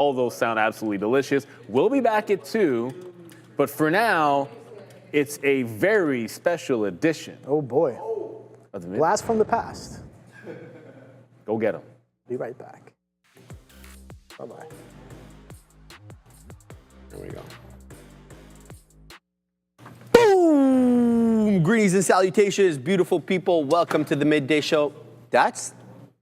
All those sound absolutely delicious. We'll be back at 2, but for now, it's a very special edition. Oh boy. Of the Blast from the past. Go get them. Be right back. Bye-bye. There we go. Boom! Greetings and salutations, beautiful people. Welcome to the Midday Show. That's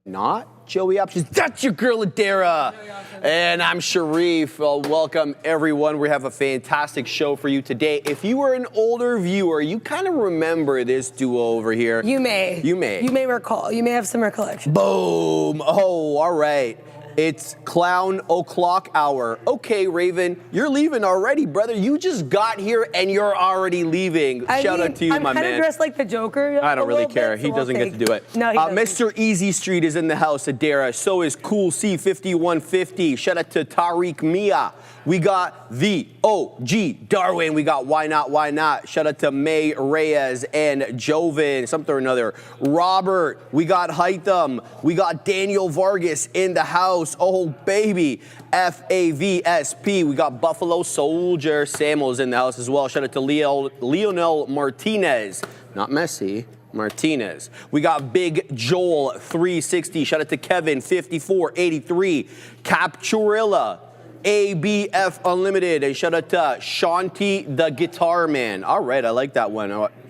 not Joey Options. That's your girl, Adara. And I'm Sharif. Welcome, everyone. We have a fantastic show for you today. If you were an older viewer, you kind of remember this duo over here. You may. You may. You may recall. You may have some recollection. Boom. Oh, all right. It's clown o'clock hour. Okay, Raven, you're leaving already, brother. You just got here and you're already leaving. Shout out to you, my man. I'm kind of dressed like the Joker. I don't really care. He doesn't get to do it. No, he doesn't. Mr. Easy Street is in the house, Adara. So is Cool C5150. Shout out to Tariq Mia. We got the OG Darwin. We got Why Not, Why Not. Shout out to May Reyes and Joven, something or another. Robert. We got Haitham. We got Daniel Vargas in the house. Oh, baby. FAVSP. We got Buffalo Soldier. Samuel's in the house as well. Shout out to Lionel Martinez. Not Messi. Martinez. We got Big Joel 360. Shout out to Kevin 5483. Capturilla. ABF Unlimited, and shout out to Shanti the Guitar Man. All right, I like that one.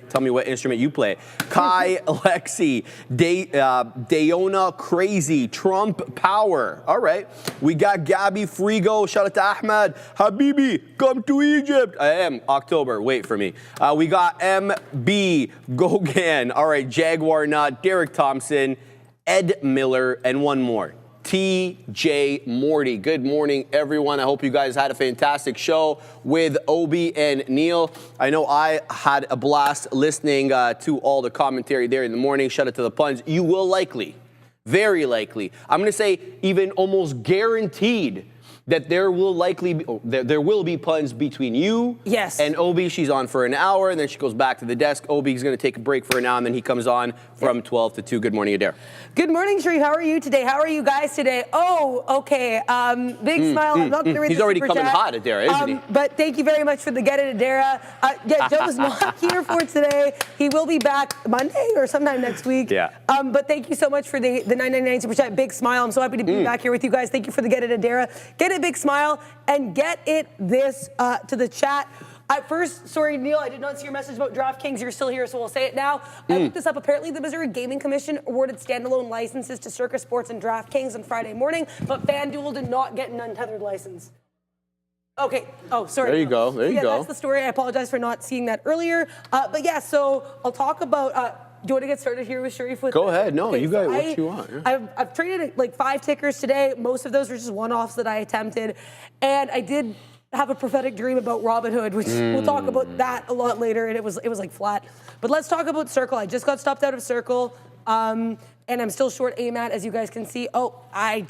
Tell me what instrument you play. Kai Lexi, Dayona Crazy, Trump Power. All right, we got Gabby Frigo. Shout out to Ahmad Habibi. Come to Egypt. I am October. Wait for me. We got MB Gogan. All right, Jaguar Nut, Derek Thompson, Ed Miller, and one more. TJ Morty. Good morning, everyone. I hope you guys had a fantastic show with Obi and Neil. I know I had a blast listening to all the commentary there in the morning. Shout out to the puns. You will likely, very likely, I'm going to say even almost guaranteed that there will likely be, there will be puns between you and Obi. She's on for an hour, and then she goes back to the desk. Obi's going to take a break for an hour, and then he comes on from 12 to 2. Good morning, Adair. Good morning, Sharif. How are you today? How are you guys today? Oh, okay. Big smile. I'm not going to read He's the already super coming chat. hot, Adara, isn't he? But thank you very much for the get it, Adara. Yeah, Joe's not here for today. He will be back Monday or sometime next week. Yeah. But thank you so much for the 999 super chat. Big smile. I'm so happy to be back here with you guys. Thank you for the get it, Adara. Get it, big smile. And get it this to the chat. At first, sorry, Neil, I did not see your message about DraftKings. You're still here, so we'll say it now. I looked this up. Apparently, the Missouri Gaming Commission awarded standalone licenses to Circa Sports and DraftKings on Friday morning, but FanDuel did not get an untethered license. Okay. Oh, sorry. There you go. There you go. That's the story. I apologize for not seeing that earlier. But yeah, so I'll talk about... do you want to get started here with Sharif? Go ahead. No, you got what you want. Yeah. I've traded like 5 tickers today. Most of those were just one-offs that I attempted. And I did have a prophetic dream about Robinhood, which we'll talk about that a lot later. And it was like flat. But let's talk about Circle. I just got stopped out of Circle. And I'm still short AMAT, as you guys can see. Oh, I'm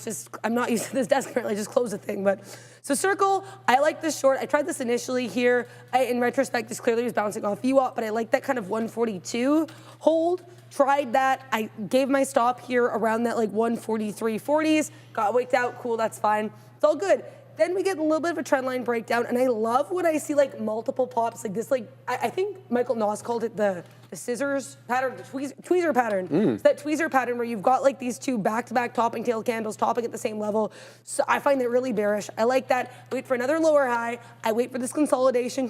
not used to this desk currently. I just closed the thing. But so Circle, I like this short. I tried this initially here. In retrospect, this clearly was bouncing off VWAP, but I like that kind of 142 hold. Tried that. I gave my stop here around that like 143.40s. Got waked out. Cool, that's fine. It's all good. Then we get a little bit of a trend line breakdown, and I love when I see like multiple pops like this. Like I think Michael Noss called it the scissors pattern, the tweezer pattern. It's that tweezer pattern where you've got like these two back-to-back topping tail candles topping at the same level. So I find that really bearish. I like that. Wait for another lower high. I wait for this consolidation.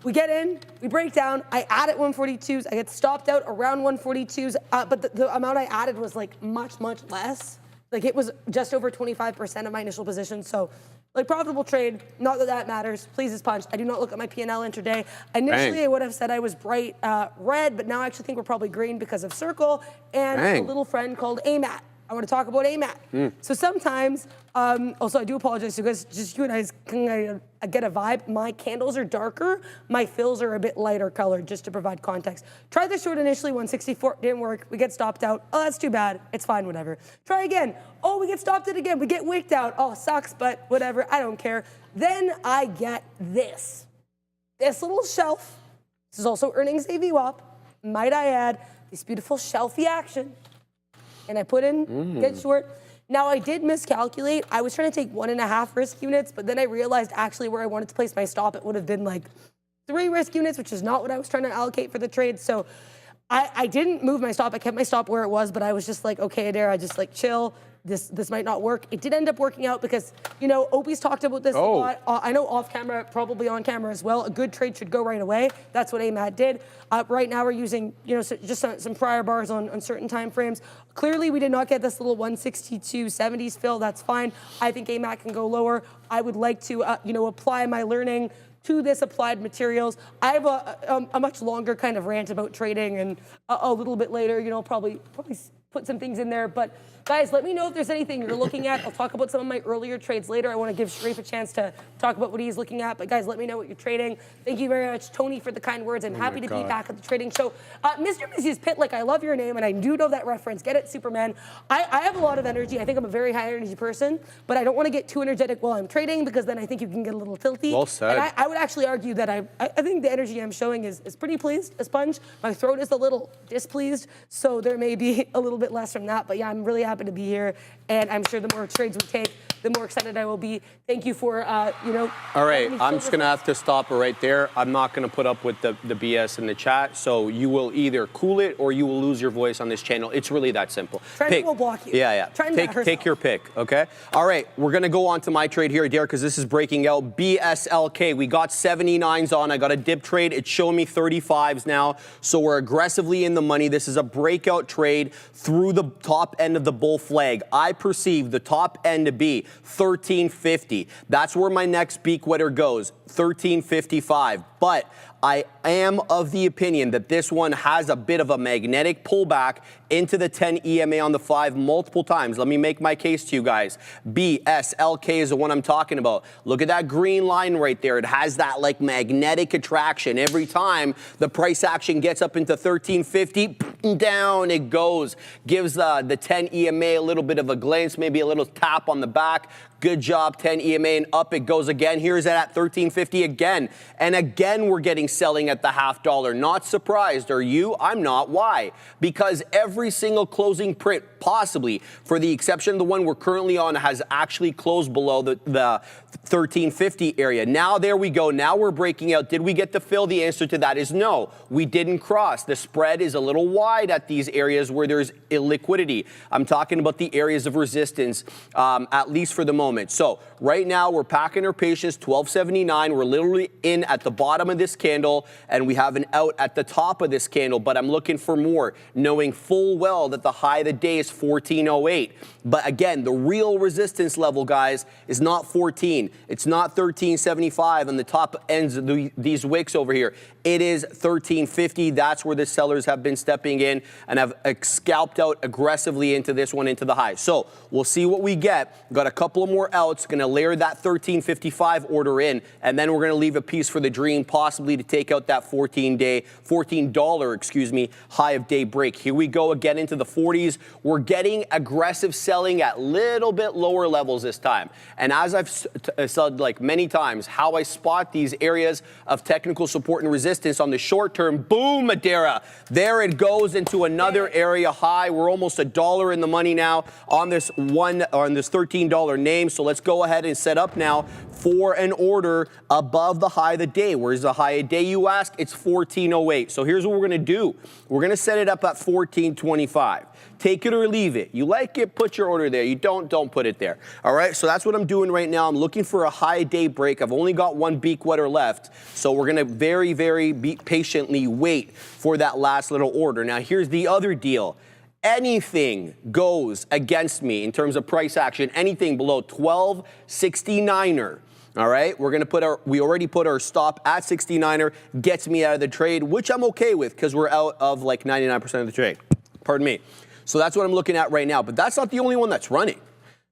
We get in, we break down. I add at 142s. I get stopped out around 142s, but the amount I added was like much, much less. Like it was just over 25% of my initial position. So like profitable trade, not that that matters. Please as punch. I do not look at my P&L intraday. Initially, I would have said I was bright red, but now I actually think we're probably green because of Circle and a little friend called AMAT. I want to talk about AMAT. So sometimes, also I do apologize because just you and I can get a vibe. My candles are darker, my fills are a bit lighter colored, just to provide context. Tried this short initially, 164, didn't work. We get stopped out. Oh, that's too bad. It's fine, whatever. Try again. Oh, we get stopped out again. We get wicked out. Oh, sucks, but whatever. I don't care. Then I get this little shelf. This is also earnings AVWAP. Might I add, this beautiful shelfy action. And I put in, get short. Now, I did miscalculate. I was trying to take 1.5 risk units, but then I realized actually where I wanted to place my stop, it would have been like 3 risk units, which is not what I was trying to allocate for the trade. So I didn't move my stop. I kept my stop where it was, but I was just like, okay, Adara, just like chill. This might not work. It did end up working out because, you know, Opie's talked about this a lot. I know off camera, probably on camera as well. A good trade should go right away. That's what AMAT did. Right now we're using, you know, just some prior bars on certain time frames. Clearly we did not get this little 162.70s fill. That's fine. I think AMAT can go lower. I would like to, you know, apply my learning to this applied materials. I have a much longer kind of rant about trading and a little bit later, you know, probably put some things in there. But guys, let me know if there's anything you're looking at. I'll talk about some of my earlier trades later. I want to give Sharif a chance to talk about what he's looking at. But guys, let me know what you're trading. Thank you very much, Tony, for the kind words. I'm happy to be back at the trading show. Mr. Mrs. Pitlick, I love your name, and I do know that reference. Get it, Superman. I have a lot of energy. I think I'm a very high energy person, but I don't want to get too energetic while I'm trading because then I think you can get a little tilty. Well said. And I would actually argue that I think the energy I'm showing is pretty pleased, a sponge. My throat is a little displeased, so there may be a little bit less from that. But yeah, I'm really happy to be here, and I'm sure the more trades we take, the more excited I will be. Thank you for, you know. All right, I'm just going to have to stop it right there. I'm not going to put up with the BS in the chat, so you will either cool it or you will lose your voice on this channel. It's really that simple. Trent will block you. Yeah. Take your pick, okay? All right, we're going to go on to my trade here, Derek, because this is breaking out. BSLK, we got 79s on. I got a dip trade. It's showing me 35s now, so we're aggressively in the money. This is a breakout trade through the top end of the bull flag. I perceive the top end to be 1350. That's where my next beak wetter goes, 1355. But I am of the opinion that this one has a bit of a magnetic pullback into the 10 EMA on the 5 multiple times. Let me make my case to you guys. BSLK is the one I'm talking about. Look at that green line right there. It has that like magnetic attraction. Every time the price action gets up into 1350, down it goes. Gives the 10 EMA a little bit of a glance, maybe a little tap on the back. Good job, 10 EMA, and up it goes again. Here's it at 1350 again. And again, we're getting selling at the $0.50. Not surprised, are you? I'm not. Why? Because every single closing print, possibly, for the exception of the one we're currently on, has actually closed below the 1350 area. Now, there we go. Now we're breaking out. Did we get the fill? The answer to that is no. We didn't cross. The spread is a little wide at these areas where there's illiquidity. I'm talking about the areas of resistance, at least for the moment. So right now we're packing our patience, 1279. We're literally in at the bottom of this candle, and we have an out at the top of this candle, but I'm looking for more, knowing full well that the high of the day is 1408. But again, the real resistance level, guys, is not 14. It's not 1375 on the top ends of these wicks over here. It is 1350. That's where the sellers have been stepping in and have scalped out aggressively into this one, into the high. So we'll see what we get. Got a couple of more outs. Going to layer that 1355 order in, and then we're going to leave a piece for the dream, possibly to take out that $14, high of day break. Here we go again into the 40s. We're getting aggressive selling at little bit lower levels this time. And as I've said like many times, how I spot these areas of technical support and resistance on the short term, boom, Madeira. There it goes into another area high. We're almost $1 in the money now on this $13 name. So let's go ahead and set up now for an order above the high of the day. Where's the high of the day, you ask? It's 1408. So here's what we're going to do. We're going to set it up at 1425. Take it or leave it. You like it, put your order there. You don't put it there. All right, so that's what I'm doing right now. I'm looking for a high day break. I've only got one beak wetter left, so we're going to very patiently wait for that last little order. Now, here's the other deal. Anything goes against me in terms of price action, anything below 1269er. All right, we already put our stop at 69er, gets me out of the trade, which I'm okay with because we're out of like 99% of the trade. Pardon me. So that's what I'm looking at right now, but that's not the only one that's running.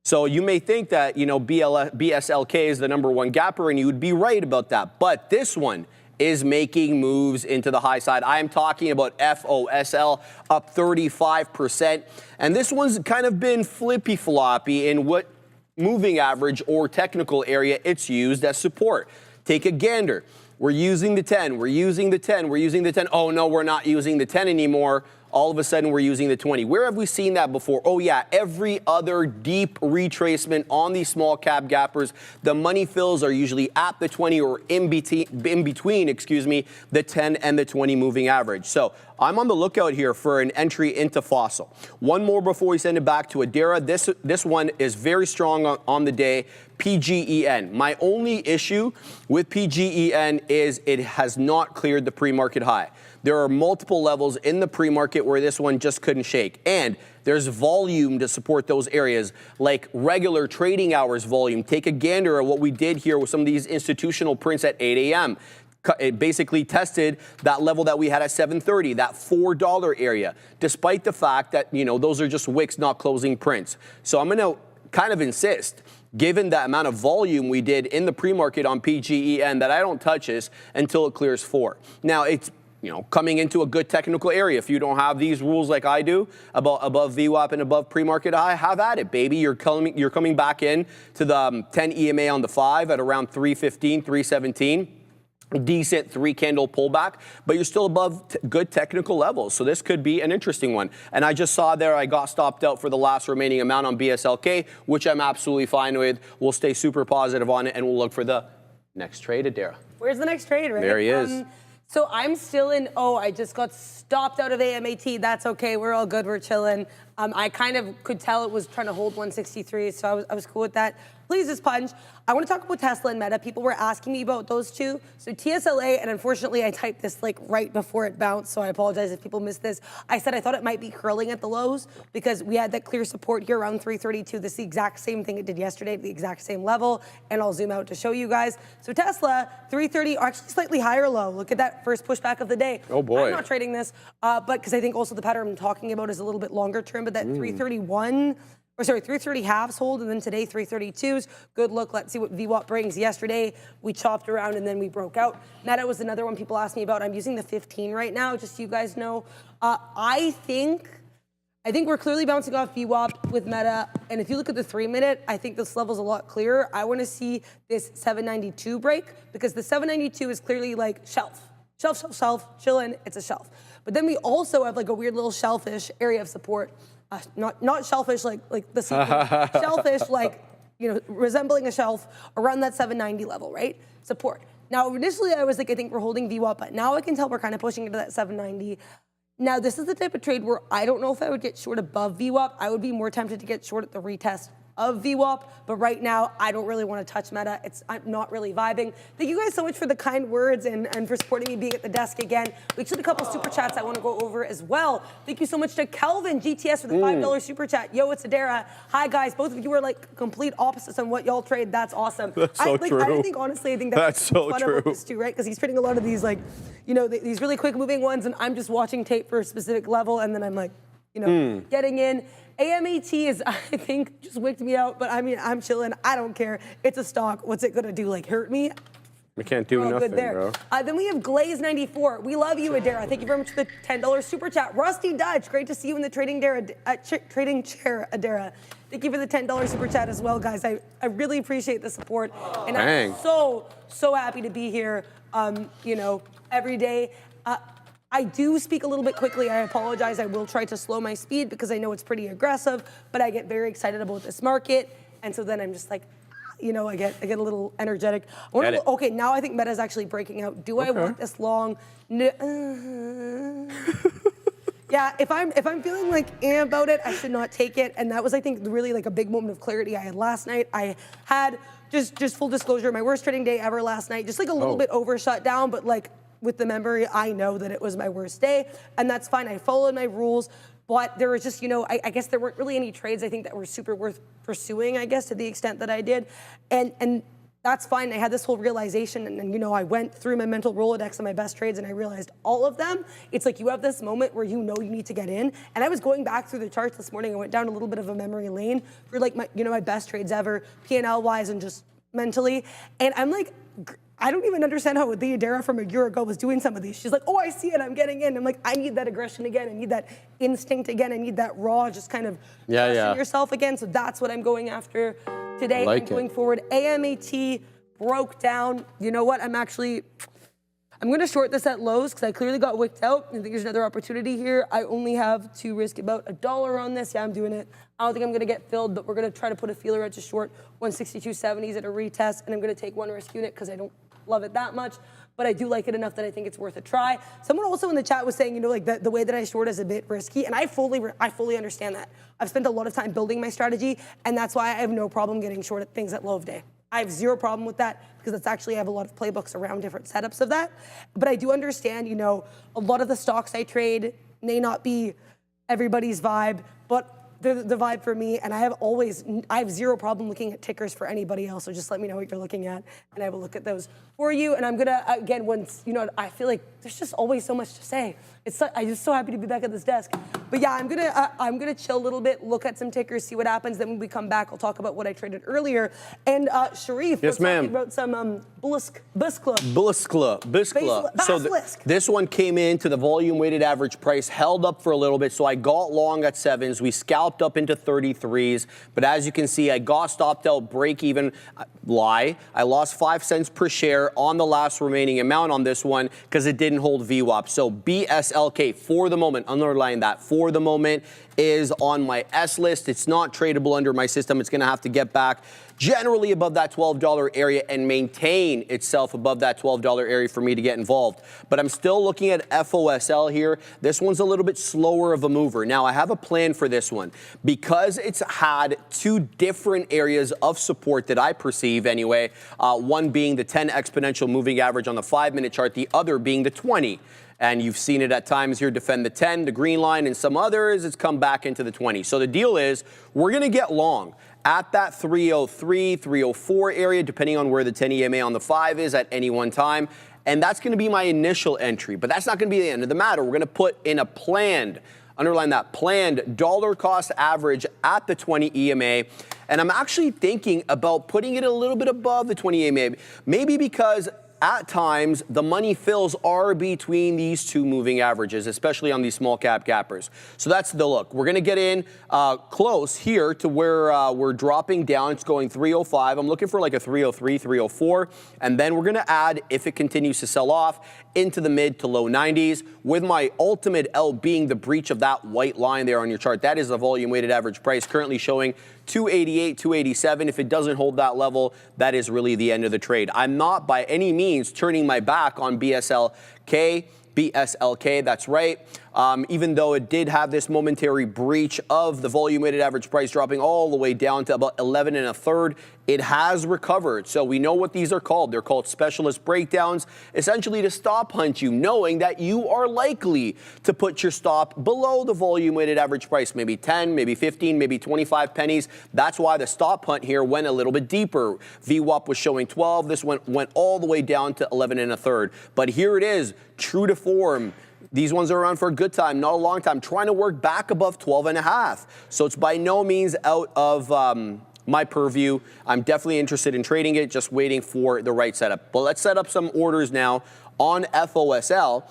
So you may think that, you know, BSLK is the #1 gapper, and you would be right about that. But this one is making moves into the high side. I am talking about FOSL up 35%. And this one's kind of been flippy-floppy in what moving average or technical area it's used as support. Take a gander. We're using the 10. We're using the 10. We're using the 10. Oh, no, we're not using the 10 anymore. all of a sudden we're using the 20. Where have we seen that before? Oh yeah, every other deep retracement on these small cap gappers, the money fills are usually at the 20 or in between, excuse me, the 10 and the 20 moving average. So I'm on the lookout here for an entry into FOSL. One more before we send it back to Adara. This one is very strong on the day. PGEN. My only issue with PGEN is it has not cleared the pre-market high. There are multiple levels in the pre-market where this one just couldn't shake. And there's volume to support those areas, like regular trading hours volume. Take a gander at what we did here with some of these institutional prints at 8 a.m. It basically tested that level that we had at 7:30, that $4 area, despite the fact that, you know, those are just wicks, not closing prints. So I'm going to kind of insist, given that amount of volume we did in the pre-market on PGEN, that I don't touch this until it clears 4. Now, it's, you know, coming into a good technical area. If you don't have these rules like I do about above VWAP and above pre-market high, have at it, baby. You're coming back in to the 10 EMA on the 5 at around 315, 317. Decent 3-candle pullback, but you're still above good technical levels. So this could be an interesting one. And I just saw there I got stopped out for the last remaining amount on BSLK, which I'm absolutely fine with. We'll stay super positive on it, and we'll look for the next trade, Adara. Where's the next trade, right? There he is. So I'm still in, I just got stopped out of AMAT. That's okay. We're all good. We're chilling. I kind of could tell it was trying to hold 163, so I was cool with that. Please just punch. I want to talk about Tesla and Meta. People were asking me about those two. So TSLA, and unfortunately I typed this like right before it bounced, so I apologize if people missed this. I said I thought it might be curling at the lows because we had that clear support here around 332. This is the exact same thing it did yesterday at the exact same level, and I'll zoom out to show you guys. So Tesla, 330, actually slightly higher low. Look at that first pushback of the day. Oh boy. I'm not trading this, but because I think also the pattern I'm talking about is a little bit longer term, but that 331, 330 halves hold, and then today 332s. Good look. Let's see what VWAP brings. Yesterday we chopped around and then we broke out. Meta was another one people asked me about. I'm using the 15 right now, just so you guys know. I think we're clearly bouncing off VWAP with Meta, and if you look at the 3-minute, I think this level's a lot clearer. I want to see this 792 break because the 792 is clearly like shelf, chillin'. It's a shelf. But then we also have like a weird little shelfish area of support. Not shellfish like the seafood, shellfish like, you know, resembling a shelf around that 790 level, right? Support. Now, initially I was like, I think we're holding VWAP, but now I can tell we're kind of pushing into that 790. Now, this is the type of trade where I don't know if I would get short above VWAP. I would be more tempted to get short at the retest of VWAP, but right now I don't really want to touch Meta. I'm not really vibing. Thank you guys so much for the kind words and for supporting me being at the desk again. We actually had a couple super chats I want to go over as well. Thank you so much to Kelvin GTS for the $5 super chat. Yo, it's Adara. Hi guys, both of you are like complete opposites on what y'all trade. That's awesome. That's so true. I think honestly, I think that's so fun true. about this too, right? Because he's trading a lot of these like, you know, these really quick moving ones, and I'm just watching tape for a specific level, and then I'm like, you know, getting in. AMAT is, I think, just wicked me out, but I mean, I'm chilling. I don't care. It's a stock. What's it going to do? Like, hurt me? We can't do nothing, good there. bro. Then we have Glaze94. We love you, Adara. Thank you very much for the $10 super chat. Rusty Dutch, great to see you in the trading chair, Adara. Thank you for the $10 super chat as well, guys. I really appreciate the support. And I'm so happy to be here, you know, every day. I do speak a little bit quickly. I apologize. I will try to slow my speed because I know it's pretty aggressive, but I get very excited about this market. And so then I'm just like, you know, I get a little energetic. Okay, now I think Meta is actually breaking out. Do I want this long? Yeah, if I'm feeling like about it, I should not take it. And that was, I think, really like a big moment of clarity I had last night. I had, just full disclosure, my worst trading day ever last night. Just like a little bit overshut down, but like, with the memory, I know that it was my worst day, and that's fine. I followed my rules, but there was just, you know, I guess there weren't really any trades I think that were super worth pursuing, I guess, to the extent that I did, and that's fine. I had this whole realization, and you know, I went through my mental Rolodex of my best trades, and I realized all of them. It's like you have this moment where you know you need to get in, and I was going back through the charts this morning. I went down a little bit of a memory lane for like my, you know, my best trades ever, P&L wise and just mentally, and I'm like, I don't even understand how the Adara from a year ago was doing some of these. She's like, oh, I see it, I'm getting in. I'm like, I need that aggression again. I need that instinct again. I need that raw, just kind of trusting yourself again. So that's what I'm going after today and going forward. AMAT broke down. You know what? I'm actually I'm going to short this at lows because I clearly got wicked out. I think there's another opportunity here. I only have to risk about $1 on this. Yeah, I'm doing it. I don't think I'm going to get filled, but we're going to try to put a feeler out to short 162.70s at a retest, and I'm going to take one risk unit because I don't love it that much, but I do like it enough that I think it's worth a try. Someone also in the chat was saying, you know, like the way that I short is a bit risky, and I fully understand that. I've spent a lot of time building my strategy, and that's why I have no problem getting short at things at low of day. I have zero problem with that because it's actually, I have a lot of playbooks around different setups of that. But I do understand, you know, a lot of the stocks I trade may not be everybody's vibe, but they're the vibe for me, and I have zero problem looking at tickers for anybody else, so just let me know what you're looking at, and I will look at those for you. And I'm gonna, again, once, you know, I feel like there's just always so much to say. I'm just so happy to be back at this desk. But yeah, I'm gonna chill a little bit, look at some tickers, see what happens, then when we come back, I'll talk about what I traded earlier. And Sharif, yes, ma'am, wrote some Buskla. So this one came into the volume weighted average price, held up for a little bit, so I got long at 7s. We scalped up into 33s, but as you can see, I got stopped out, break even. Lie, I lost 5 cents per share on the last remaining amount on this one because it didn't hold VWAP. So BSLK, for the moment, underline that, for the moment, is on my S list. It's not tradable under my system. It's going to have to get back generally above that $12 area and maintain itself above that $12 area for me to get involved. But I'm still looking at FOSL here. This one's a little bit slower of a mover. Now, I have a plan for this one. Because it's had 2 different areas of support that I perceive anyway, one being the 10 exponential moving average on the 5-minute chart, the other being the 20. And you've seen it at times here defend the 10, the green line, and some others, it's come back into the 20. So the deal is we're going to get long at that 303, 304 area, depending on where the 10 EMA on the 5 is at any one time. And that's going to be my initial entry. But that's not going to be the end of the matter. We're going to put in a planned, underline that, planned dollar cost average at the 20 EMA. And I'm actually thinking about putting it a little bit above the 20 EMA, maybe because at times, the money fills are between these 2 moving averages, especially on these small cap gappers. So that's the look. We're going to get in close here to where we're dropping down. It's going 305. I'm looking for like a 303, 304. And then we're going to add, if it continues to sell off, into the mid to low 90s, with my ultimate L being the breach of that white line there on your chart. That is the volume weighted average price, currently showing 288, 287. If it doesn't hold that level, that is really the end of the trade. I'm not by any means turning my back on BSLK, that's right. Even though it did have this momentary breach of the volume weighted average price dropping all the way down to about 11 1/3, it has recovered. So we know what these are called. They're called specialist breakdowns, essentially to stop hunt you, knowing that you are likely to put your stop below the volume weighted average price, maybe 10, maybe 15, maybe 25 pennies. That's why the stop hunt here went a little bit deeper. VWAP was showing 12. This one went all the way down to 11 1/3. But here it is, true to form. These ones are around for a good time, not a long time, trying to work back above 12.5. So it's by no means out of my purview. I'm definitely interested in trading it, just waiting for the right setup. But let's set up some orders now on FOSL,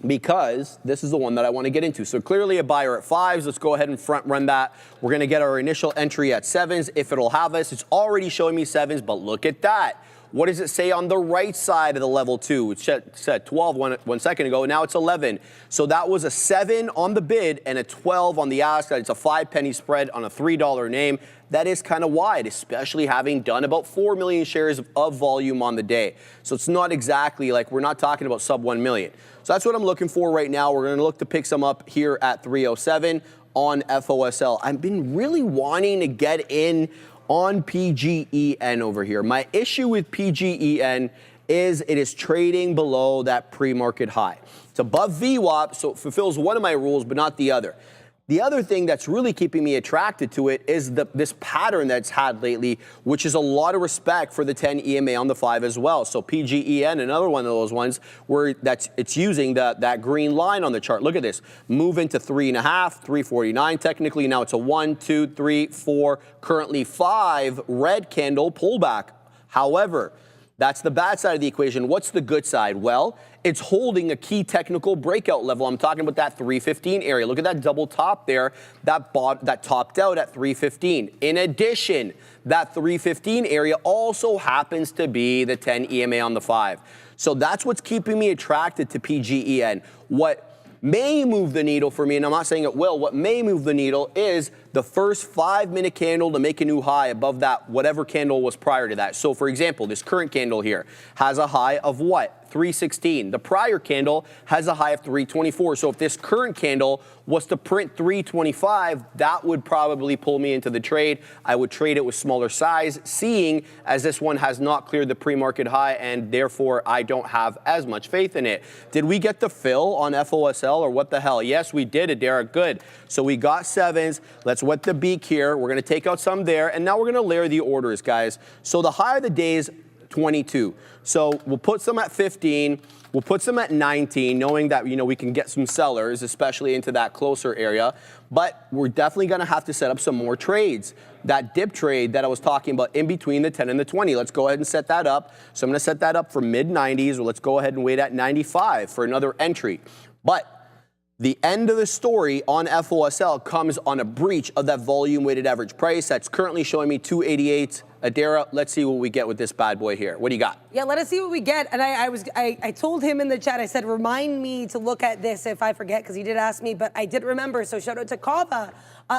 because this is the one that I want to get into. So clearly a buyer at 5s. Let's go ahead and front run that. We're going to get our initial entry at 7s if it'll have us. It's already showing me 7s, but look at that. What does it say on the right side of the level 2? It said 12 one second ago, now it's 11. So that was a 7 on the bid and a 12 on the ask. It's a 5-penny spread on a $3 name. That is kind of wide, especially having done about 4 million shares of volume on the day. So it's not exactly like, we're not talking about sub 1 million. So that's what I'm looking for right now. We're going to look to pick some up here at 307 on FOSL. I've been really wanting to get in on PGEN over here. My issue with PGEN is it is trading below that pre-market high. It's above VWAP, so it fulfills one of my rules, but not the other. The other thing that's really keeping me attracted to it is this pattern that's had lately, which is a lot of respect for the 10 EMA on the 5 as well. So PGEN, another one of those ones where it's using that green line on the chart. Look at this. Move into 3.5, 349 technically. Now it's a 1, 2, 3, 4, currently 5 red candle pullback. However, That's the bad side of the equation. What's the good side? Well, it's holding a key technical breakout level. I'm talking about that 315 area. Look at that double top there. That topped out at 315. In addition, that 315 area also happens to be the 10 EMA on the 5. So that's what's keeping me attracted to PGEN. What may move the needle for me, and I'm not saying it will, what may move the needle is the first 5-minute candle to make a new high above that whatever candle was prior to that. So for example, this current candle here has a high of what? 316. The prior candle has a high of 324. So if this current candle was to print 325, that would probably pull me into the trade. I would trade it with smaller size, seeing as this one has not cleared the pre-market high, and therefore I don't have as much faith in it. Did we get the fill on FOSL or what the hell? Yes, we did, Adara. Good. So we got 7s. Let's wet the beak here. We're going to take out some there, and now we're going to layer the orders, guys. So the high of the day is 22. So we'll put some at 15. We'll put some at 19, knowing that, you know, we can get some sellers, especially into that closer area. But we're definitely going to have to set up some more trades. That dip trade that I was talking about in between the 10 and the 20. Let's go ahead and set that up. So I'm going to set that up for mid-90s, or let's go ahead and wait at 95 for another entry. But the end of the story on FOSL comes on a breach of that volume-weighted average price. That's currently showing me 288. Adara, let's see what we get with this bad boy here. What do you got? Yeah, let us see what we get. And I told him in the chat, I said, remind me to look at this if I forget, because he did ask me, but I did remember. So shout out to Kava.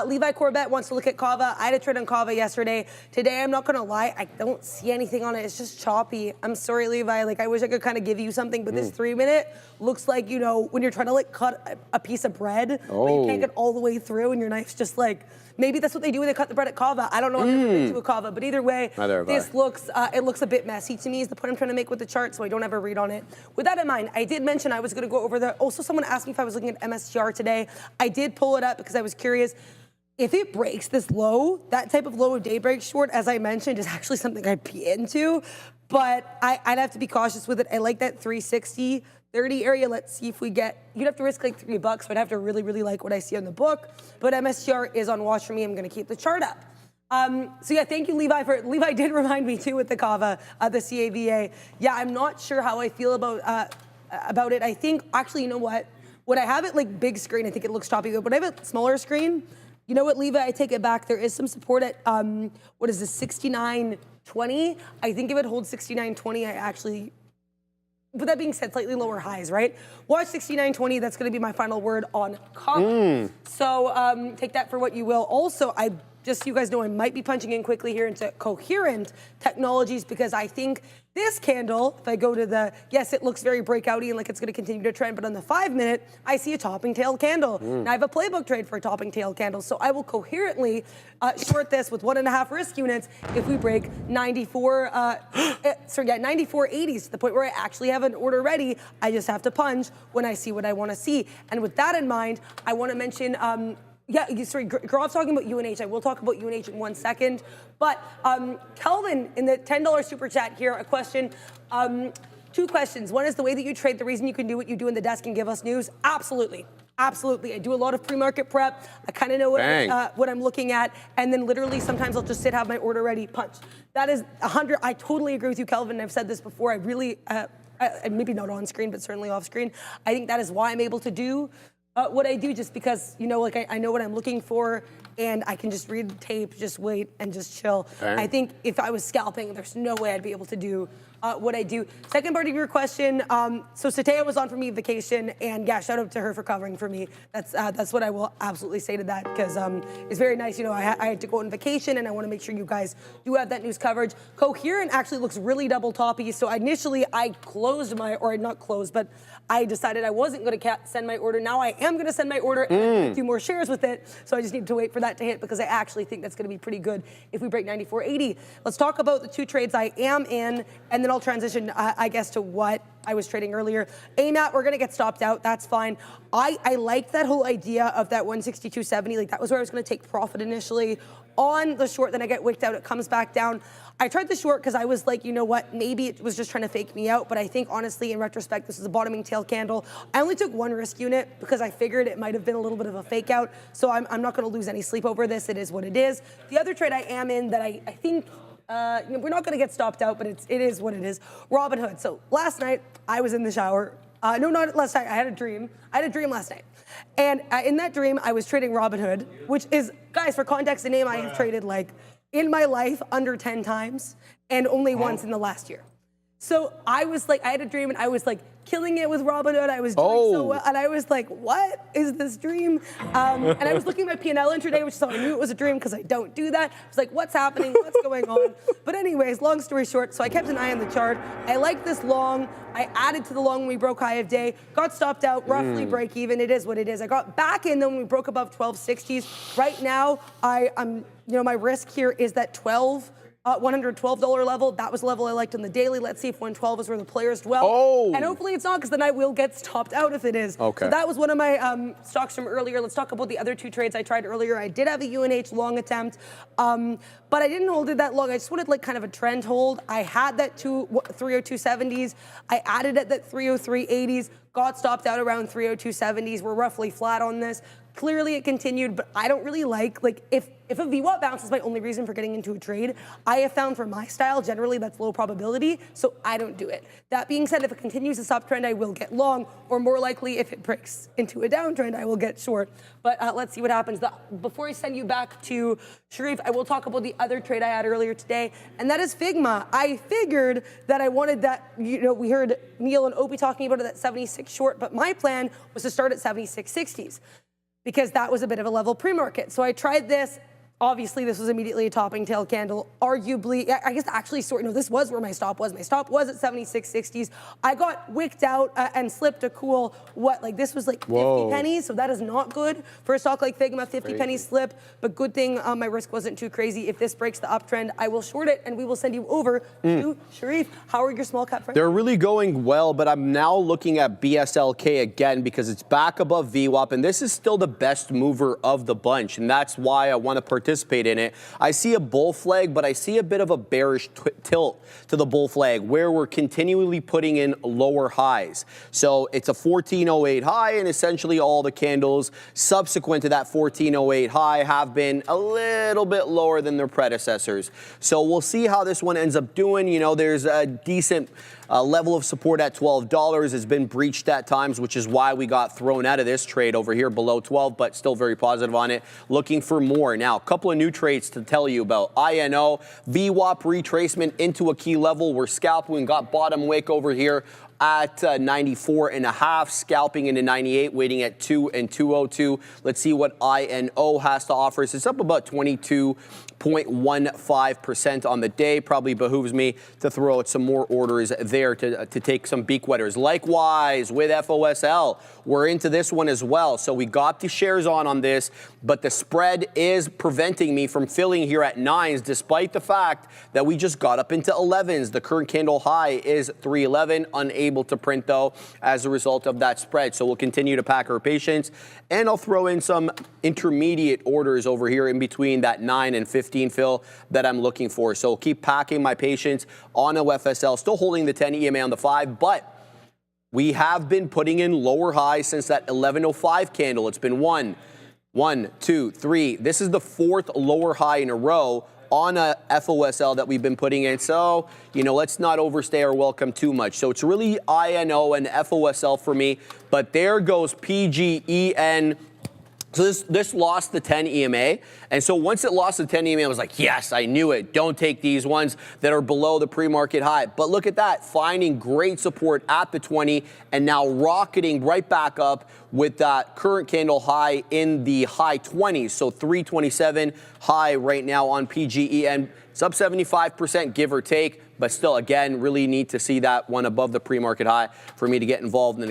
Levi Corbett wants to look at Kava. I had a trade on Kava yesterday. Today, I'm not going to lie, I don't see anything on it. It's just choppy. I'm sorry, Levi. Like, I wish I could kind of give you something, but this 3-minute looks like, you know, when you're trying to, like, cut a piece of bread, but you can't get all the way through, and your knife's just like, maybe that's what they do when they cut the bread at Kava. I don't know. I've never been to a Kava, but either way, this looks, it looks a bit messy to me is the point I'm trying to make with the chart, so I don't ever read on it. With that in mind, I did mention I was going to go over also someone asked me if I was looking at MSTR today. I did pull it up because I was curious. If it breaks this low, that type of low of day break short, as I mentioned, is actually something I'd be into, but I'd have to be cautious with it. I like that 360. 30 area, let's see if we get, you'd have to risk like $3, so I'd have to really, really like what I see on the book. But MSTR is on watch for me. I'm going to keep the chart up. So yeah, thank you, Levi. Levi did remind me too with the Kava, the CAVA. Yeah, I'm not sure how I feel about it. I think, actually, you know what? When I have it like big screen, I think it looks choppy. But when I have a smaller screen, you know what, Levi, I take it back. There is some support at, what is this, 69.20? I think if it holds 69.20, I actually... But that being said, slightly lower highs, right? Watch 69.20. That's going to be my final word on Kava. So take that for what you will. Also, just so you guys know, I might be punching in quickly here into Coherent Technologies because I think this candle, if I go to yes, it looks very breakouty and like it's going to continue to trend, but on the 5-minute, I see a topping tail candle. Now I have a playbook trade for a topping tail candle, so I will coherently short this with 1.5 risk units if we break 94.80s to the point where I actually have an order ready. I just have to punch when I see what I want to see. And with that in mind, I want to mention Grov's talking about UNH. I will talk about UNH in 1 second. But Kelvin, in the $10 super chat here, a question. 2 questions. One is the way that you trade, the reason you can do what you do in the desk and give us news. Absolutely. Absolutely. I do a lot of pre-market prep. I kind of know what I'm looking at. And then literally sometimes I'll just have my order ready, punch. That is 100. I totally agree with you, Kelvin. I've said this before. I really, maybe not on screen, but certainly off screen. I think that is why I'm able to do what I do, just because, you know, like I know what I'm looking for and I can just read the tape, just wait and just chill. I think if I was scalping, there's no way I'd be able to do what I do. Second part of your question, so Sataya was on for me vacation, and yeah, shout out to her for covering for me. That's what I will absolutely say to that, because it's very nice. You know, I had to go on vacation, and I want to make sure you guys do have that news coverage. Coherent actually looks really double toppy, so initially I closed or not closed, but I decided I wasn't going to send my order. Now I am going to send my order and do more shares with it, so I just need to wait for that to hit, because I actually think that's going to be pretty good if we break 94.80. Let's talk about the 2 trades I am in, and then I'll transition, I guess, to what I was trading earlier. AMAT, we're going to get stopped out. That's fine. I liked that whole idea of that 162.70. Like, that was where I was going to take profit initially on the short. Then I get wicked out. It comes back down. I tried the short because I was like, you know what, maybe it was just trying to fake me out. But I think, honestly, in retrospect, this is a bottoming tail candle. I only took 1 risk unit because I figured it might have been a little bit of a fake out. So I'm not going to lose any sleep over this. It is what it is. The other trade I am in that I think we're not going to get stopped out, but it is what it is. Robinhood. So last night, I was in the shower. No, not last night. I had a dream. I had a dream last night. And in that dream, I was trading Robinhood, which is, guys, for context, a name I have traded like in my life under 10 times and only once in the last year. So I was like, I had a dream and I was like killing it with Robinhood. I was doing so well. And I was like, what is this dream? And I was looking at my P&L intraday, which is how I knew it was a dream because I don't do that. I was like, what's happening? What's going on? But anyways, long story short, so I kept an eye on the chart. I liked this long. I added to the long when we broke high of day, got stopped out, roughly break even. It is what it is. I got back in then when we broke above 1260s. Right now, I'm my risk here is that $112 level. That was the level I liked on the daily. Let's see if 112 is where the players dwell. And hopefully it's not, because then I will get stopped out if it is. Okay. So that was one of my stocks from earlier. Let's talk about the other two trades I tried earlier. I did have a UNH long attempt, but I didn't hold it that long. I just wanted like kind of a trend hold. I had that 302.70s. I added at that 303.80s. Got stopped out around 302.70s. We're roughly flat on this. Clearly it continued, but I don't really like if a VWAP bounce is my only reason for getting into a trade, I have found for my style, generally that's low probability, so I don't do it. That being said, if it continues this uptrend, I will get long, or more likely, if it breaks into a downtrend, I will get short. But let's see what happens. Before I send you back to Sharif, I will talk about the other trade I had earlier today, and that is Figma. I figured that I wanted that, we heard Neil and Opie talking about it at 76 short, but my plan was to start at 76.60s. Because that was a bit of a level pre-market. So I tried this. Obviously, this was immediately a topping tail candle. Arguably, I guess actually, this was where my stop was. My stop was at 76.60s. I got wicked out and slipped a cool, this was like 50 pennies, so that is not good. For a stock like Figma, 50 pennies slip, but good thing my risk wasn't too crazy. If this breaks the uptrend, I will short it, and we will send you over to Sharif. How are your small cap friends? They're really going well, but I'm now looking at BSLK again because it's back above VWAP, and this is still the best mover of the bunch, and that's why I want to participate in it. I see a bull flag, but I see a bit of a bearish tilt to the bull flag where we're continually putting in lower highs. So it's a 1408 high, and essentially all the candles subsequent to that 1408 high have been a little bit lower than their predecessors. So we'll see how this one ends up doing. There's a decent level of support at $12 has been breached at times, which is why we got thrown out of this trade over here below 12, but still very positive on it. Looking for more. Now, a couple of new trades to tell you about. INO, VWAP retracement into a key level. We're scalping and got bottom wick over here at 94.5, scalping into 98, waiting at 2 and 202. Let's see what INO has to offer. So it's up about 22.15% on the day. Probably behooves me to throw out some more orders there to take some beak wetters. Likewise with FOSL, we're into this one as well. So we got the shares on this, but the spread is preventing me from filling here at 9s, despite the fact that we just got up into 11s. The current candle high is 311, unable to print though as a result of that spread. So we'll continue to pack our patience, and I'll throw in some intermediate orders over here in between that 9 and 15 fill that I'm looking for. So keep packing my patience on OFSL, still holding the 10 EMA on the 5, but we have been putting in lower highs since that 1105 candle. It's been 1, 2, 3. This is the 4th lower high in a row on a FOSL that we've been putting in. So, let's not overstay our welcome too much. So it's really INO and FOSL for me, but there goes PGEN. So this lost the 10 EMA, and so once it lost the 10 EMA, I was like, yes, I knew it. Don't take these ones that are below the pre-market high. But look at that, finding great support at the 20, and now rocketing right back up with that current candle high in the high 20s. So 327 high right now on PGEN. It's up 75%, give or take, but still, again, really need to see that one above the pre-market high for me to get involved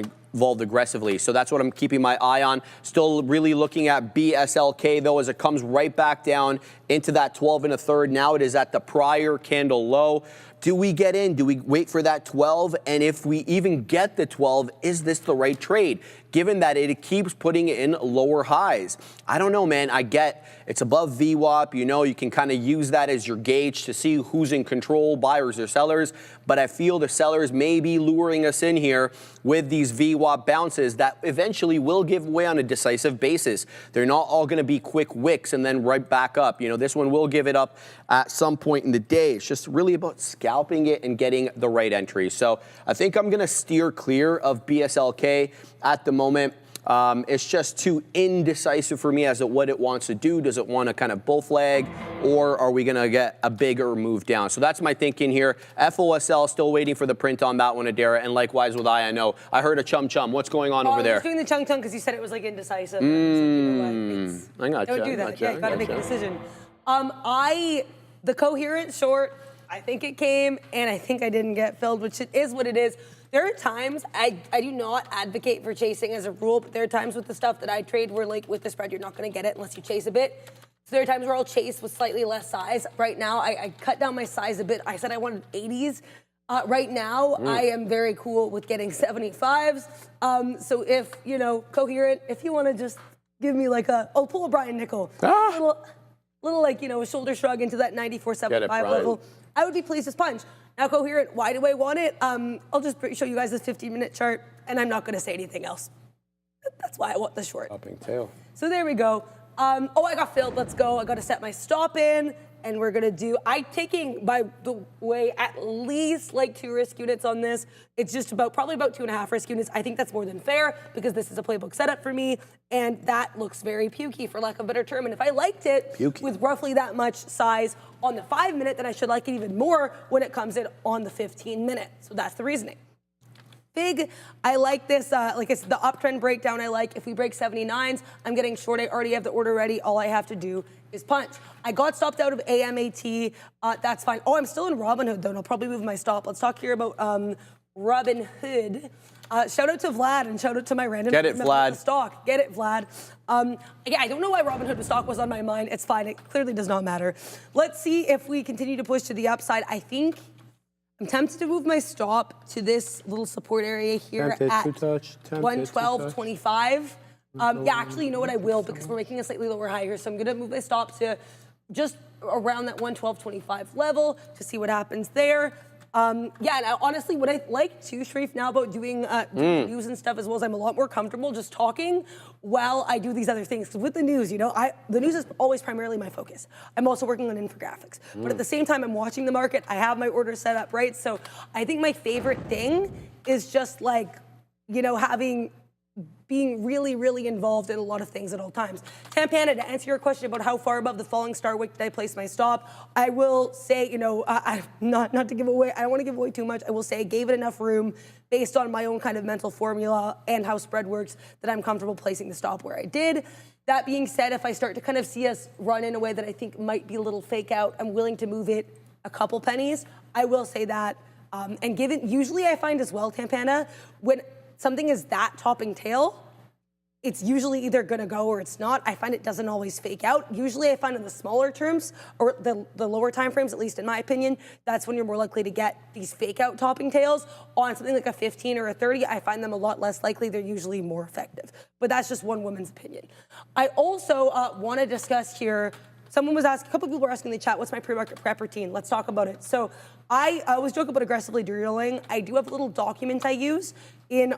aggressively. So that's what I'm keeping my eye on. Still really looking at BSLK though, as it comes right back down into that 12 1/3. Now it is at the prior candle low. do we get in? Do we wait for that 12? And if we even get the 12, is this the right trade? Given that it keeps putting in lower highs. I don't know, man. I get it's above VWAP. You know, you can kind of use that as your gauge to see who's in control, buyers or sellers. But I feel the sellers may be luring us in here with these VWAP bounces that eventually will give way on a decisive basis. They're not all going to be quick wicks and then right back up. You know, this one will give it up at some point in the day. It's just really about scalping it and getting the right entry. So I think I'm going to steer clear of BSLK at the moment. It's just too indecisive for me as to what it wants to do. Does it want to kind of bull flag, or are we going to get a bigger move down? So that's my thinking here. FOSL still waiting for the print on that one, Adara, and likewise with I know. I heard a chum chum. What's going on over there? I was doing the chung chung because you said it was like indecisive. I got you. Don't do that. Yeah, you got to make a decision. The coherent short, I think it came, and I think I didn't get filled, which it is what it is. There are times I do not advocate for chasing as a rule, but there are times with the stuff that I trade where, like, with the spread, you're not going to get it unless you chase a bit. So there are times where I'll chase with slightly less size. Right now, I cut down my size a bit. I said I wanted 80s. Right now, I am very cool with getting 75s. So if, you know, coherent, if you want to just give me like pull a Brian Nickel. Little like, you know, a shoulder shrug into that 94.75 level. I would be pleased as punch. Now, coherent, why do I want it? I'll just show you guys this 15-minute chart, and I'm not going to say anything else. That's why I want the short. Popping tail. So there we go. I got filled. Let's go. I got to set my stop in, and we're going to do, I'm taking, by the way, at least like 2 risk units on this. It's just probably about 2.5 risk units. I think that's more than fair because this is a playbook setup for me, and that looks very pukey, for lack of a better term. And if I liked it with roughly that much size on the 5-minute, then I should like it even more when it comes in on the 15-minute. So that's the reasoning. Big, I like this, like it's the uptrend breakdown I like. If we break 79s, I'm getting short. I already have the order ready. All I have to do is punch. I got stopped out of AMAT. That's fine. Oh, I'm still in Robinhood, though, and I'll probably move my stop. Let's talk here about Robinhood. Shout out to Vlad and shout out to my random Get it, Vlad. stock. Get it, Vlad. Yeah, I don't know why Robinhood stock was on my mind. It's fine. It clearly does not matter. Let's see if we continue to push to the upside. I think I'm tempted to move my stop to this little support area here at 112.25. Yeah, actually, you know what? I will, because we're making a slightly lower high here. So I'm going to move my stop to just around that 112.25 level to see what happens there. Yeah, and honestly, what I like too, Sharif, now about doing news and stuff as well, is I'm a lot more comfortable just talking while I do these other things. Because with the news, you know, the news is always primarily my focus. I'm also working on infographics. But at the same time, I'm watching the market. I have my orders set up, right? So I think my favorite thing is just like, you know, being really, really involved in a lot of things at all times. Tampana, to answer your question about how far above the falling star wick did I place my stop, I will say, you know, not to give away, I don't want to give away too much. I will say I gave it enough room based on my own kind of mental formula and how spread works that I'm comfortable placing the stop where I did. That being said, if I start to kind of see us run in a way that I think might be a little fake out, I'm willing to move it a couple pennies. I will say that. And given, usually I find as well, Tampana, when something is that topping tail, it's usually either going to go or it's not. I find it doesn't always fake out. Usually I find in the smaller terms, or the lower time frames, at least in my opinion, that's when you're more likely to get these fake out topping tails. On something like a 15 or a 30, I find them a lot less likely. They're usually more effective. But that's just one woman's opinion. I also want to discuss here, someone was asking, a couple people were asking in the chat, what's my pre-market prep routine? Let's talk about it. So I was joking about aggressively drilling. I do have a little document I use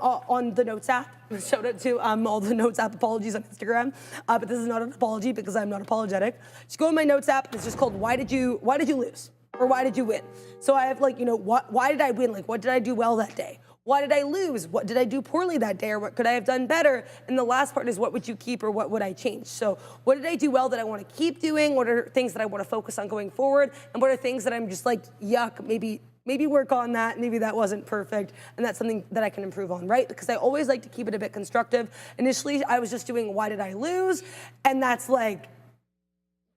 on the Notes app. Shout out to all the Notes app apologies on Instagram. But this is not an apology because I'm not apologetic. Just go in my Notes app. It's just called Why Did You Lose? Or Why Did You Win? So I have like, you know, why did I win? Like, what did I do well that day? Why did I lose? What did I do poorly that day? Or what could I have done better? And the last part is what would you keep or what would I change? So what did I do well that I want to keep doing? What are things that I want to focus on going forward? And what are things that I'm just like, yuck, maybe work on that. Maybe that wasn't perfect. And that's something that I can improve on, right? Because I always like to keep it a bit constructive. Initially, I was just doing why did I lose? And that's like,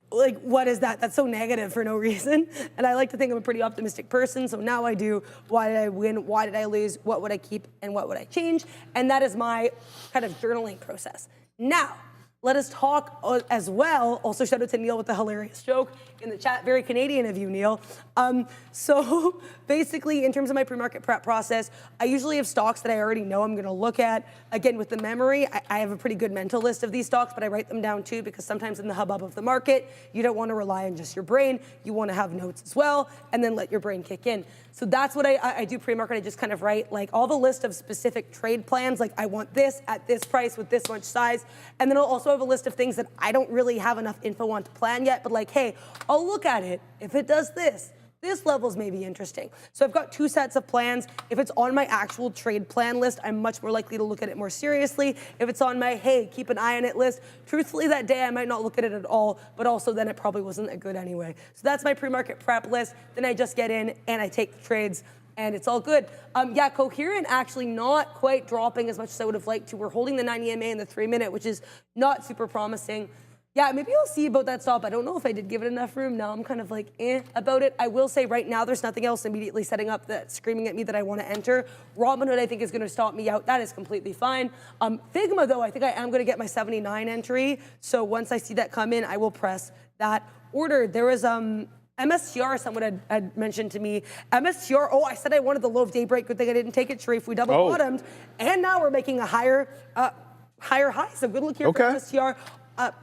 what is that? That's so negative for no reason. And I like to think I'm a pretty optimistic person. So now I do, why did I win? Why did I lose? What would I keep? And what would I change? And that is my kind of journaling process. Now, Let us talk as well. Also, shout out to Neil with the hilarious joke in the chat. Very Canadian of you, Neil. So basically, in terms of my pre-market prep process, I usually have stocks that I already know I'm going to look at. Again, with the memory, I have a pretty good mental list of these stocks, but I write them down too because sometimes in the hubbub of the market, you don't want to rely on just your brain. You want to have notes as well, and then let your brain kick in. So that's what I do pre-market. I just kind of write like all the list of specific trade plans, like I want this at this price with this much size. And then I'll also have a list of things that I don't really have enough info on to plan yet, but like, hey, I'll look at it. If it does this level's maybe interesting. So I've got 2 sets of plans. If it's on my actual trade plan list, I'm much more likely to look at it more seriously. If it's on my, hey, keep an eye on it list, truthfully that day I might not look at it at all, but also then it probably wasn't that good anyway. So that's my pre-market prep list. Then I just get in and I take the trades and it's all good. Yeah, Coherent actually not quite dropping as much as I would have liked to. We're holding the 90 MA in the 3-minute, which is not super promising. Yeah, maybe I'll see about that stop. I don't know if I did give it enough room. Now I'm kind of like, about it. I will say right now there's nothing else immediately setting up that screaming at me that I want to enter. Robinhood I think is going to stop me out. That is completely fine. Figma though, I think I am going to get my 79 entry. So once I see that come in, I will press that order. There was MSTR, someone had mentioned to me. MSTR, I said I wanted the low of daybreak. Good thing I didn't take it, Sharif. We double bottomed. And now we're making a higher high. So good look here for MSTR.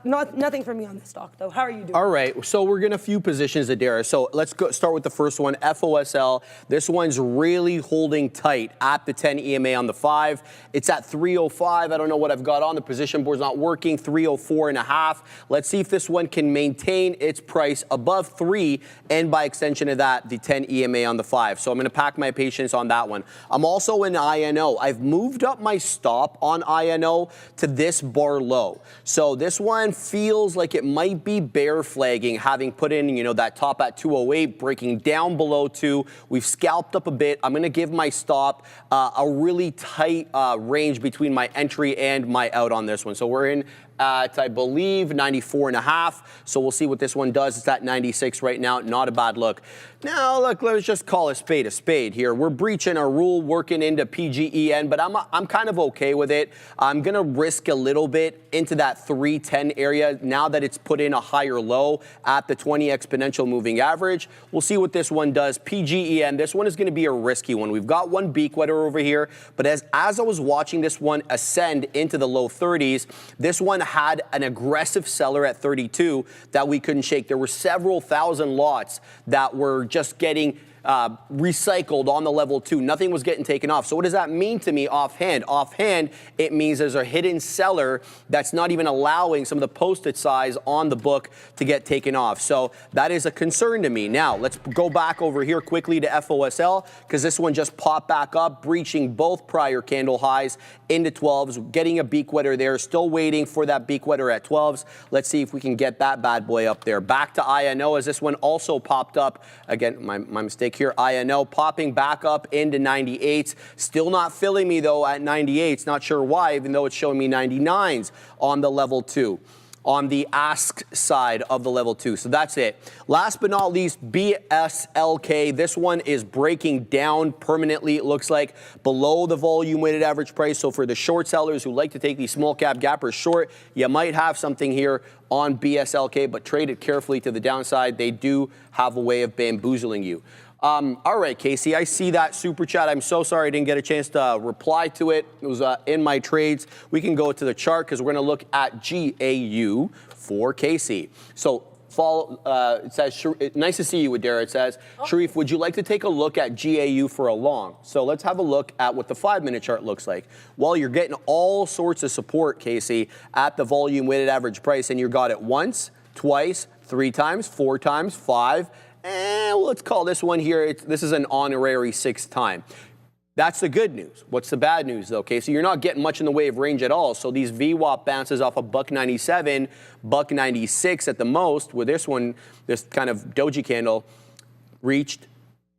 Nothing for me on this stock, though. How are you doing? All right, so we're going to few positions, Adara. So let's start with the first one, FOSL. This one's really holding tight at the 10 EMA on the 5. It's at 305. I don't know what I've got on. The position board's not working, 304.5. Let's see if this one can maintain its price above 3, and by extension of that, the 10 EMA on the 5. So I'm going to pack my patience on that one. I'm also in INO. I've moved up my stop on INO to this bar low. So this one feels like it might be bear flagging, having put in, that top at 208, breaking down below 2. We've scalped up a bit. I'm going to give my stop a really tight range between my entry and my out on this one. So we're in at, I believe, 94.5. So we'll see what this one does. It's at 96 right now. Not a bad look. Now, look, let's just call a spade here. We're breaching our rule, working into PGEN, but I'm kind of okay with it. I'm going to risk a little bit into that 310 area now that it's put in a higher low at the 20 exponential moving average. We'll see what this one does. PGEN, this one is going to be a risky one. We've got one beak wetter over here, but as I was watching this one ascend into the low 30s, this one had an aggressive seller at 32 that we couldn't shake. There were several thousand lots that were just getting recycled on the level 2. Nothing was getting taken off. So what does that mean to me offhand? Offhand, it means there's a hidden seller that's not even allowing some of the posted size on the book to get taken off. So that is a concern to me. Now, let's go back over here quickly to FOSL because this one just popped back up, breaching both prior candle highs into 12s, getting a beak wetter there, still waiting for that beak wetter at 12s. Let's see if we can get that bad boy up there. Back to INO as this one also popped up. Again, my mistake here. INO popping back up into 98s. Still not filling me though at 98s. Not sure why, even though it's showing me 99s on the level 2. On the ask side of the level 2. So that's it. Last but not least, BSLK. This one is breaking down permanently, it looks like, below the volume weighted average price. So for the short sellers who like to take these small cap gappers short, you might have something here on BSLK, but trade it carefully to the downside. They do have a way of bamboozling you. All right, Casey, I see that super chat. I'm so sorry I didn't get a chance to reply to it. It was in my trades. We can go to the chart because we're going to look at GAU for Casey. So it says, nice to see you, Adara. It says, Sharif, would you like to take a look at GAU for a long? So let's have a look at what the 5-minute chart looks like. Well, you're getting all sorts of support, Casey, at the volume weighted average price, and you got it once, twice, 3 times, 4 times, 5. And let's call this one here, this is an honorary 6th time. That's the good news. What's the bad news, though? Okay, so you're not getting much in the way of range at all. So these VWAP bounces off of $197, $196 at the most, where this one, this kind of doji candle, reached.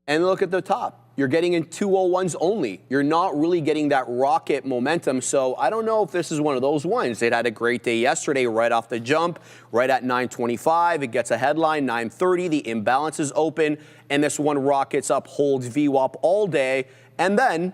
And look at the top. You're getting in 201s only. You're not really getting that rocket momentum. So I don't know if this is one of those ones. It had a great day yesterday right off the jump, right at 9:25. It gets a headline, 9:30. The imbalance is open, and this one rockets up, holds VWAP all day, and then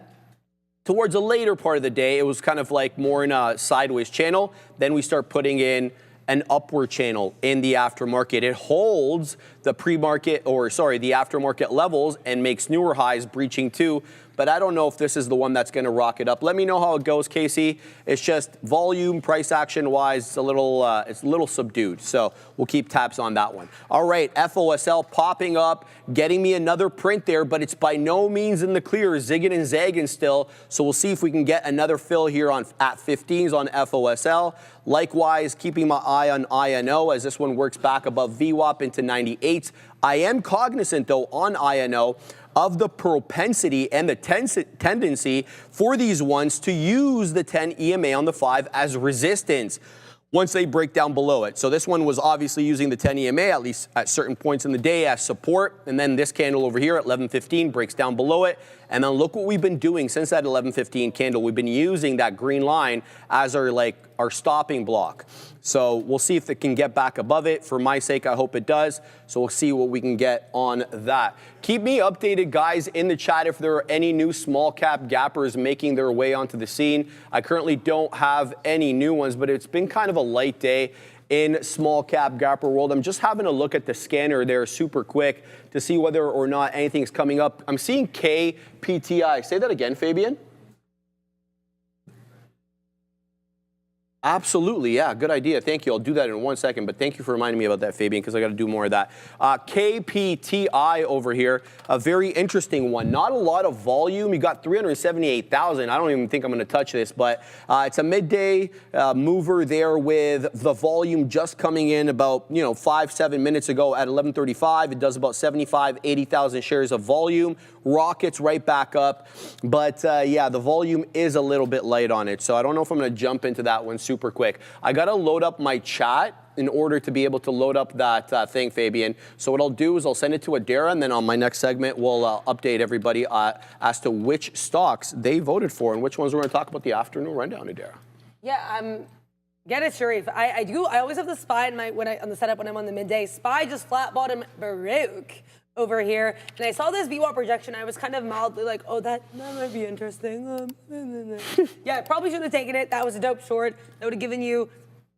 towards the later part of the day, it was kind of like more in a sideways channel. Then we start putting in an upward channel in the aftermarket. It holds the pre-market, or sorry, the aftermarket levels and makes newer highs, breaching too. But I don't know if this is the one that's going to rock it up. Let me know how it goes, Casey. It's just volume, price action wise, it's a little subdued. So we'll keep tabs on that one. All right, FOSL popping up, getting me another print there, but it's by no means in the clear, zigging and zagging still. So we'll see if we can get another fill here at 15s on FOSL. Likewise, keeping my eye on INO as this one works back above VWAP into 98. I am cognizant, though, on INO of the propensity and the tendency for these ones to use the 10 EMA on the 5 as resistance once they break down below it. So this one was obviously using the 10 EMA, at least at certain points in the day, as support. And then this candle over here at 11:15 breaks down below it. And then look what we've been doing since that 11:15 candle. We've been using that green line as our stopping block. So we'll see if it can get back above it. For my sake, I hope it does. So we'll see what we can get on that. Keep me updated, guys, in the chat if there are any new small cap gappers making their way onto the scene. I currently don't have any new ones, but it's been kind of a light day in small cap gapper world. I'm just having a look at the scanner there super quick to see whether or not anything's coming up. I'm seeing KPTI. Say that again, Fabian. Absolutely, yeah, good idea. Thank you. I'll do that in 1 second, but thank you for reminding me about that, Fabian, because I got to do more of that. KPTI over here, a very interesting one. Not a lot of volume. You got 378,000. I don't even think I'm going to touch this, but it's a midday mover there with the volume just coming in about 5-7 minutes ago at 11:35. It does about 80,000 shares of volume. Rockets right back up, but yeah, the volume is a little bit light on it, so I don't know if I'm going to jump into that one super quick. I got to load up my chat in order to be able to load up that thing, Fabian. So what I'll do is I'll send it to Adara, and then on my next segment, we'll update everybody as to which stocks they voted for and which ones we're going to talk about the afternoon rundown, Adara. Yeah, get it, Sharif. I always have the SPY on the setup when I'm on the midday. SPY just flat bottom broke over here, and I saw this VWAP projection. I was kind of mildly like, oh, that might be interesting. Yeah, I probably should have taken it. That was a dope short. That would have given you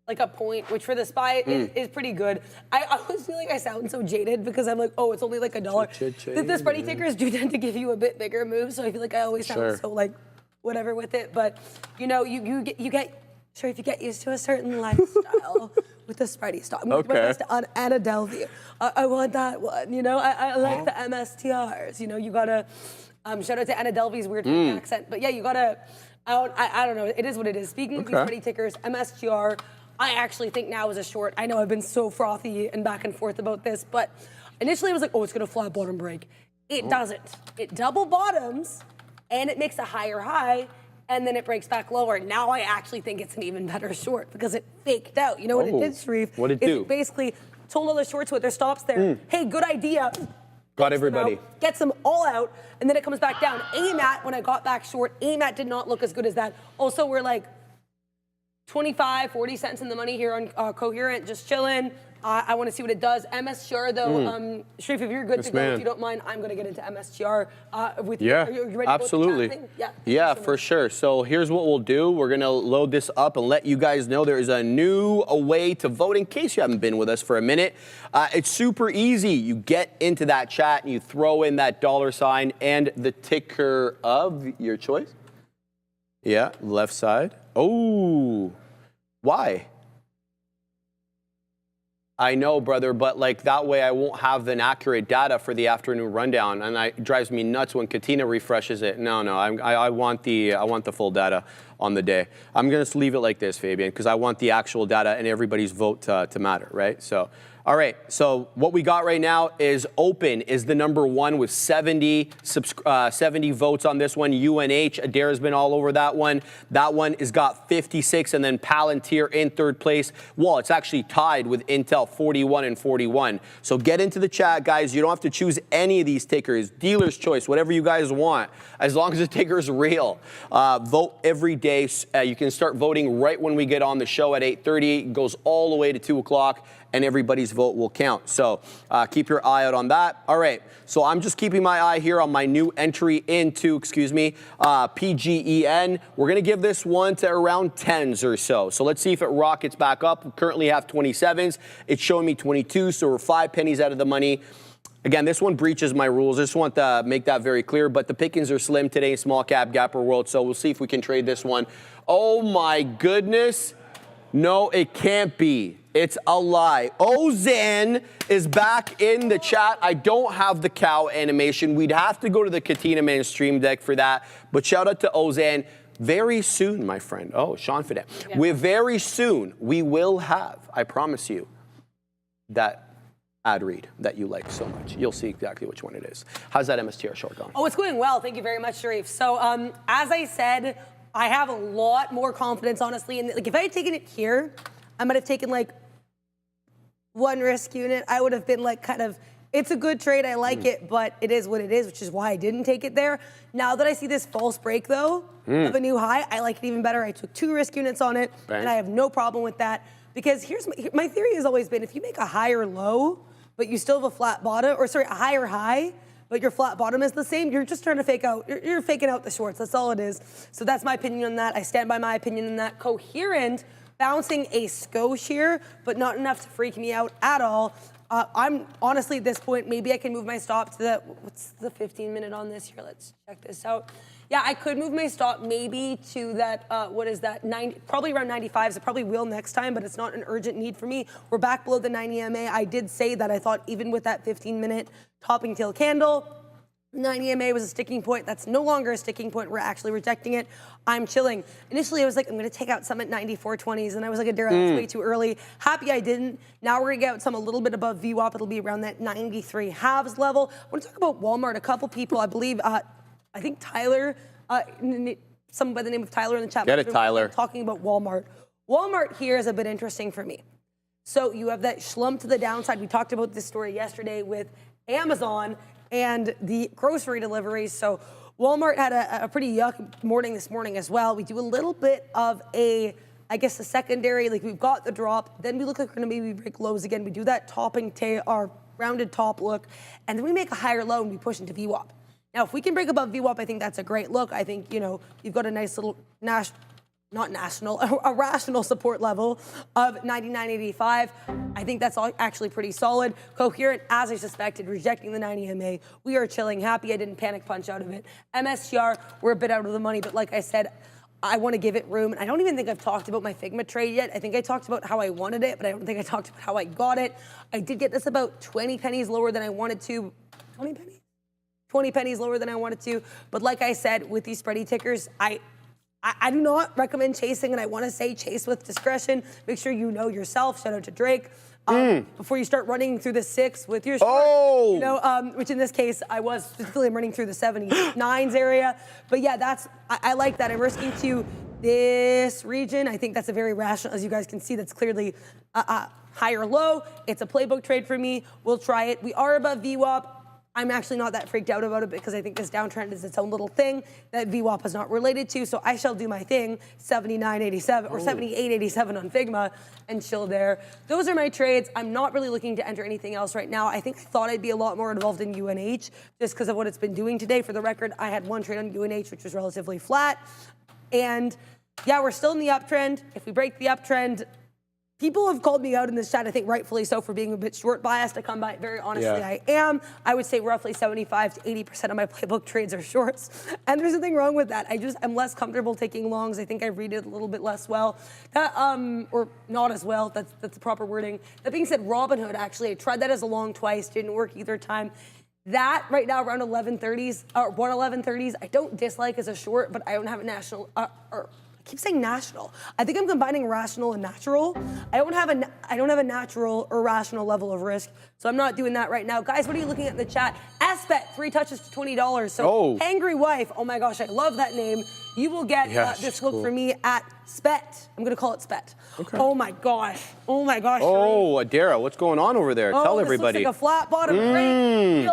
like a point, which for the SPY is pretty good. I always feel like I sound so jaded because I'm like, oh, it's only like $1. The spready tickers do tend to give you a bit bigger moves, so I feel like I always sound so like whatever with it. But you get sure if you get used to a certain lifestyle with the spready stock. I'm going to put this on Anna Delvey. I want that one. I like the MSTRs. You gotta shout out to Anna Delvey's weird accent. But yeah, you gotta. I don't know. It is what it is. Speaking of these spready tickers, MSTR. I actually think now is a short. I know I've been so frothy and back and forth about this, but initially I was like, oh, it's gonna flat bottom break. It doesn't. It double bottoms, and it makes a higher high. And then it breaks back lower. Now I actually think it's an even better short because it faked out. You know what it did, Sharif? What did it do? It basically told all the shorts with their stops there, hey, good idea. Got everybody. Gets them all out, and then it comes back down. AMAT, when I got back short, AMAT did not look as good as that. Also, we're like 25, 40 cents in the money here on Coherent, just chilling. I want to see what it does. MSTR, though, Sharif, if you're good to go, if you don't mind, I'm going to get into MSTR with you. Are you ready absolutely. To go to yeah, for sure. So here's what we'll do. We're going to load this up and let you guys know there is a new way to vote in case you haven't been with us for a minute. It's super easy. You get into that chat and you throw in that $ and the ticker of your choice. Yeah, left side. Oh, why? I know, brother, but like that way I won't have the accurate data for the afternoon rundown, and it drives me nuts when Katina refreshes it. No, I want the full data on the day. I'm gonna just leave it like this, Fabian, because I want the actual data and everybody's vote to matter, right? So. All right, so what we got right now is Open is the #1 with 70 votes on this one. UNH, Adara's been all over that one. That one has got 56, and then Palantir in third place. Well, it's actually tied with Intel, 41 and 41. So get into the chat, guys. You don't have to choose any of these tickers. Dealer's choice, whatever you guys want, as long as the ticker is real. Vote every day. You can start voting right when we get on the show at 8:30. It goes all the way to 2 o'clock. and everybody's vote will count. So keep your eye out on that. All right, so I'm just keeping my eye here on my new entry into, PGEN. We're going to give this one to around 10s or so. So let's see if it rockets back up. We currently have 27s. It's showing me 22, so we're 5 pennies out of the money. Again, this one breaches my rules. I just want to make that very clear. But the pickings are slim today, small cap, gapper world. So we'll see if we can trade this one. Oh my goodness. No, it can't be. It's a lie. Ozan is back in the chat. I don't have the cow animation. We'd have to go to the Katina Man stream deck for that. But shout out to Ozan. Very soon, my friend. Oh, Sean Fidel. Yeah. Very soon, we will have, I promise you, that ad read that you like so much. You'll see exactly which one it is. How's that MSTR short going? Oh, it's going well. Thank you very much, Sharif. So as I said, I have a lot more confidence, honestly. And like, if I had taken it here, I might have taken like 1 risk unit. I would have been like kind of, it's a good trade. I like it, but it is what it is, which is why I didn't take it there. Now that I see this false break, though, of a new high, I like it even better. I took 2 risk units on it, and I have no problem with that. Because here's my theory has always been, if you make a higher low, but you still have a flat bottom, or sorry, a higher high, but your flat bottom is the same, you're just trying to fake out, you're faking out the shorts. That's all it is. So that's my opinion on that. I stand by my opinion on that. Coherent, bouncing a skosh here, but not enough to freak me out at all. I'm honestly at this point, maybe I can move my stop to the, what's the 15-minute on this here? Let's check this out. Yeah, I could move my stop maybe to that, what is that, 90, probably around 95s. I probably will next time, but it's not an urgent need for me. We're back below the 90 MA. I did say that I thought even with that 15-minute topping tail candle, 90 MA was a sticking point. That's no longer a sticking point. We're actually rejecting it. I'm chilling. Initially, I was like, I'm going to take out some at 94.20s, and I was like, Adara, that's way too early. Happy I didn't. Now we're going to get out some a little bit above VWAP. It'll be around that 93 halves level. I want to talk about Walmart. A couple people, I believe, I think Tyler, someone by the name of Tyler in the chat. Get it, Tyler. Talking about Walmart. Walmart here is a bit interesting for me. So you have that slump to the downside. We talked about this story yesterday with Amazon and the grocery deliveries. So Walmart had a pretty yuck morning this morning as well. We do a little bit of a, I guess, a secondary, like we've got the drop, then we look like we're gonna maybe break lows again. We do that topping tail, our rounded top look, and then we make a higher low and we push into VWAP. Now, if we can break above VWAP, I think that's a great look. I think, you know, you've got a nice little a rational support level of 99.85. I think that's all actually pretty solid. Coherent, as I suspected, rejecting the 90 MA. We are chilling, happy I didn't panic punch out of it. MSTR, we're a bit out of the money, but like I said, I want to give it room. And I don't even think I've talked about my Figma trade yet. I think I talked about how I wanted it, but I don't think I talked about how I got it. I did get this about 20 pennies lower than I wanted to. 20 pennies? 20 pennies lower than I wanted to. But like I said, with these spready tickers, I do not recommend chasing, and I want to say chase with discretion. Make sure you know yourself. Shout out to Drake. Before you start running through the 6 with your short, you know, which in this case I was specifically running through the 79s area. But yeah, I like that. I'm risking to this region. I think that's a very rational, as you guys can see, that's clearly a higher low. It's a playbook trade for me. We'll try it. We are above VWAP. I'm actually not that freaked out about it because I think this downtrend is its own little thing that VWAP is not related to. So I shall do my thing, 79.87 or 78.87 on Figma, and chill there. Those are my trades. I'm not really looking to enter anything else right now. I think I thought I'd be a lot more involved in UNH just because of what it's been doing today. For the record, I had one trade on UNH, which was relatively flat. And yeah, we're still in the uptrend. If we break the uptrend, people have called me out in this chat, I think rightfully so, for being a bit short biased. I come by it very honestly, I am. I would say roughly 75 to 80% of my playbook trades are shorts. And there's nothing wrong with that. I'm less comfortable taking longs. I think I read it a little bit less well. Or not as well, that's the proper wording. That being said, Robinhood, actually, I tried that as a long twice, didn't work either time. That right now around 1130s, or 11130s, I don't dislike as a short, but I don't have a national, I keep saying national. I think I'm combining rational and natural. I don't have a natural or rational level of risk, so I'm not doing that right now. Guys, what are you looking at in the chat? ASPT, 3 touches to $20. So Angry Wife, oh my gosh, I love that name. You will get this look for me at SPET. I'm gonna call it SPET. Okay. Oh my gosh. Oh my gosh. Oh, Adara, what's going on over there? Tell everybody. This looks like a flat bottom break.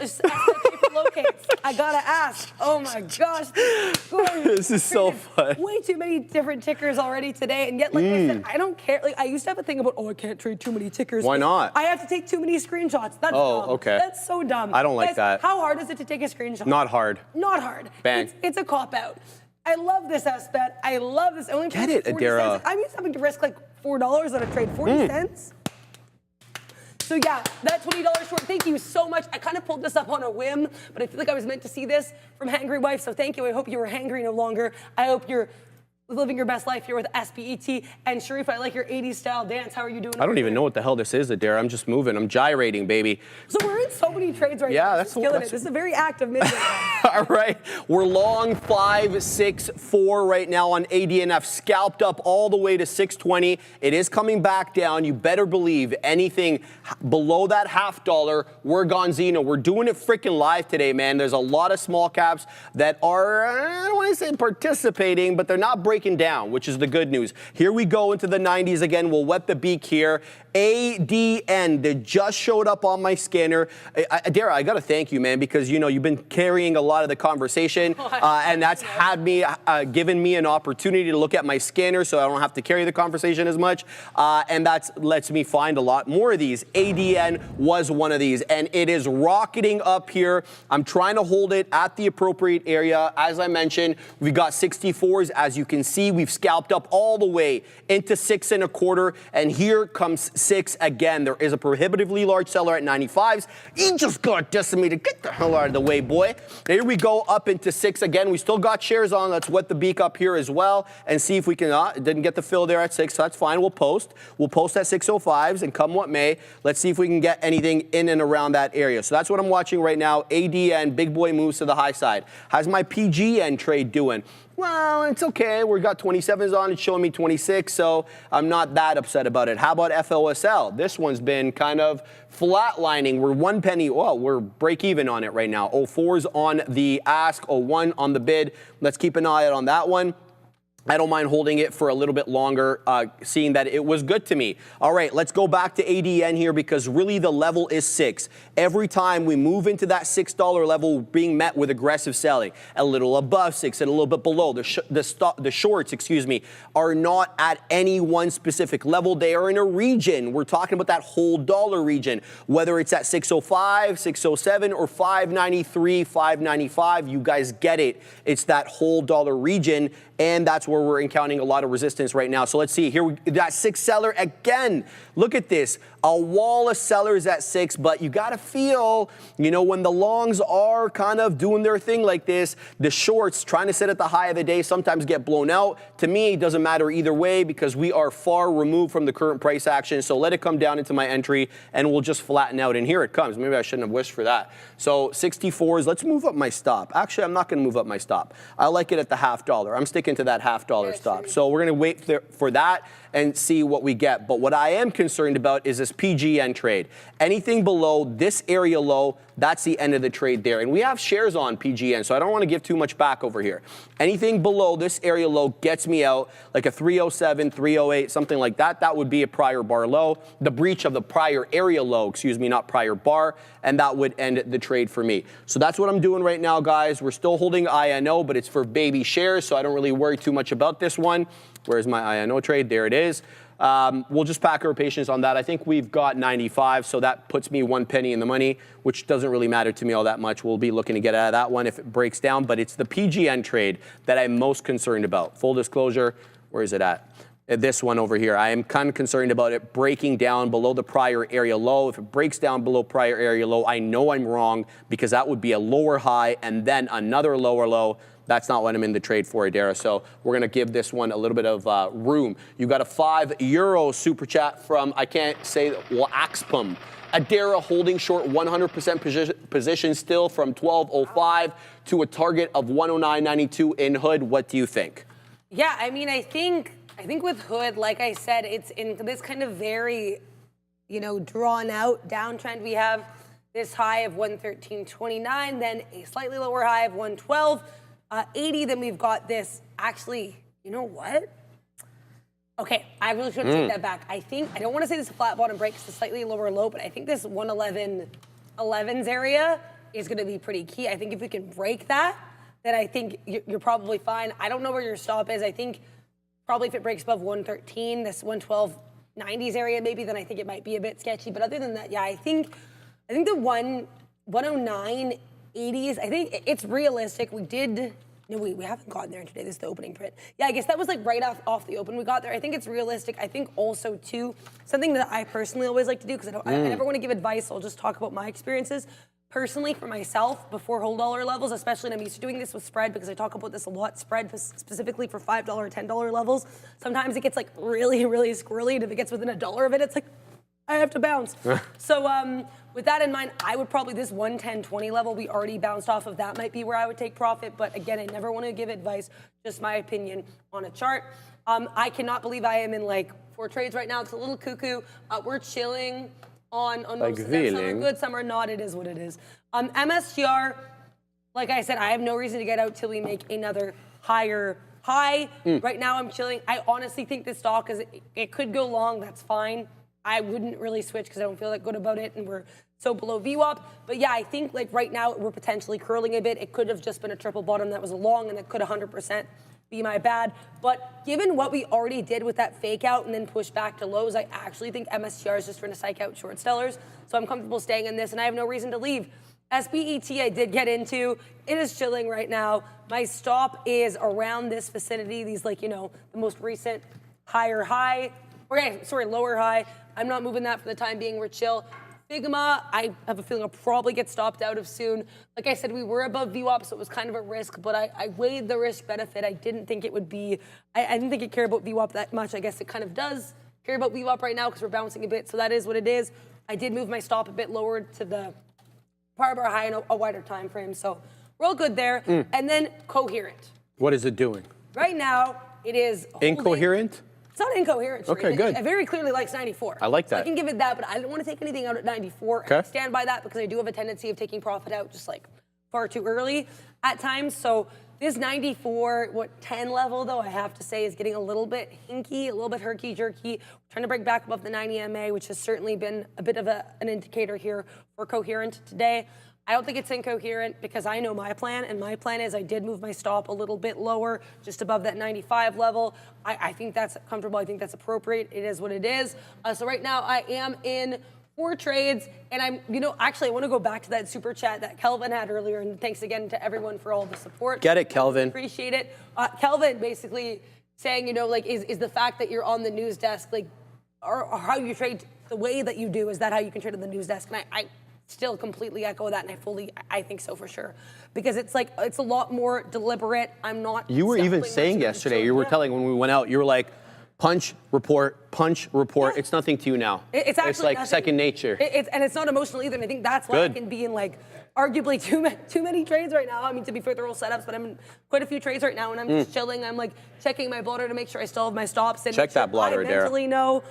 Is SPET for locates. I gotta ask. Oh my gosh. This is so fun. Way too many different tickers already today, and yet, like I said, I don't care. Like I used to have a thing about, oh, I can't trade too many tickers. Why not? I have to take too many screenshots. That's dumb. Okay. That's so dumb. I don't like Guys, that. How hard is it to take a screenshot? Not hard. Not hard. Bang. It's a cop out. I love this ASPT. I love this. Only Get it, 40 Adara. cents. I'm used to having to risk like $4 on a trade. 40 cents. So yeah, that $20 short, thank you so much. I kind of pulled this up on a whim, but I feel like I was meant to see this from Hangry Wife, so thank you. I hope you were hangry no longer. I hope you're living your best life here with ASPT. And Sharif, I like your 80s style dance. How are you doing? I don't even know what the hell this is, Adara. I'm just moving. I'm gyrating, baby. So we're in so many trades right now. Yeah, This is killing it. This is a very active midday. All right, we're long 564 right now on ADNF, scalped up all the way to 620. It is coming back down. You better believe anything below that $0.50, we're gonzino. We're doing it freaking live today, man. There's a lot of small caps that are, I don't want to say participating, but they're not breaking down, which is the good news. Here we go into the 90s again. We'll wet the beak here. ADN that just showed up on my scanner. Adara, I got to thank you, man, because, you know, you've been carrying a lot of the conversation, and that's had me, given me an opportunity to look at my scanner so I don't have to carry the conversation as much, and that lets me find a lot more of these. ADN was one of these, and it is rocketing up here. I'm trying to hold it at the appropriate area. As I mentioned, we got 64s. As you can see, we've scalped up all the way into 6.25, and here comes 6 again. There is a prohibitively large seller at 95s. He just got decimated. Get the hell out of the way, boy. Here we go up into 6 again. We still got shares on. Let's wet the beak up here as well and see if we can. It didn't get the fill there at 6, so that's fine. We'll post. We'll post at 605s, and come what may, let's see if we can get anything in and around that area. So that's what I'm watching right now. ADN, big boy moves to the high side. How's my PGN trade doing? Well, it's okay. We got 27s on. It's showing me 26, so I'm not that upset about it. How about FOSL? This one's been kind of flatlining. We're 1 penny. Well, we're break even on it right now. 04's on the ask, 01 on the bid. Let's keep an eye out on that one. I don't mind holding it for a little bit longer, seeing that it was good to me. All right, let's go back to ADN here because really the level is 6. Every time we move into that $6 level, we're being met with aggressive selling. A little above 6 and a little bit below. The shorts, excuse me, are not at any one specific level. They are in a region. We're talking about that whole dollar region, whether it's at 605, 607, or 593, 595. You guys get it. It's that whole dollar region, and that's where we're encountering a lot of resistance right now. So let's see here. That 6 seller again. Look at this. A wall of sellers at 6, but you got to feel, you know, when the longs are kind of doing their thing like this, the shorts trying to sit at the high of the day sometimes get blown out. To me, it doesn't matter either way because we are far removed from the current price action. So let it come down into my entry and we'll just flatten out. And here it comes. Maybe I shouldn't have wished for that. So 64s, let's move up my stop. Actually, I'm not going to move up my stop. I like it at the $0.50. I'm sticking to that $0.50 stop. So we're going to wait for that and see what we get. But what I am concerned about is this PGN trade. Anything below this area low, that's the end of the trade there. And we have shares on PGN, so I don't want to give too much back over here. Anything below this area low gets me out, like a 307, 308, something like that. That would be a prior bar low, the breach of the prior area low, excuse me, not prior bar, and that would end the trade for me. So that's what I'm doing right now, guys. We're still holding INO, but it's for baby shares, so I don't really worry too much about this one. Where's my INO trade? There it is. We'll just pack our patience on that. I think we've got 95, so that puts me 1 penny in the money, which doesn't really matter to me all that much. We'll be looking to get out of that one if it breaks down, but it's the PGN trade that I'm most concerned about. Full disclosure, where is it at? This one over here. I am kind of concerned about it breaking down below the prior area low. If it breaks down below prior area low, I know I'm wrong because that would be a lower high and then another lower low. That's not what I'm in the trade for, Adara. So we're going to give this one a little bit of room. You got a €5 super chat from, I can't say, Waxpum. Adara holding short 100% position still from 12.05 to a target of 109.92 in Hood. What do you think? Yeah, I mean, I think with Hood, like I said, it's in this kind of very, you know, drawn out downtrend. We have this high of 113.29, then a slightly lower high of 112.80. Then we've got this, actually, you know what? Okay, I really should take that back. I don't want to say this is a flat bottom break, it's a slightly lower low, but I think this 111.11's area is going to be pretty key. I think if we can break that, then I think you're probably fine. I don't know where your stop is. I think probably if it breaks above 113, this 112.90s area maybe, then I think it might be a bit sketchy. But other than that, yeah, I think the 109.80s, I think it's realistic. We haven't gotten there today. This is the opening print. Yeah, I guess that was like right off the open we got there. I think it's realistic. I think also too, something that I personally always like to do, because I never want to give advice, I'll just talk about my experiences. Personally, for myself, before whole dollar levels, especially, and I'm used to doing this with spread because I talk about this a lot, spread specifically for $5, $10 levels. Sometimes it gets like really, really squirrely, and if it gets within $1 of it, it's like, I have to bounce. So with that in mind, I would probably, this 110.20 level, we already bounced off of, that might be where I would take profit. But again, I never want to give advice, just my opinion on a chart. I cannot believe I am in like 4 trades right now. It's a little cuckoo. We're chilling on most of them. Some are good, some are not. It is what it is. MSTR, like I said, I have no reason to get out till we make another higher high. Right now I'm chilling. I honestly think this stock, it could go long, that's fine. I wouldn't really switch because I don't feel that good about it, and we're so below VWAP. But yeah, I think like right now we're potentially curling a bit. It could have just been a triple bottom that was a long, and it could 100% be my bad. But given what we already did with that fake out and then push back to lows, I actually think MSTR is just trying to psych out short sellers. So I'm comfortable staying in this, and I have no reason to leave. SPET I did get into. It is chilling right now. My stop is around this vicinity, these like, you know, the most recent lower high. I'm not moving that for the time being. We're chill. Figma, I have a feeling I'll probably get stopped out of soon. Like I said, we were above VWAP, so it was kind of a risk, but I weighed the risk benefit. I didn't think it would be, I didn't think it cared about VWAP that much. I guess it kind of does care about VWAP right now because we're bouncing a bit, so that is what it is. I did move my stop a bit lower to the part of our high in a wider time frame, so we're all good there. And then Coherent. What is it doing? Right now, it is holding. Incoherent? It's not incoherent. Okay, good. It very clearly likes 94. I like that. So I can give it that, but I don't want to take anything out at 94. Okay. I stand by that because I do have a tendency of taking profit out just like far too early at times. So this 94, 10 level, though, I have to say is getting a little bit hinky, a little bit herky-jerky. We're trying to break back above the 90 MA, which has certainly been a bit of an indicator here for Coherent today. I don't think it's incoherent because I know my plan, and my plan is I did move my stop a little bit lower, just above that 95 level. I think that's comfortable. I think that's appropriate. It is what it is. So right now I am in 4 trades, and actually I want to go back to that super chat that Kelvin had earlier, and thanks again to everyone for all the support. Get it, Kelvin. Appreciate it. Kelvin basically saying, is the fact that you're on the news desk, like, or how you trade the way that you do, is that how you can trade on the news desk? And I still completely echo that, and I think so for sure. Because it's a lot more deliberate. I'm not. You were even saying yesterday, you were telling when we went out, you were like, punch, report, yeah. It's nothing to you now. It's actually like nothing. Second nature. And it's not emotional either, and I think that's why I can be in like arguably too many trades right now. I mean, to be fair, they're all setups, but I'm in quite a few trades right now, and I'm just chilling. I'm like checking my blotter to make sure I still have my stops. And check that blotter, I mentally know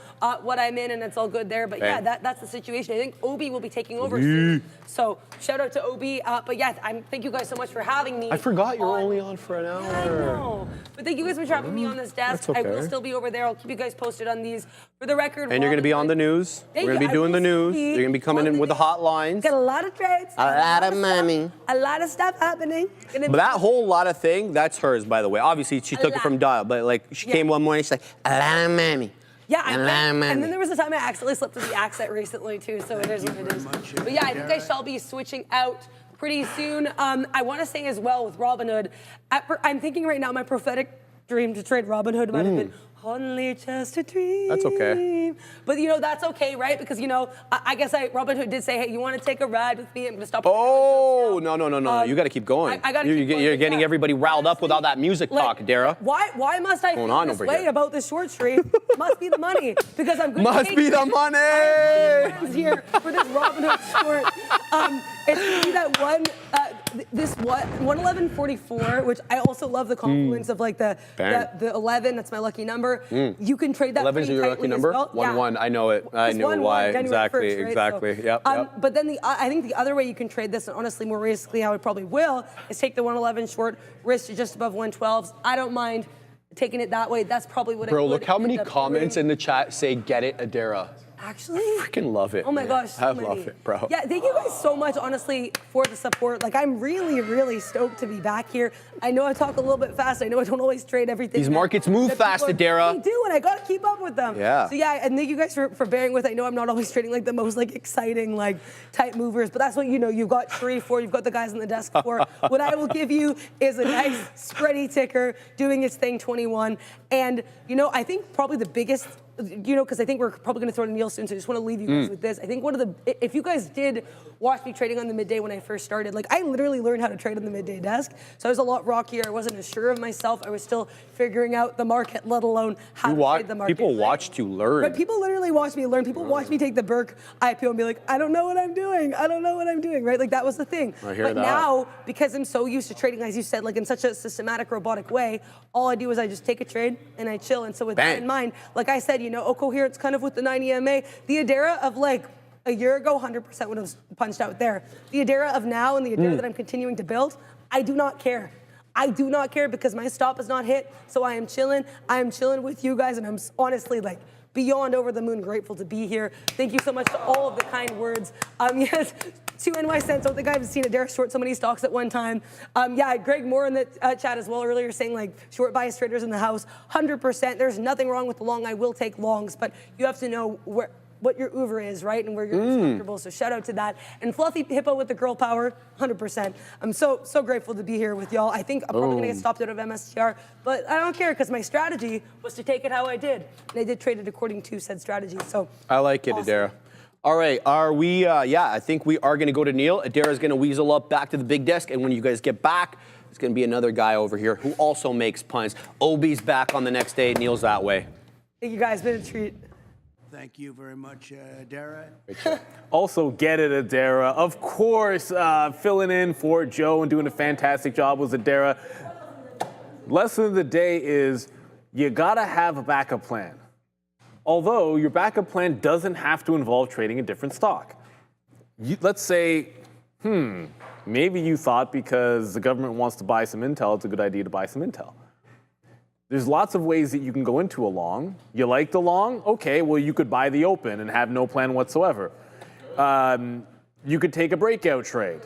what I'm in, and it's all good there. But yeah, that's the situation. I think Obi will be taking over soon. So shout out to Obi. But yeah, thank you guys so much for having me. I forgot you were only on for an hour. Yeah, I know. But thank you guys for having me on this desk. Okay. I will still be over there. I'll keep you guys posted on these. For the record, and you're going to be on the news. We're going to be doing the news. You're going to be coming in with the hotlines. Got a lot of trades. A lot of money. A lot of stuff happening. But that whole lot of thing, that's hers, by the way. Obviously, she took it from Dial, but like she came one morning, she's like, a lot of money. Yeah, and then there was a time I accidentally slipped with the accent recently too, so it is what it is. But yeah, I think I shall be switching out pretty soon. I want to say as well with Robinhood, I'm thinking right now my prophetic dream to trade Robinhood might have been only just a dream. That's okay. But that's okay, right? Because I guess Robinhood did say, hey, you want to take a ride with me? I'm gonna stop. Oh no! You got to keep going. I gotta keep going. You're getting everybody riled up with all that music talk, Dara. Why must I feel this way about this short streak? Must be the money because I'm good. Must be the money. I have friends here for this Robinhood short. It's gonna be that this 111.44, which I also love the confluence of like the 11. That's my lucky number. You can trade that. 11 is your lucky number. Well. 1-1. I know it. I know why. Exactly. 1st, right? Exactly. So, Yep. But then I think the other way you can trade this, and honestly more realistically how I probably will, is take the 111 short, risk to just above 112s. I don't mind taking it that way. That's probably what. Bro, look how many comments in the chat say "Get it, Adara." Actually? Freaking love it. Oh my man. gosh. I so love many. it, bro. Yeah, thank you guys so much, honestly, for the support. Like, I'm really, really stoked to be back here. I know I talk a little bit fast. I know I don't always trade everything. These markets move fast, Adara. They do, and I gotta keep up with them. Yeah. So yeah, and thank you guys for bearing with. I know I'm not always trading like the most like exciting like type movers, but that's what you've got Sharif for. You've got the guys on the desk for. What I will give you is a nice spready ticker doing its thing 21, and I think probably the biggest. Because I think we're probably going to throw to Neil soon, so I just want to leave you guys with this. I think if you guys did watch me trading on the midday when I first started, like I literally learned how to trade on the midday desk. So I was a lot rockier. I wasn't as sure of myself. I was still figuring out the market, let alone how to trade the market. People watched you learn. But people literally watched me learn. People watched me take the Berk IPO and be like, I don't know what I'm doing. I don't know what I'm doing, right? Like that was the thing. But now, because I'm so used to trading, as you said, like in such a systematic, robotic way, all I do is I just take a trade and I chill. And so with that in mind, like I said, coherence kind of with the 90 EMA, the Adara of like a year ago, 100% would have punched out there. The Adara of now and the Adara that I'm continuing to build, I do not care. I do not care because my stop is not hit, so I am chilling. I am chilling with you guys, and I'm honestly like beyond over the moon grateful to be here. Thank you so much to all of the kind words. Yes, to NY Sense, I don't think I've seen Adara short so many stocks at one time. Yeah, Greg Moore in the chat as well earlier saying like short bias traders in the house, 100%. There's nothing wrong with the long. I will take longs, but you have to know what your Uber is, right, and where you're comfortable. So shout out to that. And Fluffy Hippo with the girl power, 100%. I'm so grateful to be here with y'all. I think I'm probably gonna get stopped out of MSTR, but I don't care because my strategy was to take it how I did, and I did trade it according to said strategy. So I like it, Adara. All right, are we, yeah, I think we are going to go to Neil. Adara's going to weasel up back to the big desk, and when you guys get back, there's going to be another guy over here who also makes puns. Obi's back on the next day. Neil's that way. Thank you guys, been a treat. Thank you very much, Adara. Also, get it, Adara. Of course, filling in for Joe and doing a fantastic job was Adara. Lesson of the day is you got to have a backup plan. Although your backup plan doesn't have to involve trading a different stock. Let's say, maybe you thought because the government wants to buy some Intel, it's a good idea to buy some Intel. There's lots of ways that you can go into a long. You like the long? Okay, well, you could buy the open and have no plan whatsoever. You could take a breakout trade.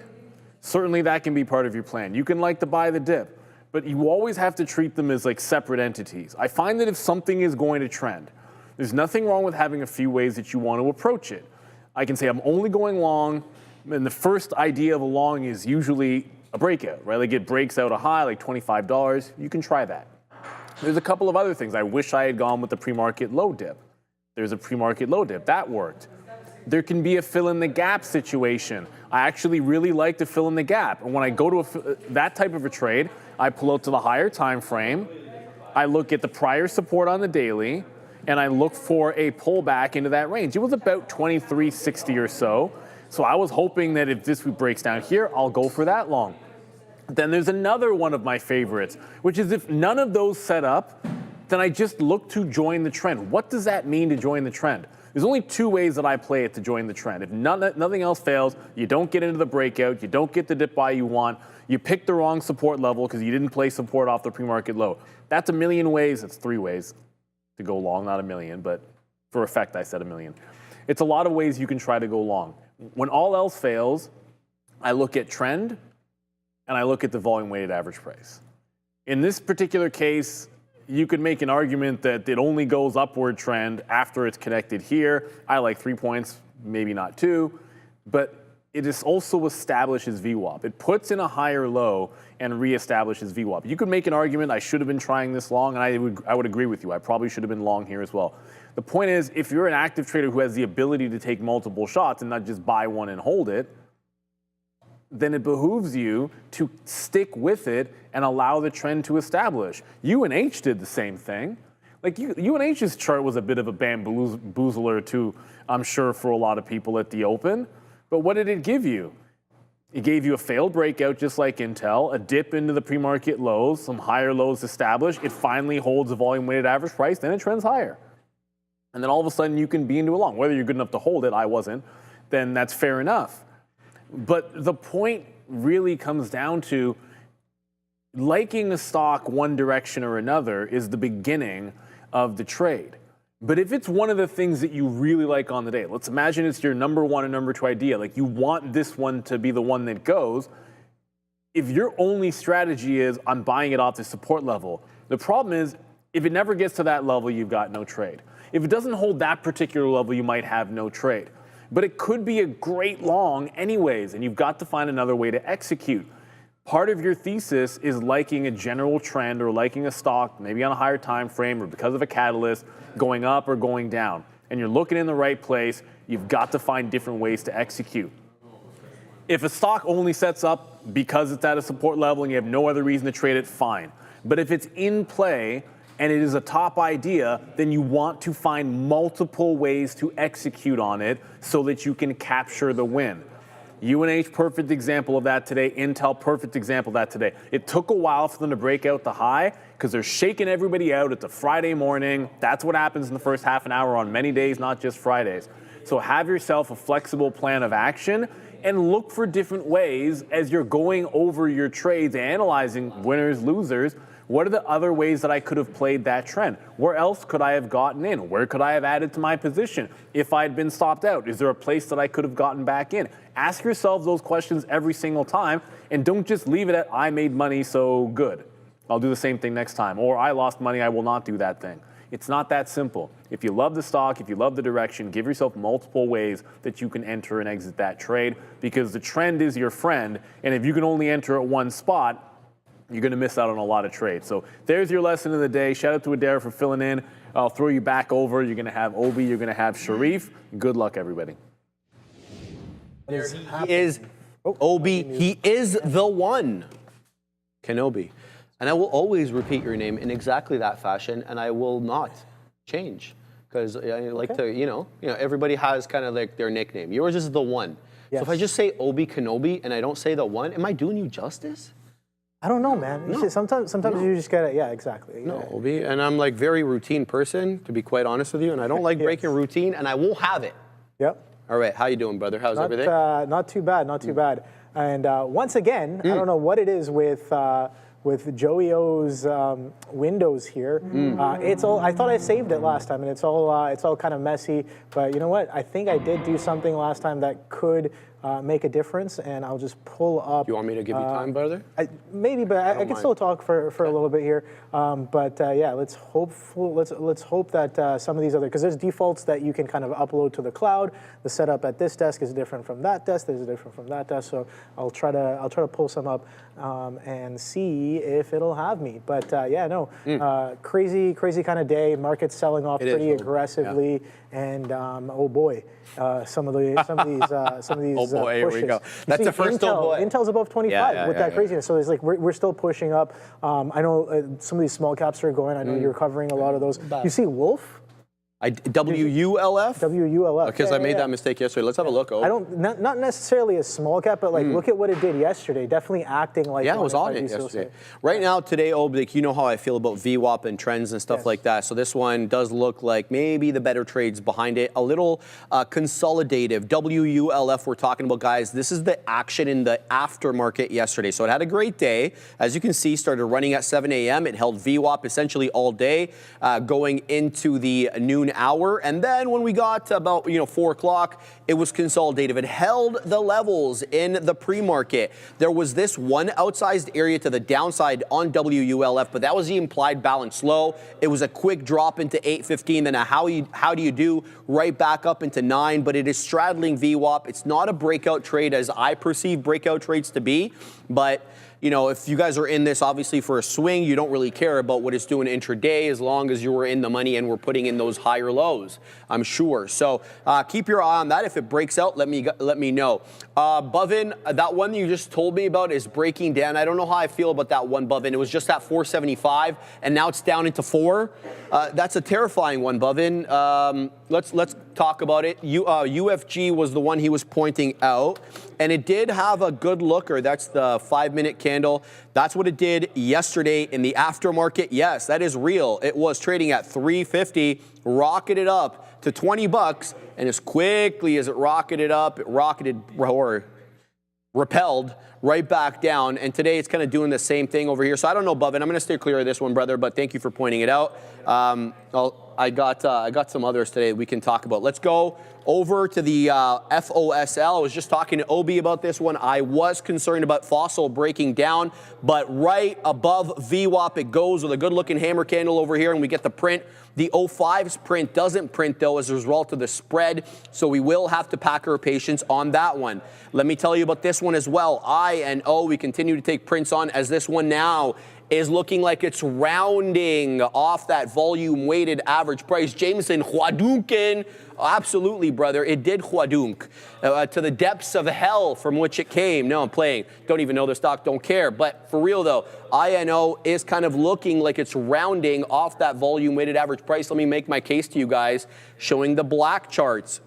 Certainly that can be part of your plan. You can like to buy the dip, but you always have to treat them as like separate entities. I find that if something is going to trend, there's nothing wrong with having a few ways that you want to approach it. I can say I'm only going long, and the first idea of a long is usually a breakout, right? Like it breaks out a high, like $25. You can try that. There's a couple of other things. I wish I had gone with the pre-market low dip. There's a pre-market low dip. That worked. There can be a fill in the gap situation. I actually really like to fill in the gap. And when I go to that type of a trade, I pull out to the higher time frame. I look at the prior support on the daily, and I look for a pullback into that range. It was about 23.60 or so. So I was hoping that if this breaks down here, I'll go for that long. Then there's another one of my favorites, which is if none of those set up, then I just look to join the trend. What does that mean to join the trend? There's only two ways that I play it to join the trend. If nothing else fails, you don't get into the breakout, you don't get the dip buy you want, you pick the wrong support level because you didn't play support off the pre-market low. That's a million ways, it's 3 ways to go long, not a million, but for effect I said a million. It's a lot of ways you can try to go long. When all else fails, I look at trend and I look at the volume weighted average price. In this particular case, you could make an argument that it only goes upward trend after it's connected here. I like 3 points, maybe not 2, but it is also establishes VWAP. It puts in a higher low and reestablishes VWAP. You could make an argument I should have been trying this long, and I would agree with you. I probably should have been long here as well. The point is, if you're an active trader who has the ability to take multiple shots and not just buy one and hold it, then it behooves you to stick with it and allow the trend to establish. UNH did the same thing. Like UNH's chart was a bit of a bamboozler too, I'm sure, for a lot of people at the open. But what did it give you? It gave you a failed breakout just like Intel, a dip into the pre-market lows, some higher lows established. It finally holds a volume weighted average price, then it trends higher. And then all of a sudden you can be into a long. Whether you're good enough to hold it, I wasn't, then that's fair enough. But the point really comes down to liking a stock one direction or another is the beginning of the trade. But if it's one of the things that you really like on the day, let's imagine it's your number one and number two idea, like you want this one to be the one that goes. If your only strategy is I'm buying it off the support level, the problem is if it never gets to that level, you've got no trade. If it doesn't hold that particular level, you might have no trade. But it could be a great long anyways, and you've got to find another way to execute. Part of your thesis is liking a general trend or liking a stock, maybe on a higher time frame or because of a catalyst, going up or going down. And you're looking in the right place, you've got to find different ways to execute. If a stock only sets up because it's at a support level and you have no other reason to trade it, fine. But if it's in play and it is a top idea, then you want to find multiple ways to execute on it so that you can capture the win. UNH, perfect example of that today. Intel, perfect example of that today. It took a while for them to break out the high because they're shaking everybody out. It's a Friday morning. That's what happens in the first half an hour on many days, not just Fridays. So have yourself a flexible plan of action and look for different ways as you're going over your trades, analyzing winners, losers. What are the other ways that I could have played that trend? Where else could I have gotten in? Where could I have added to my position? If I had been stopped out, is there a place that I could have gotten back in? Ask yourselves those questions every single time, and don't just leave it at, I made money, so good. I'll do the same thing next time. Or I lost money, I will not do that thing. It's not that simple. If you love the stock, if you love the direction, give yourself multiple ways that you can enter and exit that trade, because the trend is your friend, and if you can only enter at one spot, you're going to miss out on a lot of trades. So there's your lesson of the day. Shout out to Adair for filling in. I'll throw you back over. You're going to have Obi. You're going to have Sharif. Good luck, everybody. He is Obi. He is the one. Kenobi. And I will always repeat your name in exactly that fashion, and I will not change. Because I like to, you know, everybody has kind of like their nickname. Yours is the one. Yes. So if I just say Obi Kenobi and I don't say the one, am I doing you justice? I don't know, man. No. Sometimes you just gotta, yeah, exactly. No, Obi, and I'm like very routine person, to be quite honest with you, and I don't like breaking routine, and I won't have it. Yep. All right, how you doing, brother? How's everything? Not too bad, not too bad. And once again, I don't know what it is with Joey O's windows here. It's all. I thought I saved it last time, and it's all kind of messy. But you know what? I think I did do something last time that could make a difference, and I'll just pull up. You want me to give you time, brother? Maybe, but I can still talk for a little bit here. Yeah, let's hope that some of these other, because there's defaults that you can kind of upload to the cloud. The setup at this desk is different from that desk. There's different from that desk. So I'll try to pull some up and see if it'll have me. But yeah, no, crazy kind of day. Market's selling off pretty aggressively, and oh boy. Some of these oh boy, here we go. That's the first Intel, oh boy. Intel's above 25 with that craziness. So it's like we're still pushing up. I know some of these small caps are going. I know you're covering a lot of those. You see Wolf? WULF? WULF. Because I made that mistake yesterday. Let's have a look. I don't, not necessarily a small cap, but like look at what it did yesterday. Definitely acting like it was on it yesterday. Right now, today, Oblik, you know how I feel about VWAP and trends and stuff like that. So this one does look like maybe the better trades behind it. A little consolidative. WULF we're talking about, guys. This is the action in the aftermarket yesterday. So it had a great day. As you can see, started running at 7 a.m. It held VWAP essentially all day, going into the noon hour, and then when we got about 4 o'clock, it was consolidative. It held the levels in the pre-market. There was this one outsized area to the downside on WULF, but that was the implied balance low. It was a quick drop into 815, then how do you do right back up into 9, but it is straddling VWAP. It's not a breakout trade as I perceive breakout trades to be, but if you guys are in this obviously for a swing, you don't really care about what it's doing intraday as long as you were in the money and we're putting in those higher lows, I'm sure. So keep your eye on that. If it breaks out, let me know. Bovin, that one that you just told me about is breaking down. I don't know how I feel about that one, Bovin. It was just at 475 and now it's down into 4. That's a terrifying one, Bovin. Let's talk about it. UFG was the one he was pointing out, and it did have a good looker. That's the 5-minute candle. That's what it did yesterday in the aftermarket. Yes, that is real. It was trading at 350, rocketed up to 20 bucks, and as quickly as it rocketed up, it rocketed or repelled right back down, and today it's kind of doing the same thing over here. So I don't know, Bovin. I'm going to stay clear of this one, brother, but thank you for pointing it out. I got some others today we can talk about. Let's go over to the FOSL. I was just talking to Obi about this one. I was concerned about FOSL breaking down, but right above VWAP it goes with a good-looking hammer candle over here, and we get the print. The 05's print doesn't print, though, as a result of the spread, so we will have to pack our patience on that one. Let me tell you about this one as well. INO, we continue to take prints on, as this one now is looking like it's rounding off that volume-weighted average price. Jameson, Huadunken, absolutely, brother. It did Huadunk to the depths of hell from which it came. No, I'm playing. Don't even know the stock, don't care. But for real, though, INO is kind of looking like it's rounding off that volume-weighted average price. Let me make my case to you guys, showing the black charts.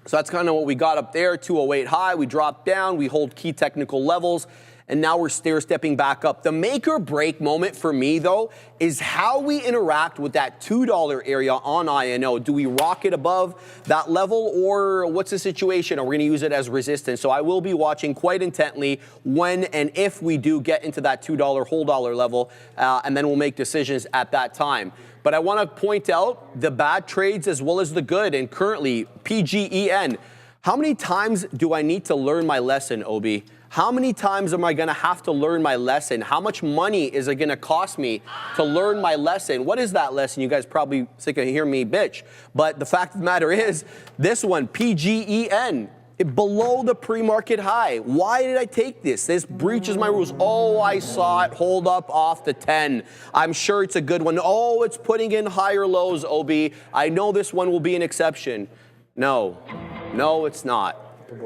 So that's kind of what we got up there, 208 high. We dropped down. We hold key technical levels. And now we're stair-stepping back up. The make or break moment for me, though, is how we interact with that $2 area on INO. Do we rock it above that level, or what's the situation? Are we going to use it as resistance? So I will be watching quite intently when and if we do get into that $2 whole dollar level, and then we'll make decisions at that time. But I want to point out the bad trades as well as the good. And currently, PGEN. How many times do I need to learn my lesson, Obi? How many times am I going to have to learn my lesson? How much money is it going to cost me to learn my lesson? What is that lesson? You guys probably sick of hearing me bitch. But the fact of the matter is, this one, PGEN, below the pre-market high. Why did I take this? This breaches my rules. Oh, I saw it hold up off the 10. I'm sure it's a good one. Oh, it's putting in higher lows, OB. I know this one will be an exception. No, it's not.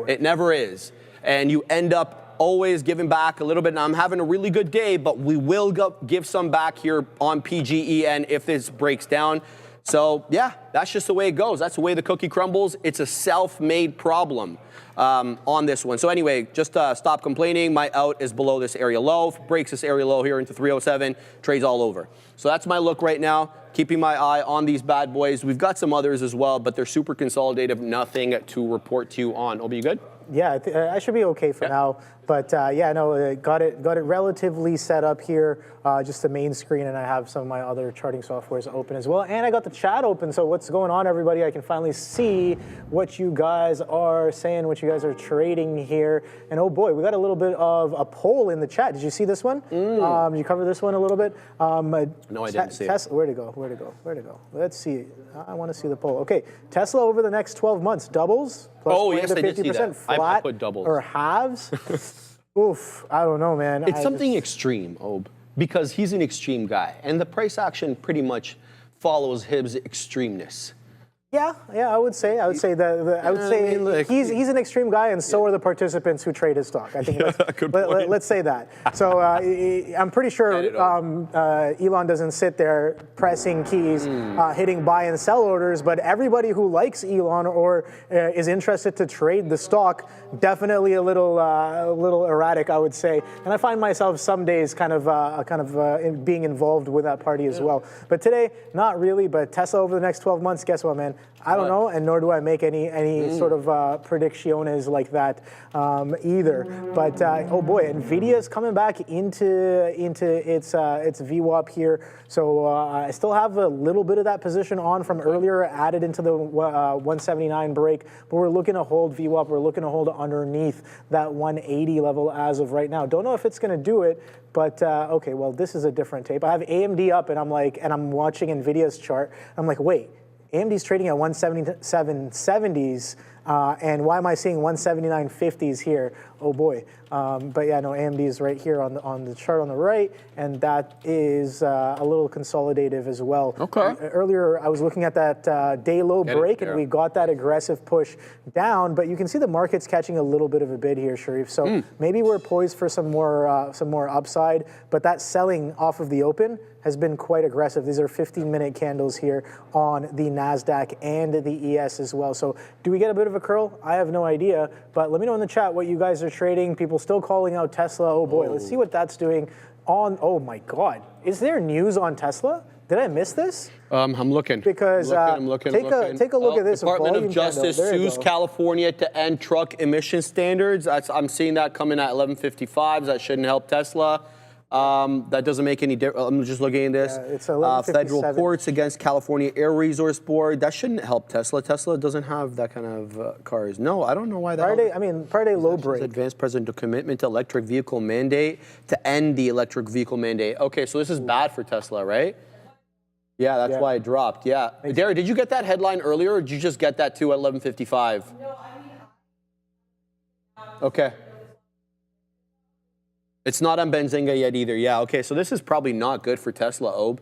It never is. And you end up always giving back a little bit. Now, I'm having a really good day, but we will give some back here on PGEN if this breaks down. So, yeah, that's just the way it goes. That's the way the cookie crumbles. It's a self-made problem on this one. So anyway, just stop complaining. My out is below this area low. If it breaks this area low here into 307, trades all over. So that's my look right now. Keeping my eye on these bad boys. We've got some others as well, but they're super consolidative. Nothing to report to you on. Obi, you good? Yeah, I should be okay for now. But yeah, no, got it relatively set up here, just the main screen, and I have some of my other charting softwares open as well. And I got the chat open, so what's going on, everybody? I can finally see what you guys are saying, what you guys are trading here. And oh boy, we got a little bit of a poll in the chat. Did you see this one? Did you cover this one a little bit? No, I didn't see it. Where'd it go? Let's see. I want to see the poll. Okay, Tesla over the next 12 months, doubles? Oh, yes, I did see that. Flat I put doubles. Or halves? Oof, I don't know, man. It's something extreme, Ob, because he's an extreme guy, and the price action pretty much follows his extremeness. Yeah, I would say he's an extreme guy, and so are the participants who trade his stock. I think let's say that. So I'm pretty sure Elon doesn't sit there pressing keys, hitting buy and sell orders, but everybody who likes Elon or is interested to trade the stock, definitely a little erratic, I would say. And I find myself some days kind of being involved with that party as well. But today, not really. But Tesla over the next 12 months, guess what, man? I don't know, and nor do I make any sort of predicciones like that either. But oh boy, Nvidia is coming back into its VWAP here. So I still have a little bit of that position on from earlier, added into the 179 break. But we're looking to hold VWAP. We're looking to hold underneath that 180 level as of right now. Don't know if it's going to do it. But okay, well, this is a different tape. I have AMD up, and I'm watching Nvidia's chart. I'm like, wait. AMD's trading at 177.70s, and why am I seeing 179.50s here? Oh boy. But yeah, no, AMD is right here on the chart on the right, and that is a little consolidative as well. Okay. Earlier, I was looking at that day low break, and we got that aggressive push down, but you can see the market's catching a little bit of a bid here, Sharif. So maybe we're poised for some more upside, but that selling off of the open has been quite aggressive. These are 15-minute candles here on the Nasdaq and the ES as well. So do we get a bit of a curl? I have no idea, but let me know in the chat what you guys are trading. People still calling out Tesla. Oh boy, let's see what that's doing on, oh my God. Is there news on Tesla? Did I miss this? I'm looking. Because I'm looking. Take a look at this. Department of Justice sues California to end truck emission standards. I'm seeing that coming at 11:55. That shouldn't help Tesla. That doesn't make any difference. I'm just looking at this. Yeah, it's 11:57. Federal courts against California Air Resource Board. That shouldn't help Tesla. Tesla doesn't have that kind of cars. No, I don't know why that. Prior day low break. Advanced presidential commitment to electric vehicle mandate to end the electric vehicle mandate. Okay, so this is bad for Tesla, right? Yeah, that's why it dropped. Yeah. Derek, did you get that headline earlier, or did you just get that too at 11:55? No, I mean. Okay. It's not on Benzinga yet either. Yeah, okay, so this is probably not good for Tesla, Obe.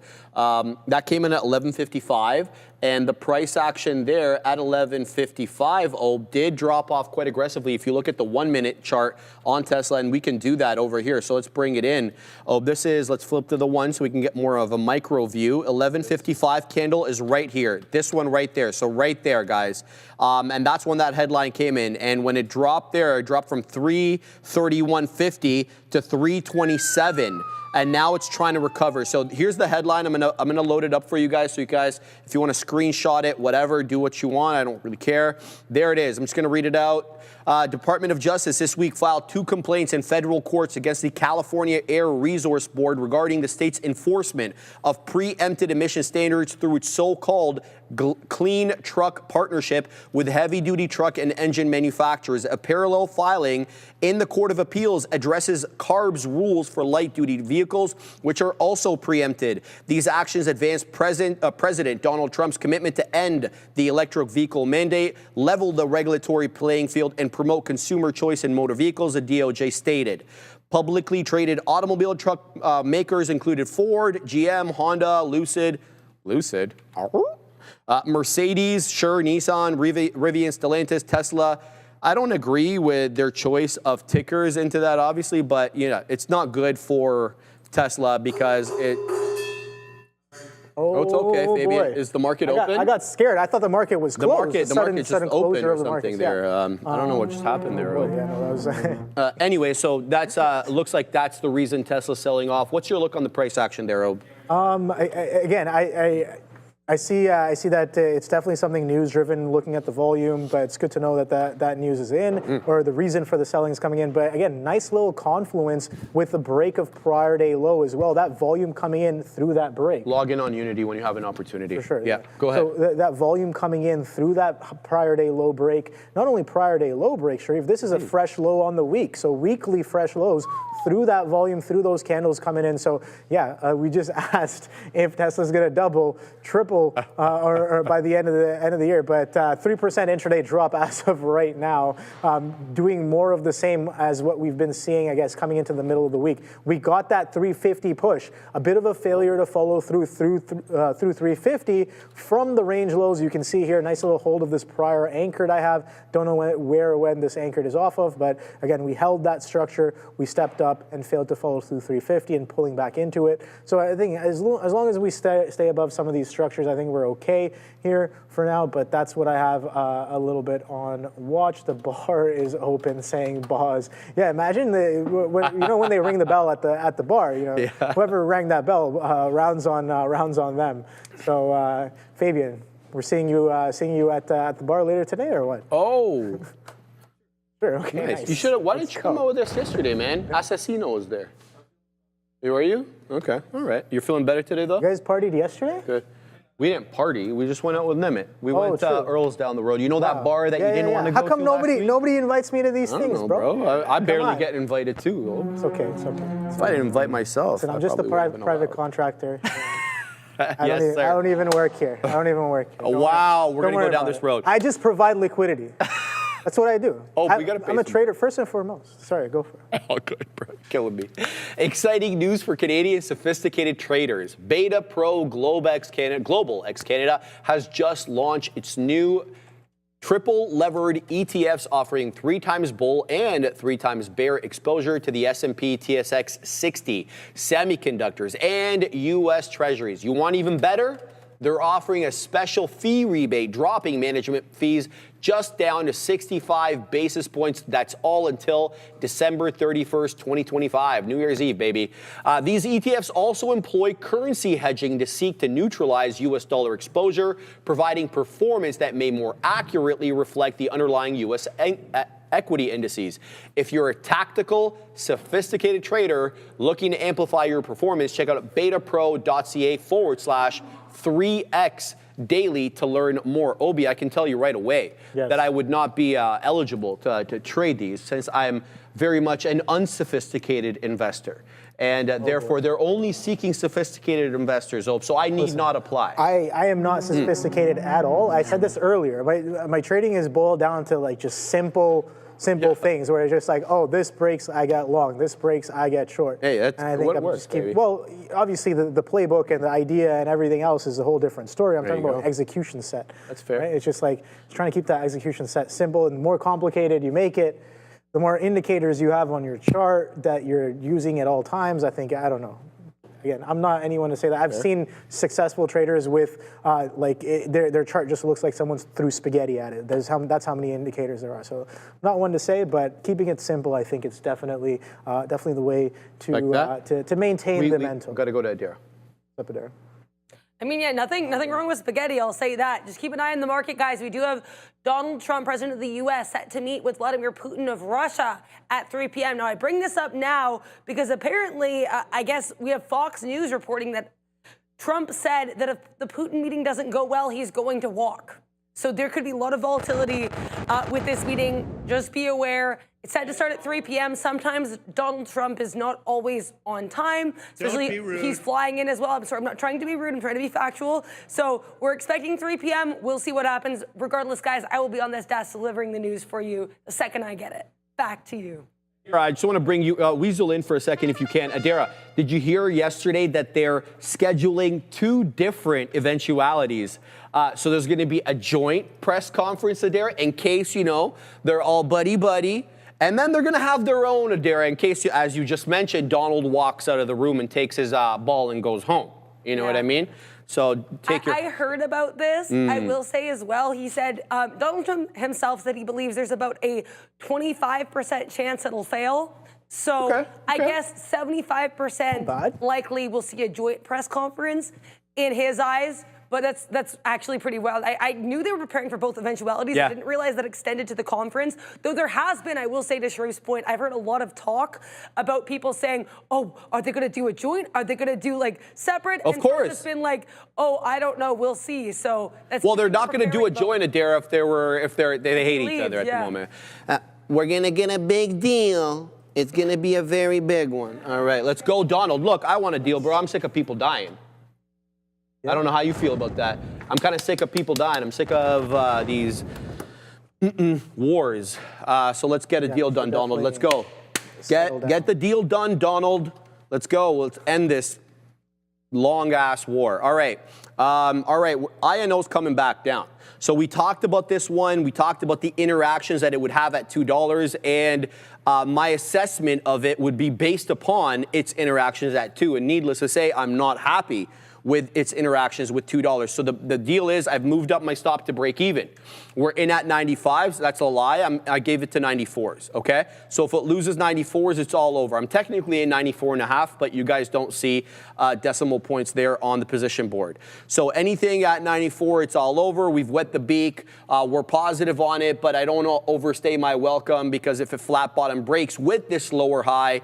That came in at 11:55, and the price action there at 11:55, Obe, did drop off quite aggressively. If you look at the 1-minute chart on Tesla, and we can do that over here, so let's bring it in. Obe, this is, let's flip to the 1 so we can get more of a micro view. 11:55 candle is right here. This one right there, so right there, guys. And that's when that headline came in, and when it dropped there, it dropped from 331.50 to 327, and now it's trying to recover. So here's the headline. I'm gonna load it up for you guys. So you guys, if you want to screenshot it, whatever, do what you want. I don't really care. There it is. I'm just gonna read it out. Department of Justice this week filed 2 complaints in federal courts against the California Air Resource Board regarding the state's enforcement of preempted emission standards through its so-called Clean Truck Partnership with heavy-duty truck and engine manufacturers. A parallel filing in the Court of Appeals addresses CARB's rules for light-duty vehicles, which are also preempted. These actions advance President Donald Trump's commitment to end the electric vehicle mandate, level the regulatory playing field, and promote consumer choice in motor vehicles, the DOJ stated. Publicly traded automobile truck makers included Ford, GM, Honda, Lucid, Mercedes, Sure, Nissan, Rivian, Stellantis, Tesla. I don't agree with their choice of tickers into that, obviously, but you know, it's not good for Tesla because it. Oh, it's okay, Fabian. Is the market open? I got scared. I thought the market was closed. The market just opened or something there. I don't know what just happened there. Yeah, no, that was anyway, so that's looks like that's the reason Tesla's selling off. What's your look on the price action there, Obe? I see that it's definitely something news-driven, looking at the volume, but it's good to know that news is in, or the reason for the selling is coming in. But again, nice little confluence with the break of prior day low as well. That volume coming in through that break. Log in on Unity when you have an opportunity. For sure. Yeah, go ahead. So that volume coming in through that prior day low break, not only prior day low break, Sharif, this is a fresh low on the week. So weekly fresh lows through that volume, through those candles coming in. So yeah, we just asked if Tesla's going to double, triple, or by the end of the year. But 3% intraday drop as of right now, doing more of the same as what we've been seeing, I guess, coming into the middle of the week. We got that 350 push, a bit of a failure to follow through 350 from the range lows. You can see here, nice little hold of this prior anchored I have. Don't know where or when this anchored is off of, but again, we held that structure. We stepped up and failed to follow through 350 and pulling back into it. So I think as long as we stay above some of these structures, I think we're okay here for now, but that's what I have a little bit on watch. The bar is open, saying pause. Yeah, imagine when they ring the bell at the bar, whoever rang that bell rounds on them. So Fabian, we're seeing you at the bar later today, or what? Oh. Sure, okay. Nice. You should. Why didn't you come out with us yesterday, man? Assassino was there. Were you? Okay. All right. You're feeling better today, though? You guys partied yesterday? Good. We didn't party. We just went out with Nemeth. We went to Earl's down the road. You know that bar that you didn't want to go to? How come nobody invites me to these things, bro? I barely get invited too. It's okay. It's okay. If I didn't invite myself, I'm just a private contractor. I Yes, sir. I don't even work here. Oh, wow, we're gonna go down this road. I just provide liquidity. That's what I do. Oh, we gotta pay I'm a trader first and foremost. Sorry, go for it. Oh, good, bro. Killing me. Exciting news for Canadian sophisticated traders. Beta Pro Global X Canada has just launched its new triple levered ETFs offering 3 times bull and 3 times bear exposure to the S&P TSX 60, semiconductors, and U.S. Treasuries. You want even better? They're offering a special fee rebate, dropping management fees just down to 65 basis points. That's all until December 31st, 2025, New Year's Eve, baby. These ETFs also employ currency hedging to seek to neutralize U.S. dollar exposure, providing performance that may more accurately reflect the underlying U.S. equity indices. If you're a tactical, sophisticated trader looking to amplify your performance, check out betapro.ca/3x daily to learn more. Obi, I can tell you right away that I would not be eligible to trade these, since I'm very much an unsophisticated investor. And therefore, they're only seeking sophisticated investors, so I need not apply. I am not sophisticated at all. I said this earlier. My trading is boiled down to like just simple things where it's just like, oh, this breaks, I get long. This breaks, I get short. Hey, that's what works, baby. Well, obviously the playbook and the idea and everything else is a whole different story. I'm talking about execution set. That's fair. Right? It's just like trying to keep that execution set simple, and the more complicated you make it, the more indicators you have on your chart that you're using at all times. I don't know. Again, I'm not anyone to say that. I've seen successful traders with their chart just looks like someone's threw spaghetti at it. That's how many indicators there are. So not one to say, but keeping it simple, I think it's definitely the way to maintain the mental. Got to go to Adira. Up Adira. I mean, yeah, nothing wrong with spaghetti, I'll say that. Just keep an eye on the market, guys. We do have Donald Trump, president of the U.S., set to meet with Vladimir Putin of Russia at 3 p.m. Now, I bring this up now because apparently, I guess we have Fox News reporting that Trump said that if the Putin meeting doesn't go well, he's going to walk. So there could be a lot of volatility with this meeting. Just be aware. It's set to start at 3 p.m. Sometimes Donald Trump is not always on time. Especially he's flying in as well. I'm sorry, I'm not trying to be rude. I'm trying to be factual. So we're expecting 3 p.m. We'll see what happens. Regardless, guys, I will be on this desk delivering the news for you the second I get it. Back to you. I just want to bring you, weasel in for a second if you can. Adira, did you hear yesterday that they're scheduling 2 different eventualities? So there's going to be a joint press conference, Adira, in case, they're all buddy-buddy. And then they're going to have their own, Adira, in case, as you just mentioned, Donald walks out of the room and takes his ball and goes home. You know what I mean? So I heard about this. I will say as well, he said, Donald Trump himself said he believes there's about a 25% chance it'll fail. So I guess 75% likely we'll see a joint press conference in his eyes. But that's actually pretty wild. I knew they were preparing for both eventualities. I didn't realize that extended to the conference. Though there has been, I will say to Sharif's point, I've heard a lot of talk about people saying, oh, are they going to do a joint? Are they going to do separate? Of course. It's been like, oh, I don't know. We'll see. So that's they're not going to do a joint, Adira, if they hate each other at the moment. We're going to get a big deal. It's going to be a very big one. All right, let's go, Donald. Look, I want a deal, bro. I'm sick of people dying. I don't know how you feel about that. I'm kind of sick of people dying. I'm sick of these wars. So let's get a deal done, Donald. Let's go. Get the deal done, Donald. Let's go. Let's end this long-ass war. All right. INO's coming back down. So we talked about this one. We talked about the interactions that it would have at $2. And my assessment of it would be based upon its interactions at 2. And needless to say, I'm not happy with its interactions with $2. So the deal is I've moved up my stop to break even. We're in at 95s. That's a lie. I gave it to 94s, okay? So if it loses 94s, it's all over. I'm technically in 94.5, but you guys don't see decimal points there on the position board. So anything at 94, it's all over. We've wet the beak. We're positive on it, but I don't overstay my welcome, because if a flat bottom breaks with this lower high,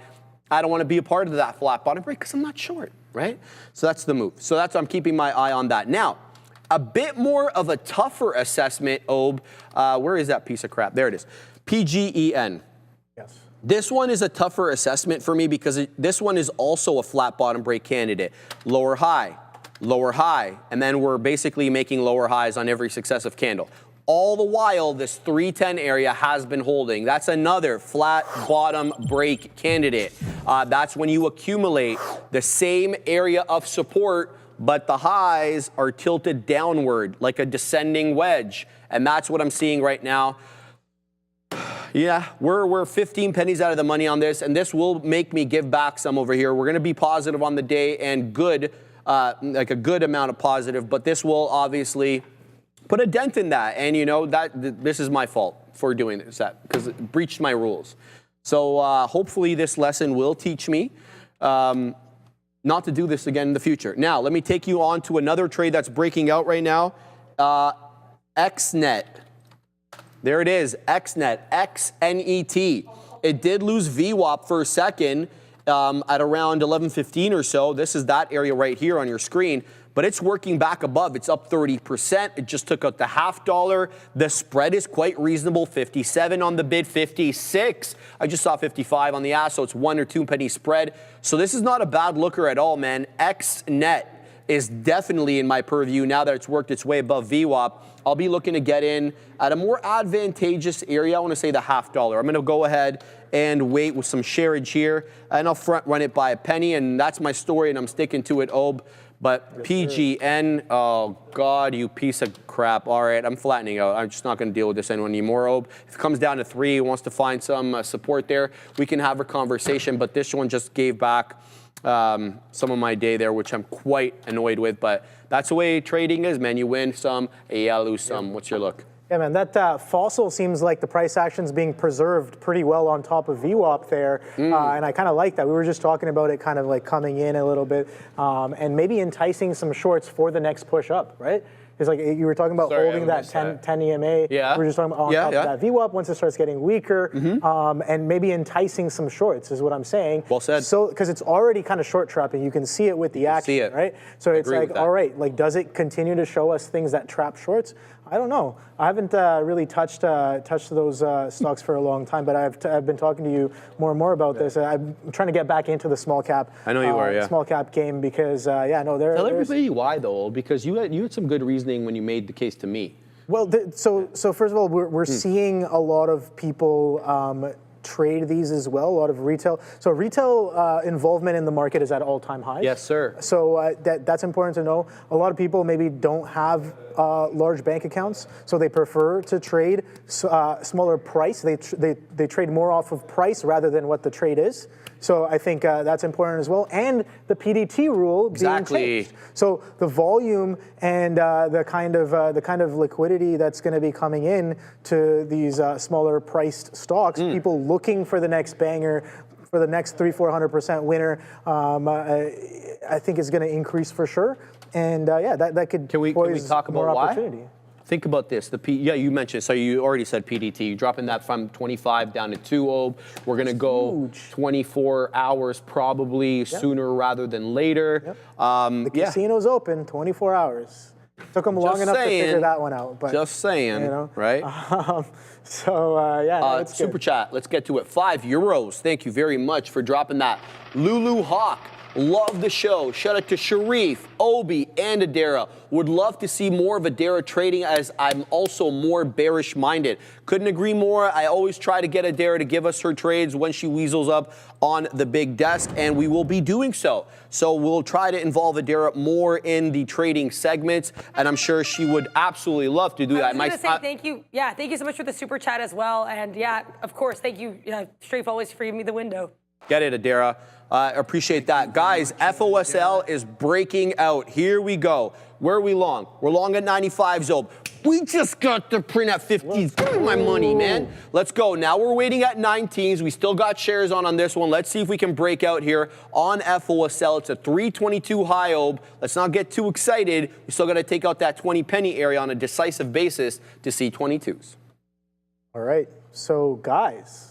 I don't want to be a part of that flat bottom break because I'm not short, right? So that's the move. So I'm keeping my eye on that. Now, a bit more of a tougher assessment, Ob. Where is that piece of crap? There it is. PGEN. Yes. This one is a tougher assessment for me because this one is also a flat bottom break candidate. Lower high, and then we're basically making lower highs on every successive candle. All the while, this 310 area has been holding. That's another flat bottom break candidate. That's when you accumulate the same area of support, but the highs are tilted downward like a descending wedge. And that's what I'm seeing right now. Yeah, we're 15 pennies out of the money on this, and this will make me give back some over here. We're going to be positive on the day and good, like a good amount of positive, but this will obviously put a dent in that. And this is my fault for doing this, because it breached my rules. So hopefully this lesson will teach me not to do this again in the future. Now, let me take you on to another trade that's breaking out right now. XNET There it is, XNET, XNET. It did lose VWAP for a second at around 11:15 or so. This is that area right here on your screen. But it's working back above. It's up 30%. It just took out the $0.50. The spread is quite reasonable. 57 on the bid, 56. I just saw 55 on the ask, so it's 1 or 2 penny spread. So this is not a bad looker at all, man. XNET is definitely in my purview now that it's worked its way above VWAP. I'll be looking to get in at a more advantageous area. I want to say the $0.50. I'm going to go ahead and wait with some sharage here, and I'll front run it by a penny, and that's my story, and I'm sticking to it, Ob. But PGN, oh God, you piece of crap. All right, I'm flattening out. I'm just not going to deal with this anymore, Ob. If it comes down to 3, wants to find some support there, we can have a conversation. But this one just gave back some of my day there, which I'm quite annoyed with. But that's the way trading is, man. You win some, you lose some. What's your look? Yeah, man, that FOSL seems like the price action's being preserved pretty well on top of VWAP there, and I kind of like that. We were just talking about it kind of like coming in a little bit, and maybe enticing some shorts for the next push up, right? It's like you were talking about holding that 10 EMA. Yeah. We were just talking about on top of that VWAP once it starts getting weaker, and maybe enticing some shorts is what I'm saying. Well said. So because it's already kind of short trapping, you can see it with the action, right? So it's like, all right, like does it continue to show us things that trap shorts? I don't know. I haven't really touched those stocks for a long time, but I've been talking to you more and more about this. I'm trying to get back into the small cap. I know you are, yeah. Small cap game because Tell everybody why though, because you had some good reasoning when you made the case to me. Well, so first of all, we're seeing a lot of people trade these as well, a lot of retail. So retail involvement in the market is at all-time highs. Yes, sir. So that's important to know. A lot of people maybe don't have large bank accounts, so they prefer to trade smaller price. They trade more off of price rather than what the trade is. So I think that's important as well. And the PDT rule being changed. So the volume and the kind of liquidity that's going to be coming in to these smaller priced stocks, people looking for the next banger, for the next 300-400% winner, I think is going to increase for sure. And that could can we talk about more why? opportunity. Think about this. You mentioned, so you already said PDT. You're dropping that from 25 down to 2. We're going to go 24 hours probably sooner rather than later. The casino's open 24 hours. Took them long enough to figure that one out. But, just saying, right? It's Super chat, let's get to it. €5. Thank you very much for dropping that. Lulu Hawk. Love the show. Shout out to Sharif, Obi, and Adara. Would love to see more of Adara trading as I'm also more bearish minded. Couldn't agree more. I always try to get Adara to give us her trades when she weasels up on the big desk, and we will be doing so. So we'll try to involve Adara more in the trading segments, and I'm sure she would absolutely love to do that. I was going to say thank you. Yeah, thank you so much for the super chat as well. And yeah, of course, thank you, Sharif, always for giving me the window. Get it, Adara. Appreciate that. Guys, FOSL is breaking out. Here we go. Where are we long? We're long at 95, Zob. We just got the print at 50s. Give me my money, man. Let's go. Now we're waiting at 19s. We still got shares on this one. Let's see if we can break out here on FOSL. It's a 322 high, Ob. Let's not get too excited. We still got to take out that 20 penny area on a decisive basis to see 22s. All right. So, guys.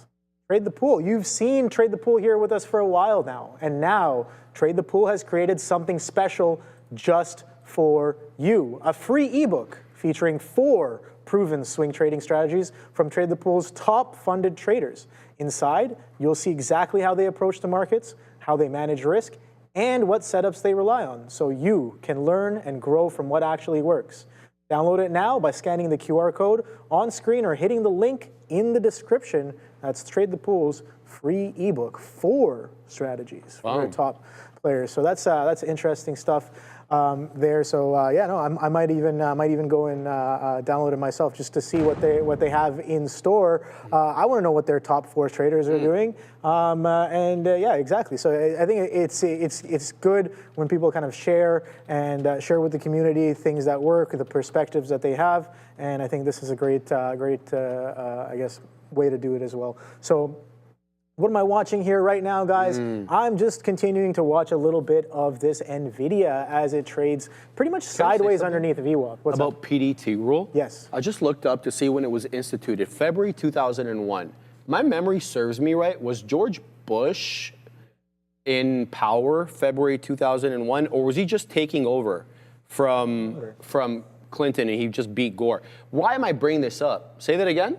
Trade the Pool. You've seen Trade the Pool here with us for a while now. And now, Trade the Pool has created something special just for you. A free ebook featuring 4 proven swing trading strategies from Trade the Pool's top funded traders. Inside, you'll see exactly how they approach the markets, how they manage risk, and what setups they rely on, so you can learn and grow from what actually works. Download it now by scanning the QR code on screen or hitting the link in the description. That's Trade the Pool's free ebook, 4 strategies for the top players. So that's interesting stuff there. So I might even go and download it myself just to see what they have in store. I want to know what their top 4 traders are doing. Exactly. So I think it's good when people kind of share and share with the community things that work, the perspectives that they have, and I think this is a great I guess way to do it as well. So what am I watching here right now, guys? I'm just continuing to watch a little bit of this Nvidia as it trades pretty much sideways underneath the VWAP. What's about up? PDT rule? Yes. I just looked up to see when it was instituted, February 2001. My memory serves me right. Was George Bush in power February 2001, or was he just taking over from Clinton and he just beat Gore? Why am I bringing this up? Say that again?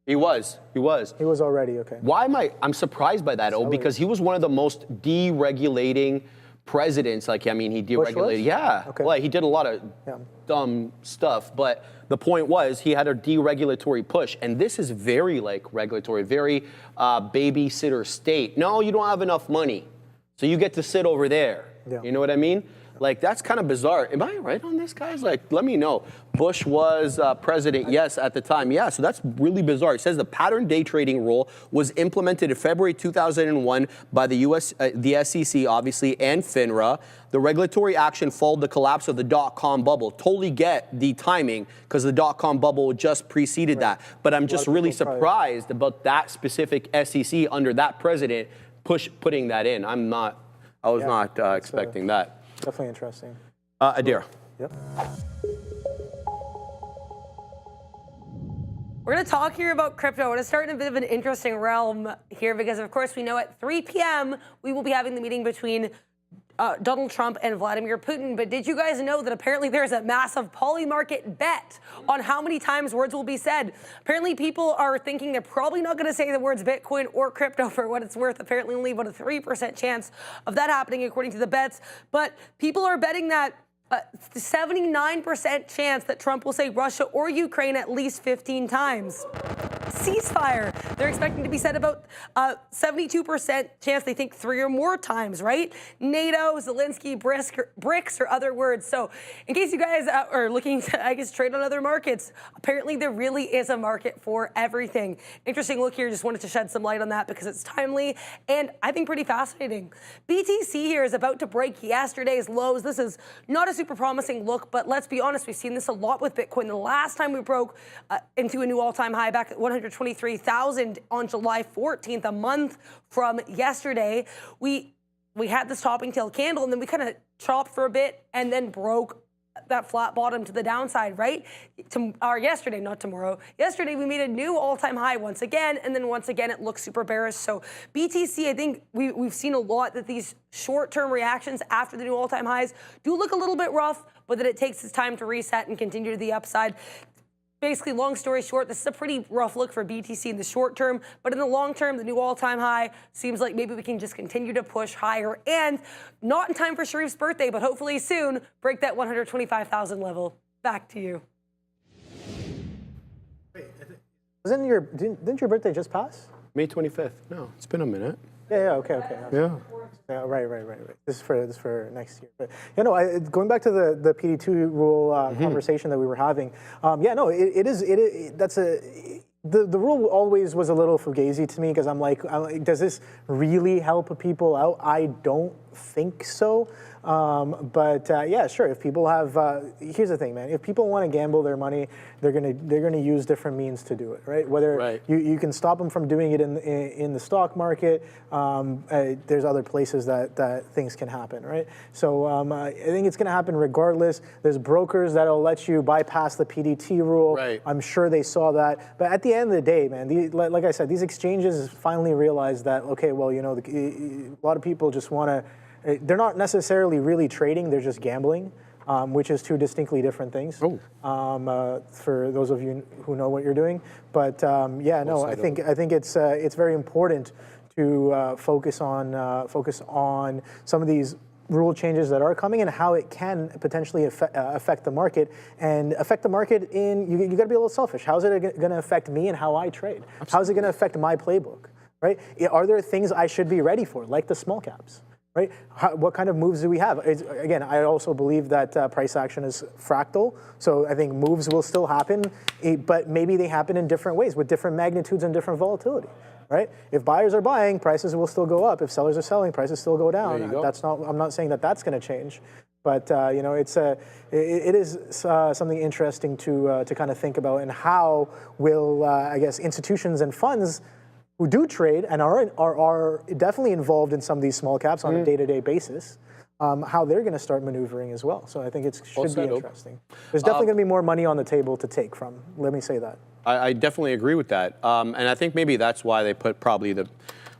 He was. He was already, okay. Why am I'm surprised by that, because he was one of the most deregulating presidents. Like, I mean, he deregulated. Yeah. Okay. Well, he did a lot of dumb stuff, but the point was he had a deregulatory push, and this is very like regulatory, very babysitter state. No, you don't have enough money, so you get to sit over there. Yeah. You know what I mean? Like, that's kind of bizarre. Am I right on this, guys? Like, let me know. Bush was president, yes, at the time. Yeah, so that's really bizarre. It says the pattern day trading rule was implemented in February 2001 by the SEC, obviously, and FINRA. The regulatory action followed the collapse of the dot-com bubble. Totally get the timing, because the dot-com bubble just preceded that. But I'm just really surprised about that specific SEC under that president putting that in. I was not expecting that. Definitely interesting. Adira. Yep. We're going to talk here about crypto. We're going to start in a bit of an interesting realm here because, of course, we know at 3 p.m. we will be having the meeting between Donald Trump and Vladimir Putin. But did you guys know that apparently there's a massive polymarket bet on how many times words will be said? Apparently people are thinking they're probably not going to say the words Bitcoin or crypto for what it's worth. Apparently only about a 3% chance of that happening according to the bets. But people are betting that 79% chance that Trump will say Russia or Ukraine at least 15 times. Ceasefire. They're expecting to be said about 72% chance they think 3 or more times, right? NATO, Zelensky, BRICS, or other words. So in case you guys are looking to, I guess, trade on other markets, apparently there really is a market for everything. Interesting look here. Just wanted to shed some light on that because it's timely and I think pretty fascinating. BTC here is about to break yesterday's lows. This is not a super promising look, but let's be honest, we've seen this a lot with Bitcoin. The last time we broke into a new all-time high back at 123,000 on July 14th, a month from yesterday, we had this topping tail candle, and then we kind of chopped for a bit and then broke that flat bottom to the downside, right? Yesterday, not tomorrow. Yesterday, we made a new all-time high once again, and then once again, it looks super bearish. So BTC, I think we've seen a lot that these short-term reactions after the new all-time highs do look a little bit rough, but that it takes its time to reset and continue to the upside. Basically, long story short, this is a pretty rough look for BTC in the short term, but in the long term, the new all-time high seems like maybe we can just continue to push higher and not in time for Sharif's birthday, but hopefully soon, break that 125,000 level. Back to you. Didn't your birthday just pass? May 25th. No, it's been a minute. Yeah, okay. Yeah. Yeah, right. This is for next year. But going back to the PD2 rule conversation that we were having. The rule always was a little fugazi to me because I'm like, does this really help people out? I don't think so. Yeah, sure. If people have, here's the thing, man. If people want to gamble their money, they're gonna use different means to do it, right? Whether you can stop them from doing it in the stock market. There's other places that things can happen, right? So I think it's gonna happen regardless. There's brokers that'll let you bypass the PDT rule. Right. I'm sure they saw that. But at the end of the day, man, like I said, these exchanges finally realized that, okay, well, a lot of people just want to. They're not necessarily really trading; they're just gambling, which is two distinctly different things. For those of you who know what you're doing, but I think it's very important to focus on some of these rule changes that are coming and how it can potentially affect the market and affect the market you got to be a little selfish. How's it going to affect me and how I trade? Absolutely. How's it going to affect my playbook? Right? Are there things I should be ready for, like the small caps? Right? What kind of moves do we have? Again, I also believe that price action is fractal, so I think moves will still happen, but maybe they happen in different ways with different magnitudes and different volatility. Right? If buyers are buying, prices will still go up. If sellers are selling, prices still go down. There you go. I'm not saying that that's going to change, but it is something interesting to kind of think about, and how will I guess institutions and funds who do trade and are definitely involved in some of these small caps on a day-to-day basis, how they're going to start maneuvering as well. So I think it should be interesting. There's definitely going to be more money on the table to take from. Let me say that. I definitely agree with that. And I think maybe that's why they put probably the,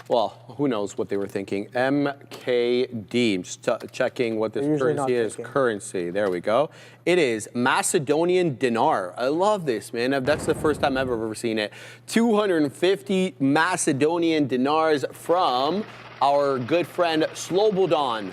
well, who knows what they were thinking. MKD, just checking what this currency is. Currency, there we go. It is Macedonian dinar. I love this, man. That's the first time I've ever seen it. 250 Macedonian dinars from our good friend Slobodan.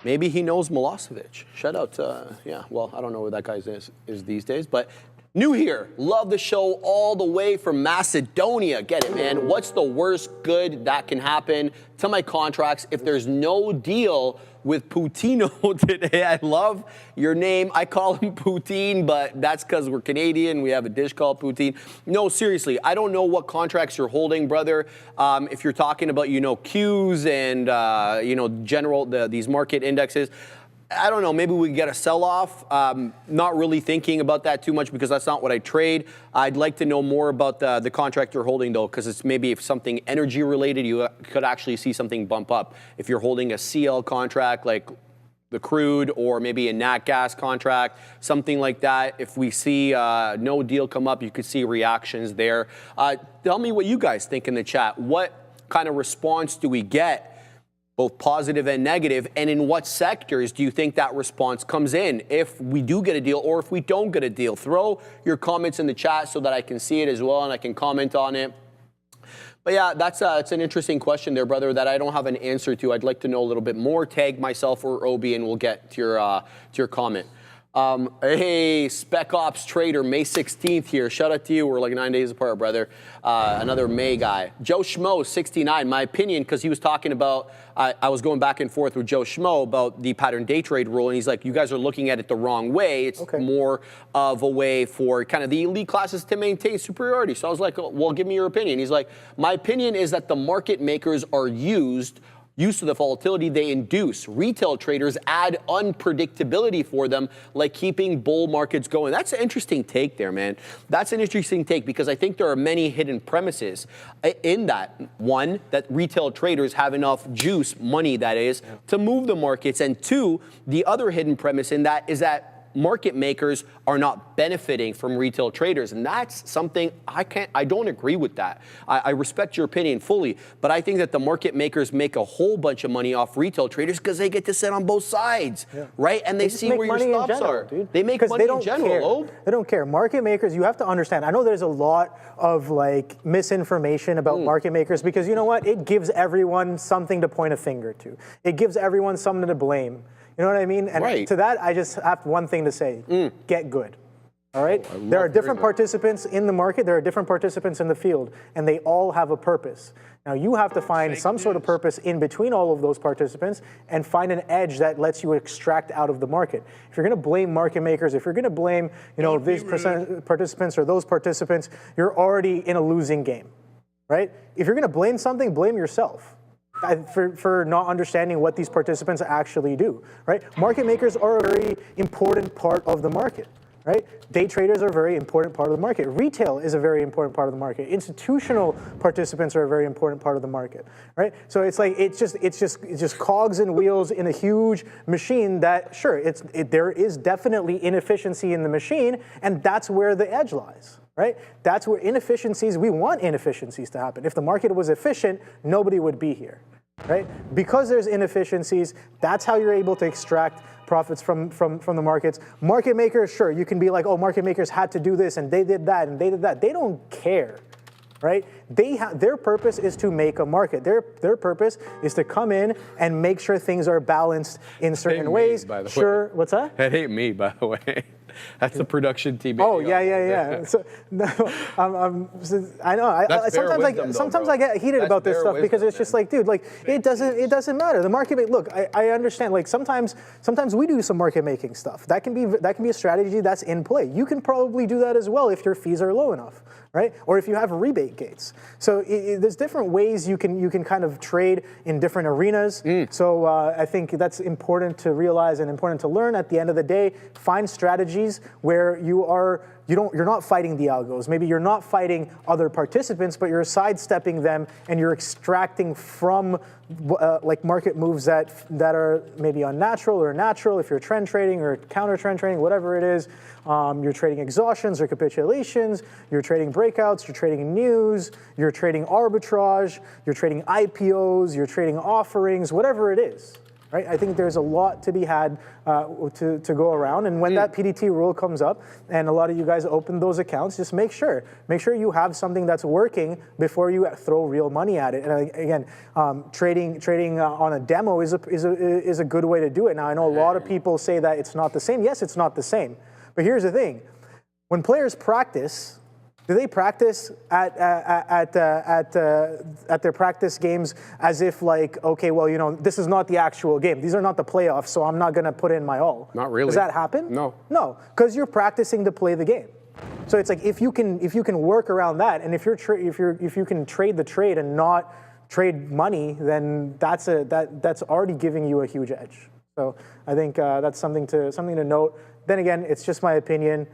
Maybe he knows Milosevic. Shout out to, yeah, well, I don't know where that guy is these days, but new here. Love the show all the way from Macedonia. Get it, man. What's the worst good that can happen to my contracts if there's no deal with Putino today? I love your name. I call him Poutine, but that's because we're Canadian. We have a dish called poutine. No, seriously, I don't know what contracts you're holding, brother. If you're talking about, Qs and, general, these market indexes, I don't know, maybe we get a sell-off. Not really thinking about that too much because that's not what I trade. I'd like to know more about the contract you're holding, though, because it's maybe if something energy-related, you could actually see something bump up. If you're holding a CL contract, like the crude, or maybe a nat gas contract, something like that. If we see no deal come up, you could see reactions there. Tell me what you guys think in the chat. What kind of response do we get, both positive and negative, and in what sectors do you think that response comes in if we do get a deal or if we don't get a deal? Throw your comments in the chat so that I can see it as well and I can comment on it. But yeah, it's an interesting question there, brother, that I don't have an answer to. I'd like to know a little bit more. Tag myself or Obi and we'll get to your comment. Hey, Spec Ops Trader, May 16th here. Shout out to you. We're like 9 days apart, brother. Another May guy. Joe Schmo, 69. My opinion, because he was talking about, I was going back and forth with Joe Schmo about the pattern day trade rule, and he's like, you guys are looking at it the wrong way. It's more of a way for kind of the elite classes to maintain superiority. So I was like, well, give me your opinion. He's like, my opinion is that the market makers are used to the volatility they induce. Retail traders add unpredictability for them, like keeping bull markets going. That's an interesting take there, man. That's an interesting take because I think there are many hidden premises in that. One, that retail traders have enough juice, money that is, to move the markets. And two, the other hidden premise in that is that market makers are not benefiting from retail traders. And that's something I don't agree with that. I respect your opinion fully, but I think that the market makers make a whole bunch of money off retail traders because they get to sit on both sides, right? And they see where your stops are. Dude. They make money in general. They don't care. Market makers, you have to understand, I know there's a lot of like misinformation about market makers because you know what? It gives everyone something to point a finger to. It gives everyone something to blame. You know what I mean? And to that, I just have one thing to say. Get good. All right? There are different participants in the market. There are different participants in the field. And they all have a purpose. Now, you have to find some sort of purpose in between all of those participants and find an edge that lets you extract out of the market. If you're going to blame market makers, if you're going to blame, these participants or those participants, you're already in a losing game, right? If you're going to blame something, blame yourself. For not understanding what these participants actually do, right? Market makers are a very important part of the market, right? Day traders are a very important part of the market. Retail is a very important part of the market. Institutional participants are a very important part of the market, right? So it's like it's just cogs and wheels in a huge machine that there is definitely inefficiency in the machine, and that's where the edge lies. Right? That's where inefficiencies, we want inefficiencies to happen. If the market was efficient, nobody would be here, right? Because there's inefficiencies, that's how you're able to extract profits from the markets. Market makers, sure, you can be like, oh, market makers had to do this and they did that and they did that. They don't care, right? Their purpose is to make a market. Their purpose is to come in and make sure things are balanced in certain ways. By the way. What's that? That ain't me, by the way. That's the production team. Oh yeah. So, no, I know. Sometimes I get heated about this stuff because it's just like, dude, like it doesn't matter. The market look, I understand. Like sometimes we do some market making stuff. That can be a strategy that's in play. You can probably do that as well if your fees are low enough, right? Or if you have rebate gates. So there's different ways you can kind of trade in different arenas. So I think that's important to realize and important to learn. At the end of the day, find strategy strategies where you're not fighting the algos. Maybe you're not fighting other participants, but you're sidestepping them and you're extracting from like market moves that are maybe unnatural or natural. If you're trend trading or counter trend trading, whatever it is, you're trading exhaustions or capitulations, you're trading breakouts, you're trading news, you're trading arbitrage, you're trading IPOs, you're trading offerings, whatever it is. Right? I think there's a lot to be had to go around, and when that PDT rule comes up, and a lot of you guys open those accounts, just make sure you have something that's working before you throw real money at it. And again, trading on a demo is a good way to do it. Now I know a lot of people say that it's not the same. Yes, it's not the same, but here's the thing: when players practice, do they practice at their practice games as if like, okay, well, you know, this is not the actual game. These are not the playoffs, so I'm not going to put in my all. Not really. Does that happen? No. No, because you're practicing to play the game. So it's like if you can work around that, and if you can trade the trade and not trade money, then that's already giving you a huge edge. So I think that's something to note. Then again, it's just my opinion.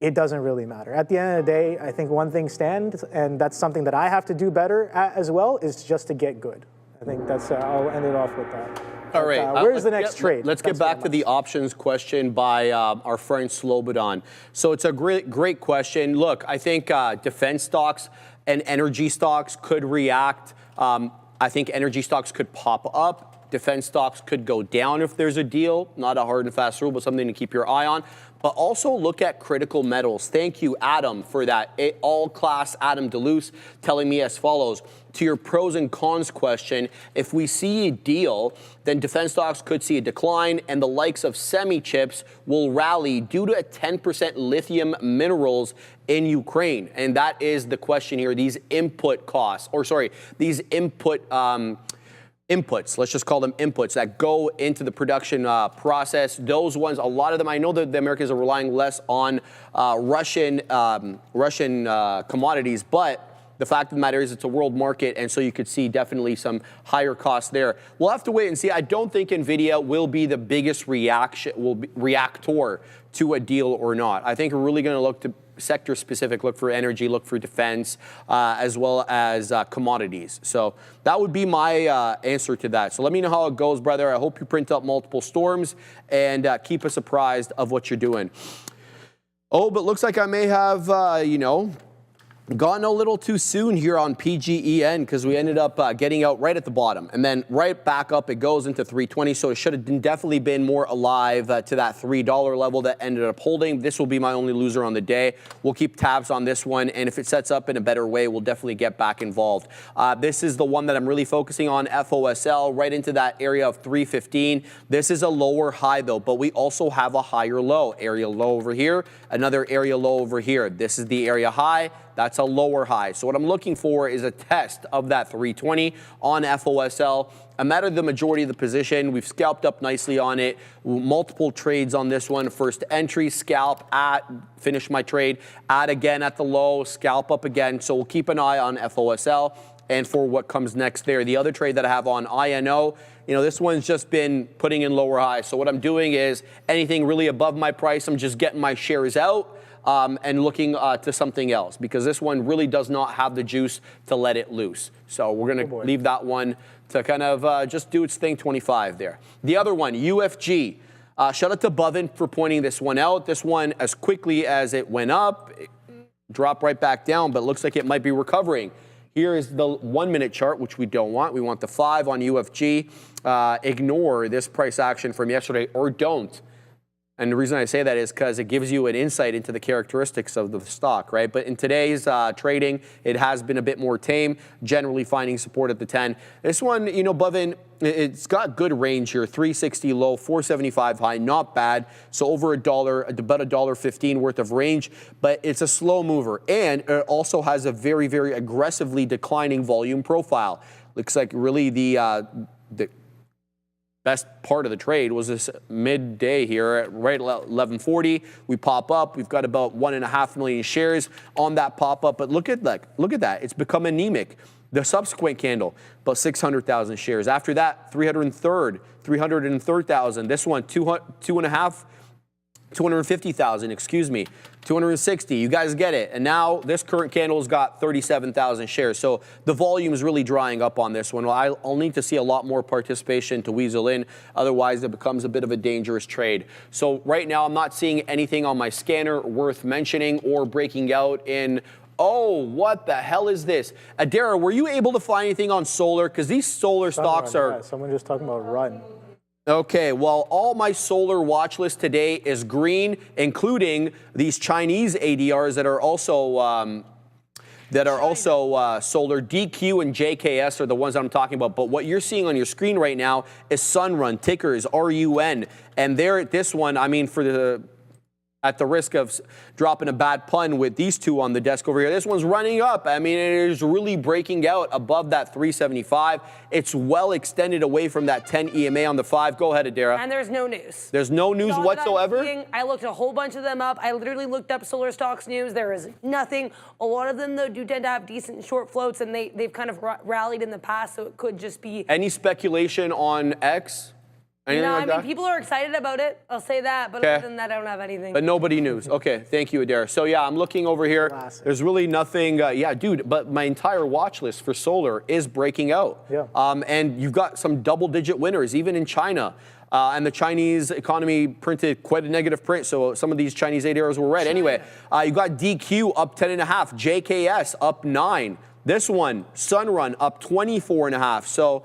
It doesn't really matter. At the end of the day, I think one thing stands, and that's something that I have to do better at as well, is just to get good. I think that's, I'll end it off with that. All right. Where's the next trade? Let's get back to the options question by our friend Slobodan. So it's a great question. Look, I think defense stocks and energy stocks could react. I think energy stocks could pop up. Defense stocks could go down if there's a deal. Not a hard and fast rule, but something to keep your eye on. But also look at critical metals. Thank you, Adam, for that. All-class Adam DeLuce telling me as follows. To your pros and cons question, if we see a deal, then defense stocks could see a decline, and the likes of semi-chips will rally due to a 10% lithium minerals in Ukraine. And that is the question here. These input costs, these inputs, let's just call them inputs, that go into the production process. Those ones, a lot of them, I know that the Americans are relying less on Russian commodities, but the fact of the matter is it's a world market, and so you could see definitely some higher costs there. We'll have to wait and see. I don't think Nvidia will be the biggest reactor to a deal or not. I think we're really going to look to sector specific, look for energy, look for defense, as well as commodities. So that would be my answer to that. So let me know how it goes, brother. I hope you print up multiple storms and keep us apprised of what you're doing. Oh, but looks like I may have, gone a little too soon here on PGEN because we ended up getting out right at the bottom, and then right back up it goes into 320. So it should have definitely been more alive to that $3 level that ended up holding. This will be my only loser on the day. We'll keep tabs on this one, and if it sets up in a better way, we'll definitely get back involved. This is the one that I'm really focusing on, FOSL, right into that area of 315. This is a lower high though, but we also have a higher low. Area low over here, another area low over here. This is the area high. That's a lower high. So what I'm looking for is a test of that 320 on FOSL. I'm out of the majority of the position. We've scalped up nicely on it. Multiple trades on this one. First entry, scalp, finish my trade, add again at the low, scalp up again. So we'll keep an eye on FOSL and for what comes next there. The other trade that I have on INO, this one's just been putting in lower highs. So what I'm doing is anything really above my price, I'm just getting my shares out. And looking to something else, because this one really does not have the juice to let it loose. So we're going to leave that one to kind of just do its thing, 25 there. The other one, UFG. Shout out to Buffett for pointing this one out. This one, as quickly as it went up, it dropped right back down, but looks like it might be recovering. Here is the 1 minute chart, which we don't want. We want the 5 on UFG. Ignore this price action from yesterday, or don't. And the reason I say that is because it gives you an insight into the characteristics of the stock, right? But in today's trading, it has been a bit more tame, generally finding support at the 10. This one, Buffett, it's got good range here, 360 low, 475 high, not bad. So over $1, about $1.15 worth of range, but it's a slow mover. And it also has a very, very aggressively declining volume profile. Looks like really the best part of the trade was this midday here at right at 1140. We pop up. We've got about 1.5 million shares on that pop up. But look at that. It's become anemic. The subsequent candle, about 600,000 shares. After that, 303,000. This one, 2.5 250,000, excuse me, 260. You guys get it. And now this current candle's got 37,000 shares. So the volume is really drying up on this one. I'll need to see a lot more participation to weasel in. Otherwise, it becomes a bit of a dangerous trade. So right now, I'm not seeing anything on my scanner worth mentioning or breaking out in. Oh, what the hell is this? Adara, were you able to find anything on solar? Because these solar stocks are. Yeah, someone just talking about run. Okay, well, all my solar watch list today is green, including these Chinese ADRs that are also solar. DQ and JKS are the ones I'm talking about. But what you're seeing on your screen right now is Sunrun. Ticker is RUN, and there, this one, I mean, at the risk of dropping a bad pun with these two on the desk over here, this one's running up. I mean, it is really breaking out above that 375. It's well extended away from that 10 EMA on the 5. Go ahead, Adara. And there's no news. There's no news whatsoever? I looked a whole bunch of them up. I literally looked up solar stocks news. There is nothing. A lot of them, though, do tend to have decent short floats, and they've kind of rallied in the past, so it could just be. Any speculation on X? Anything No, like I mean, that? people are excited about it. I'll say that, but Okay. other than that, I don't have anything. But nobody news. Okay, thank you, Adara. So yeah, I'm looking over here. Classic. There's really nothing. Yeah, dude, but my entire watch list for solar is breaking out. Yeah. And you've got some double-digit winners, even in China. And the Chinese economy printed quite a negative print, so some of these Chinese ADRs were red. Anyway, you got DQ up 10.5, JKS up 9. This one, Sunrun, up 24.5. So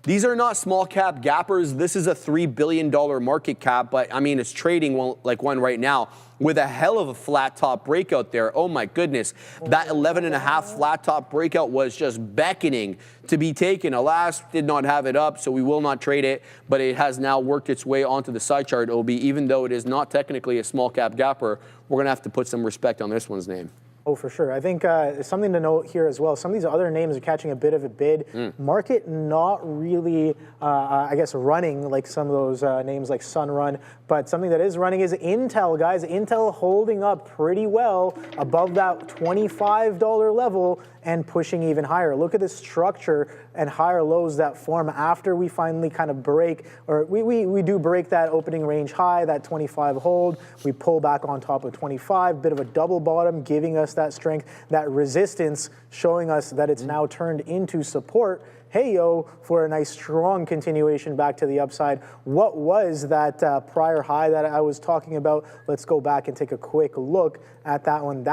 these are not small cap gappers. This is a $3 billion market cap, but I mean, it's trading like one right now with a hell of a flat top breakout there. Oh my goodness. That 11.5 flat top breakout was just beckoning to be taken. Alas, did not have it up, so we will not trade it, but it has now worked its way onto the side chart, OB. Even though it is not technically a small cap gapper, we're gonna have to put some respect on this one's name. Oh, for sure. I think something to note here as well, some of these other names are catching a bit of a bid. Market not really, I guess, running like some of those names like Sunrun, but something that is running is Intel, guys. Intel holding up pretty well above that $25 level and pushing even higher. Look at the structure and higher lows that form after we finally kind of break, or we do break that opening range high, that 25 hold. We pull back on top of 25, bit of a double bottom, giving us that strength, that resistance, showing us that it's now turned into support. Hey, yo, for a nice strong continuation back to the upside. What was that prior high that I was talking about? Let's go back and take a quick look at that one.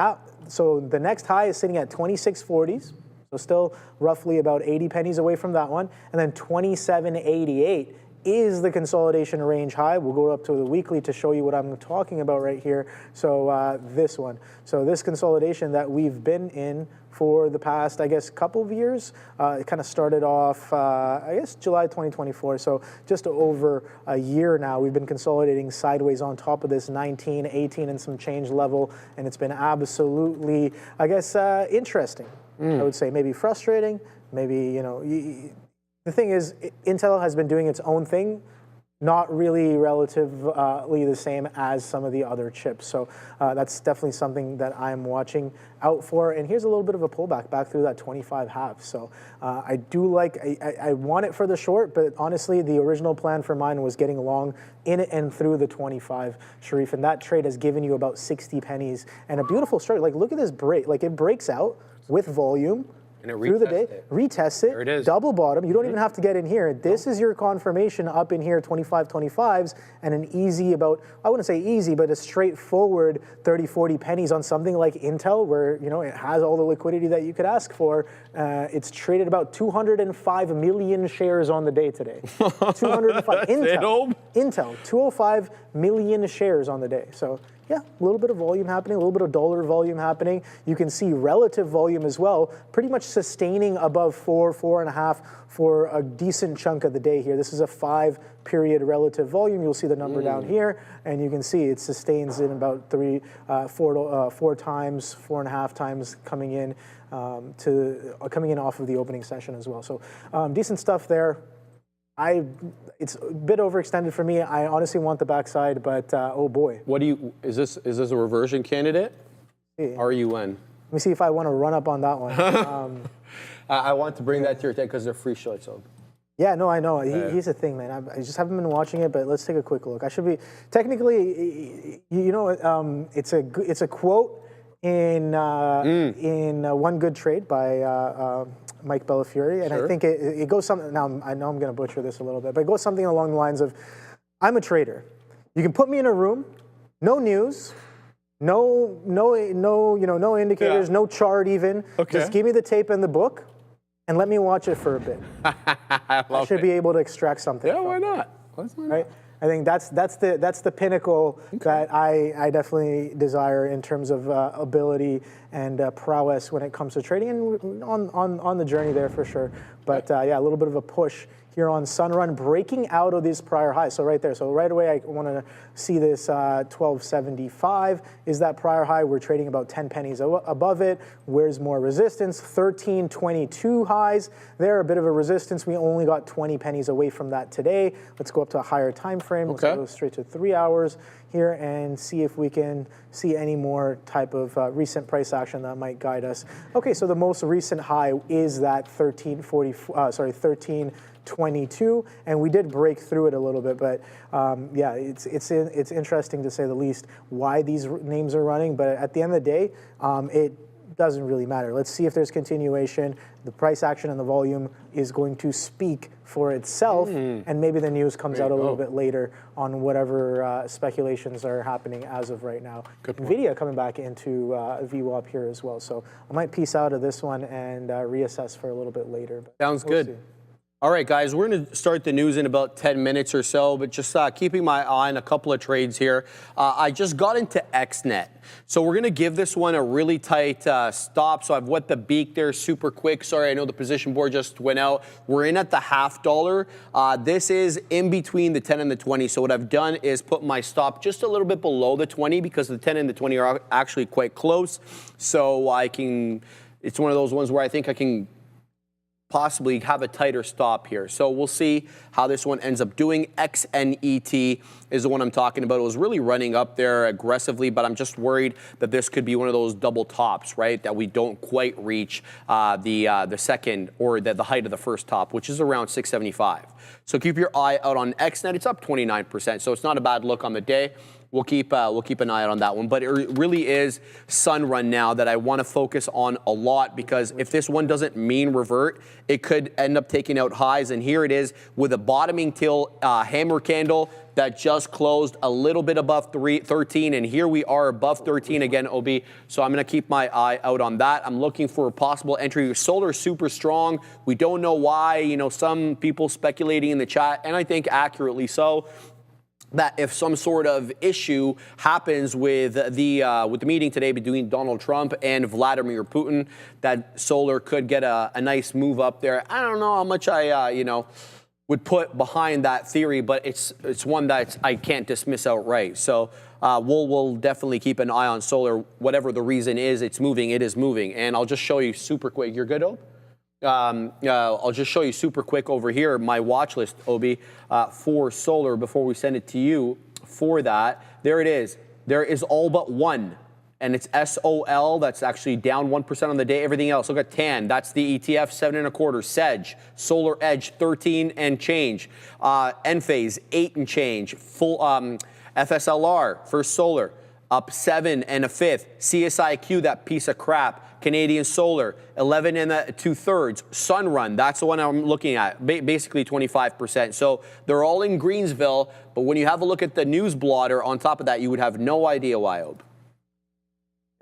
So the next high is sitting at 26.40s. So still roughly about 80 pennies away from that one. And then 27.88 is the consolidation range high. We'll go up to the weekly to show you what I'm talking about right here. So this one. So this consolidation that we've been in for the past, I guess, couple of years. It kind of started off, I guess, July 2024. So just over a year now, we've been consolidating sideways on top of this 19, 18 and some change level. And it's been absolutely, I guess, interesting. I would say maybe frustrating, maybe, you know, the thing is, Intel has been doing its own thing, not really relatively the same as some of the other chips. So that's definitely something that I'm watching out for. And here's a little bit of a pullback back through that 25 half. So I do like, I want it for the short, but honestly, the original plan for mine was getting long in and through the 25, Sharif. And that trade has given you about 60 pennies and a beautiful strike. Like, look at this break. Like, it breaks out with volume. And it through the day, retest it, there it is. Double bottom. You don't even have to get in here. This is your confirmation up in here, 25s, and an easy about, I wouldn't say easy, but a straightforward 30, 40 pennies on something like Intel, where, you know, it has all the liquidity that you could ask for. It's traded about 205 million shares on the day today. 205. Intel, 205 million shares on the day. So yeah, a little bit of volume happening, a little bit of dollar volume happening. You can see relative volume as well, pretty much sustaining above 4.5 for a decent chunk of the day here. This is a 5-period relative volume. You'll see the number down here, and you can see it sustains in about 4 times, 4.5 times coming in coming in off of the opening session as well. So decent stuff there. It's a bit overextended for me. I honestly want the backside, but oh boy. What do you, is this a reversion candidate? Yeah. RUN. Let me see if I want to run up on that one. I want to bring that to your attention because they're free shorts. So. Yeah, no, I know. He's a thing, man. I just haven't been watching it, but let's take a quick look. I should be technically, you know, it's a quote in One Good Trade by Mike Bellafiore, and I think it goes something. Now I know I'm going to butcher this a little bit, but it goes something along the lines of, "I'm a trader. You can put me in a room, no news." No, no indicators, no chart even. Just give me the tape and the book, and let me watch it for a bit. I should be able to extract something. Yeah, from why it, not? right? I think that's the pinnacle that I definitely desire in terms of ability and prowess when it comes to trading, and on the journey there for sure. But yeah, a little bit of a push here on Sunrun, breaking out of these prior highs. So right there. So right away, I want to see this 1275 is that prior high. We're trading about 10 pennies above it. Where's more resistance? 1322 highs. There, a bit of a resistance. We only got 20 pennies away from that today. Let's go up to a higher time frame. Let's go straight to 3 hours here and see if we can see any more type of recent price action that might guide us. Okay, so the most recent high is that 1322, and we did break through it a little bit, but yeah, it's interesting to say the least why these names are running, but at the end of the day, it doesn't really matter. Let's see if there's continuation. The price action and the volume is going to speak for itself, and maybe the news comes out a little bit later on whatever speculations are happening as of right now. Nvidia coming back into VWAP here as well, so I might piece out of this one and reassess for a little bit later. Sounds good. See. All right, guys, we're going to start the news in about 10 minutes or so, but just keeping my eye on a couple of trades here. I just got into XNET. So we're going to give this one a really tight stop. So I've wet the beak there super quick. Sorry, I know the position board just went out. We're in at the $0.50. This is in between the 10 and the 20. So what I've done is put my stop just a little bit below the 20 because the 10 and the 20 are actually quite close. So it's one of those ones where I think I can possibly have a tighter stop here. So we'll see how this one ends up doing. XNET is the one I'm talking about. It was really running up there aggressively, but I'm just worried that this could be one of those double tops, right? That we don't quite reach the second or the height of the first top, which is around 675. So keep your eye out on XNET. It's up 29%, so it's not a bad look on the day. We'll keep an eye out on that one. But it really is Sunrun now that I want to focus on a lot, because if this one doesn't mean revert, it could end up taking out highs. And here it is with a bottoming till hammer candle that just closed a little bit above 13. And here we are above 13 again, OB. So I'm going to keep my eye out on that. I'm looking for a possible entry. Solar super strong. We don't know why. You know, some people speculating in the chat, and I think accurately so, that if some sort of issue happens with the meeting today between Donald Trump and Vladimir Putin, that solar could get a nice move up there. I don't know how much I would put behind that theory, but it's one that I can't dismiss outright. So we'll definitely keep an eye on solar. Whatever the reason is, it's moving. It is moving, and I'll just show you super quick. You're good, Obe? I'll just show you super quick over here my watch list, Obi, for solar before we send it to you for that. There it is. There is all but one, and it's SOL. That's actually down 1% on the day. Everything else, look at TAN. That's the ETF, 7.25. Sedge, Solar Edge, 13 and change. Enphase, 8 and change. Full FSLR for solar, up 7 1/5. CSIQ, that piece of crap. Canadian Solar, 11 2/3. Sunrun, that's the one I'm looking at, basically 25%. So they're all in Greensville, but when you have a look at the news blotter on top of that, you would have no idea why, Obe.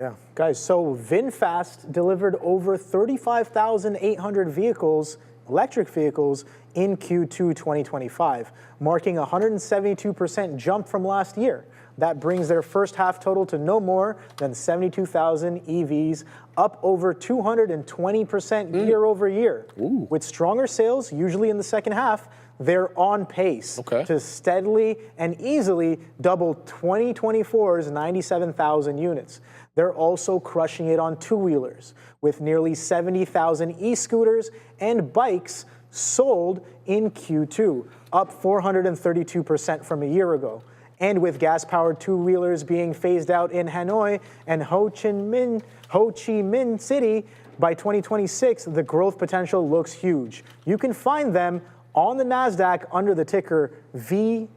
Yeah, guys, so VinFast delivered over 35,800 vehicles, electric vehicles, in Q2 2025, marking a 172% jump from last year. That brings their first half total to no more than 72,000 EVs, up over 220% year over year. With stronger sales, usually in the second half, they're on pace to steadily and easily double 2024's 97,000 units. They're also crushing it on two-wheelers, with nearly 70,000 e-scooters and bikes sold in Q2, up 432% from a year ago. And with gas-powered two-wheelers being phased out in Hanoi and Ho Chi Minh City by 2026, the growth potential looks huge. You can find them On the Nasdaq, under the ticker VFS,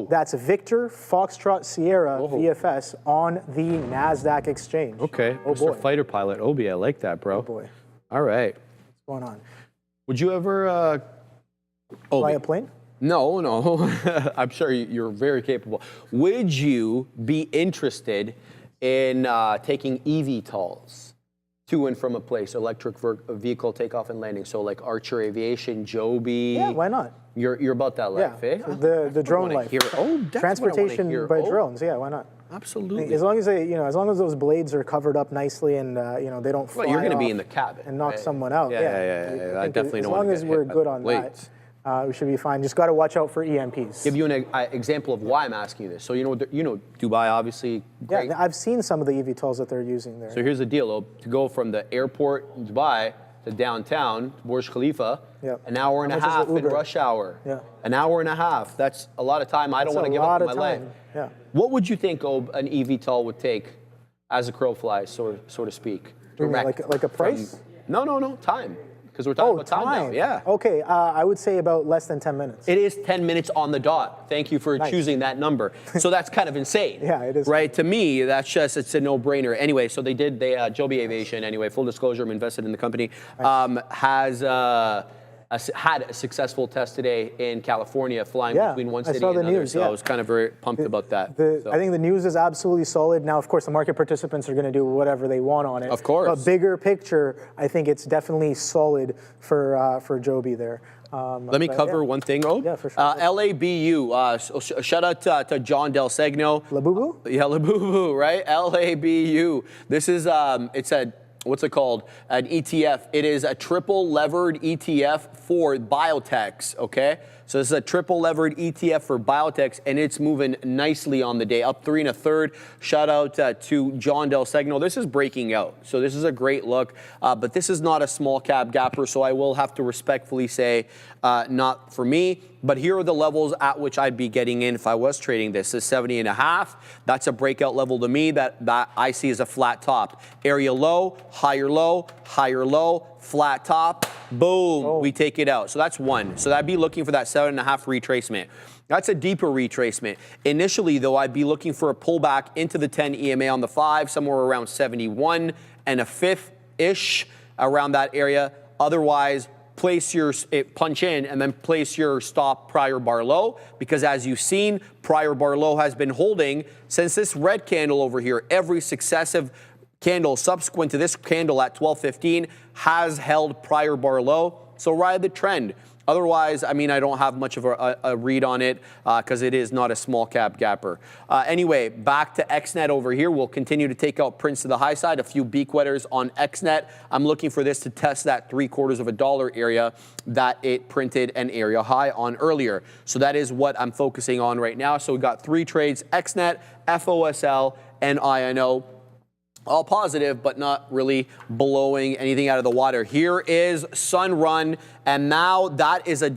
that's Victor Foxtrot Sierra VFS on the Nasdaq exchange. Okay, oh Mr. boy. Fighter Pilot, Obi, I like that, bro. Oh boy, All right. what's going on? Would you ever... Fly a plane? No, no. I'm sure you're very capable. Would you be interested in taking eVTOLs to and from a place, electric vehicle takeoff and landing? So like Archer Aviation, Joby. Yeah, why not? You're about that life, Yeah, eh? the drone life. Hear it. Oh, that's Transportation what I wanna hear. by Oh, drones. Yeah, why not? Absolutely. As long as they, as long as those blades are covered up nicely and they don't fly Well, you're going to be off in the cabin and knock right? someone out. Yeah. I definitely as don't long want to as get we're hit by good on blades. that, we should be fine. Just got to watch out for EMPs. Give you an example of why I'm asking you this. So you know Dubai, obviously great. Yeah, I've seen some of the eVTOLs that they're using there. So here's the deal, though. To go from the airport in Dubai to downtown, Burj Khalifa, an hour and a half in rush hour. Yeah. An hour and a half. That's a lot of time. I don't want to give up on my leg. Yeah. What would you think an eVTOL would take as a crow flies, so to speak? You mean like a price? No, time. Because we're talking about time now. Yeah. Okay, I would say about less than 10 minutes. It is 10 minutes on the dot. Thank you for choosing that number. So that's kind of insane. Yeah, it is. Right? To me, it's a no-brainer. Anyway, so they Joby Aviation, anyway, full disclosure, I'm invested in the company, has had a successful test today in California, flying between one city and another. So I was kind of very pumped about that. I think the news is absolutely solid. Now, of course, the market participants are going to do whatever they want on it. Of course. But bigger picture, I think it's definitely solid for Joby there. Let me cover one thing, Rob. Yeah, for sure. LABU, shout out to John Del Segno. Labubu? Yeah, Labubu, right? LABU. This is, what's it called? An ETF. It is a triple levered ETF for biotechs, okay? So this is a triple levered ETF for biotechs, and it's moving nicely on the day, up 3 1/3. Shout out to John Del Segno. This is breaking out, so this is a great look, but this is not a small cap gapper, so I will have to respectfully say not for me. But here are the levels at which I'd be getting in if I was trading this. This is 70.5. That's a breakout level to me that I see as a flat top. Area low, higher low, flat top. Boom, we take it out. So that's one. So I'd be looking for that 7.5 retracement. That's a deeper retracement. Initially, though, I'd be looking for a pullback into the 10 EMA on the 5, somewhere around 71 1/5-ish, around that area. Otherwise, punch in and then place your stop prior bar low, because as you've seen, prior bar low has been holding since this red candle over here. Every successive candle subsequent to this candle at 12:15 has held prior bar low. So ride the trend. Otherwise, I mean, I don't have much of a read on it because it is not a small cap gapper. Anyway, back to XNET over here. We'll continue to take out prints to the high side, a few beak wetters on XNET. I'm looking for this to test that $0.75 area that it printed an area high on earlier. So that is what I'm focusing on right now. So we got 3 trades, XNET, FOSL, and INO. All positive, but not really blowing anything out of the water. Here is Sunrun, and now that is a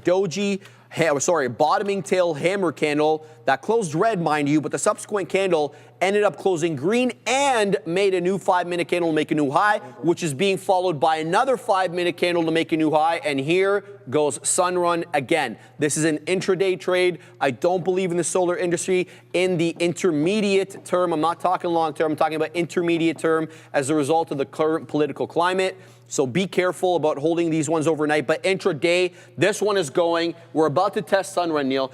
bottoming tail hammer candle that closed red, mind you, but the subsequent candle ended up closing green and made a new 5-minute candle to make a new high, which is being followed by another 5-minute candle to make a new high, and here goes Sunrun again. This is an intraday trade. I don't believe in the solar industry in the intermediate term. I'm not talking long term. I'm talking about intermediate term as a result of the current political climate. So be careful about holding these ones overnight. But intraday, this one is going. We're about to test Sunrun, Neil.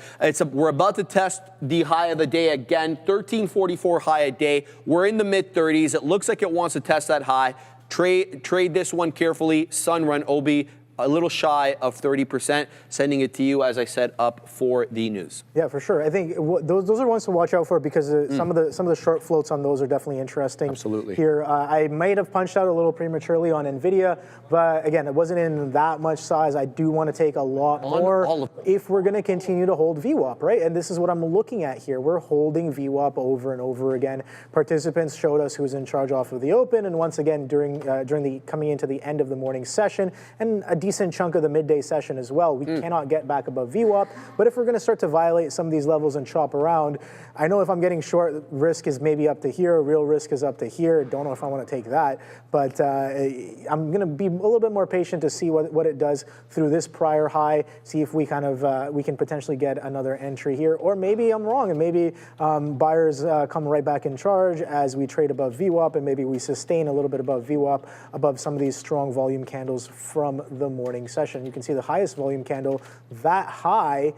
We're about to test the high of the day again, 1344 high a day. We're in the mid-30s. It looks like it wants to test that high. Trade this one carefully. Sunrun, OB, a little shy of 30%. Sending it to you, as I said, up for the news. Yeah, for sure. I think those are ones to watch out for because some of the short floats on those are definitely interesting. Absolutely. Here, I might have punched out a little prematurely on Nvidia, but again, it wasn't in that much size. I do want to take a lot more if we're going to continue to hold VWAP, right? And this is what I'm looking at here. We're holding VWAP over and over again. Participants showed us who's in charge off of the open, and once again during the coming into the end of the morning session, and a decent chunk of the midday session as well. We cannot get back above VWAP, but if we're going to start to violate some of these levels and chop around, I know if I'm getting short, risk is maybe up to here, real risk is up to here. Don't know if I want to take that, but I'm going to be a little bit more patient to see what it does through this prior high, see if we kind of we can potentially get another entry here, or maybe I'm wrong and maybe buyers come right back in charge as we trade above VWAP, and maybe we sustain a little bit above VWAP, above some of these strong volume candles from the morning session. You can see the highest volume candle, that high,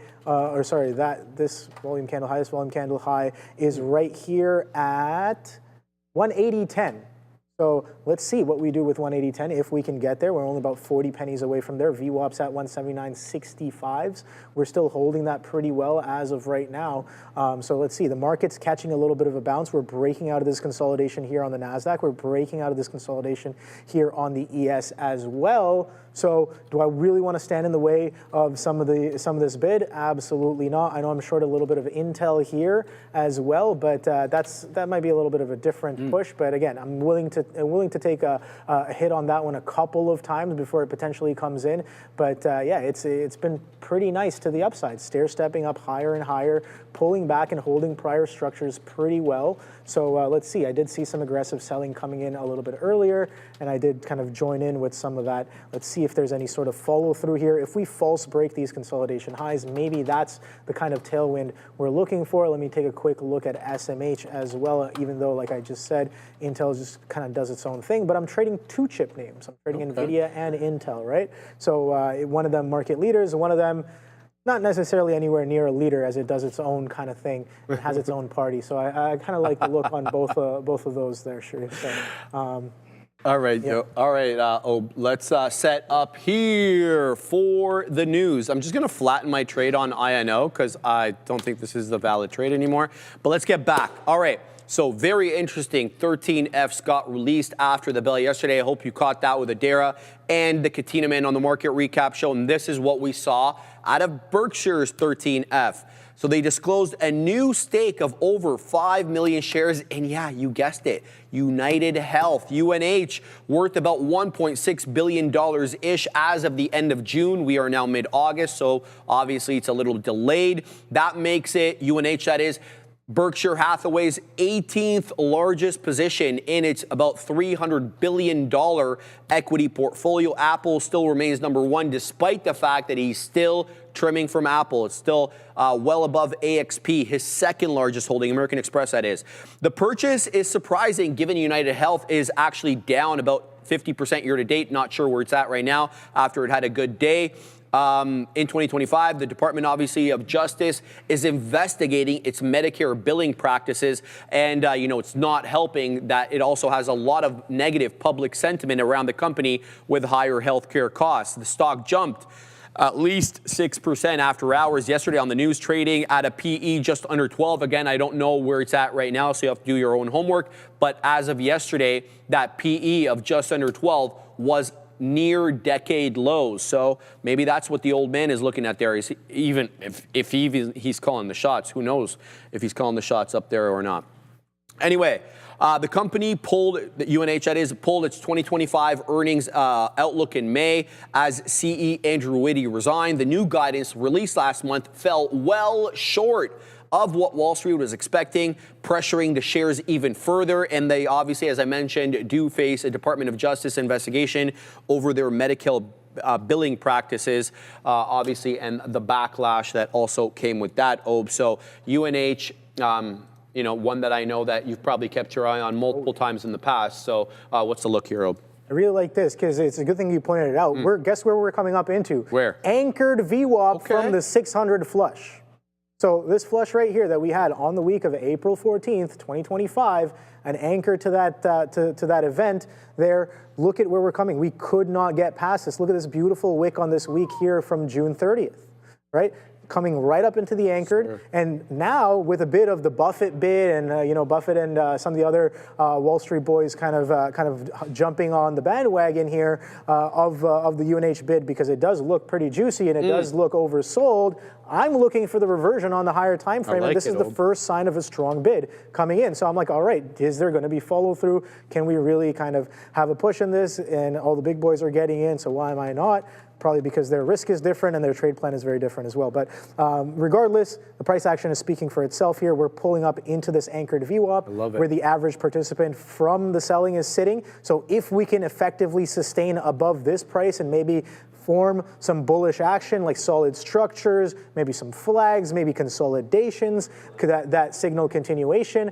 this volume candle, highest volume candle high is right here at 180.10. So let's see what we do with 180.10 if we can get there. We're only about 40 pennies away from there. VWAP's at 179.65s. We're still holding that pretty well as of right now. So let's see. The market's catching a little bit of a bounce. We're breaking out of this consolidation here on the Nasdaq. We're breaking out of this consolidation here on the ES as well. So do I really want to stand in the way of some of this bid? Absolutely not. I know I'm short a little bit of Intel here as well, but that might be a little bit of a different push. But again, I'm willing to take a hit on that one a couple of times before it potentially comes in. But yeah, it's been pretty nice to the upside, stair stepping up higher and higher, pulling back and holding prior structures pretty well. So let's see. I did see some aggressive selling coming in a little bit earlier, and I did kind of join in with some of that. Let's see if there's any sort of follow through here. If we false break these consolidation highs, maybe that's the kind of tailwind we're looking for. Let me take a quick look at SMH as well, even though, like I just said, Intel just kind of does its own thing, but I'm trading two chip names. I'm trading Nvidia and Intel, right? So one of them market leaders, one of them not necessarily anywhere near a leader, as it does its own kind of thing. It has its own party. So I kind of like the look on both of those there, Sheree. So, all right, all right, let's set up here for the news. I'm just going to flatten my trade on INO because I don't think this is a valid trade anymore. But let's get back. All right. So very interesting, 13Fs got released after the bell yesterday. I hope you caught that with Adara and the Katina Man on the market recap show. And this is what we saw out of Berkshire's 13F. So they disclosed a new stake of over 5 million shares. And yeah, you guessed it, United Health, UNH, worth about $1.6 billion-ish as of the end of June. We are now mid-August, so obviously it's a little delayed. That makes it, UNH that is, Berkshire Hathaway's 18th largest position in its about $300 billion equity portfolio. Apple still remains number one, despite the fact that he's still trimming from Apple. It's still well above AXP, his second largest holding, American Express that is. The purchase is surprising given United Health is actually down about 50% year to date. Not sure where it's at right now after it had a good day. In 2025, the Department, obviously, of Justice is investigating its Medicare billing practices. And, it's not helping that it also has a lot of negative public sentiment around the company with higher healthcare costs. The stock jumped at least 6% after hours yesterday on the news, trading at a PE just under 12. Again, I don't know where it's at right now, so you have to do your own homework. But as of yesterday, that PE of just under 12 was near decade lows. So maybe that's what the old man is looking at there. Is even if he's calling the shots, who knows if he's calling the shots up there or not. Anyway, the company pulled, UNH that is, pulled its 2025 earnings outlook in May as CE Andrew Whitty resigned. The new guidance released last month fell well short of what Wall Street was expecting, pressuring the shares even further. And they obviously, as I mentioned, do face a Department of Justice investigation over their Medicare billing practices, obviously, and the backlash that also came with that, Obe. So UNH, one that I know that you've probably kept your eye on multiple times in the past. So what's the look here, Obe? I really like this because it's a good thing you pointed it out. Guess where we're coming up into? Where? Anchored VWAP from the 600 flush. So this flush right here that we had on the week of April 14th, 2025, an anchor to that to that event there. Look at where we're coming. We could not get past this. Look at this beautiful wick on this week here from June 30th, right? Coming right up into the anchored, sure. And now with a bit of the Buffett bid and Buffett and some of the other Wall Street boys kind of jumping on the bandwagon here of the UNH bid because it does look pretty juicy and it does look oversold. I'm looking for the reversion on the higher time frame, and this is the first sign of a strong bid coming in. So I'm like, all right, is there going to be follow through? Can we really kind of have a push in this? And all the big boys are getting in, so why am I not? Probably because their risk is different and their trade plan is very different as well. But regardless, the price action is speaking for itself here. We're pulling up into this anchored VWAP where the average participant from the selling is sitting. So if we can effectively sustain above this price and maybe form some bullish action like solid structures, maybe some flags, maybe consolidations, that signal continuation,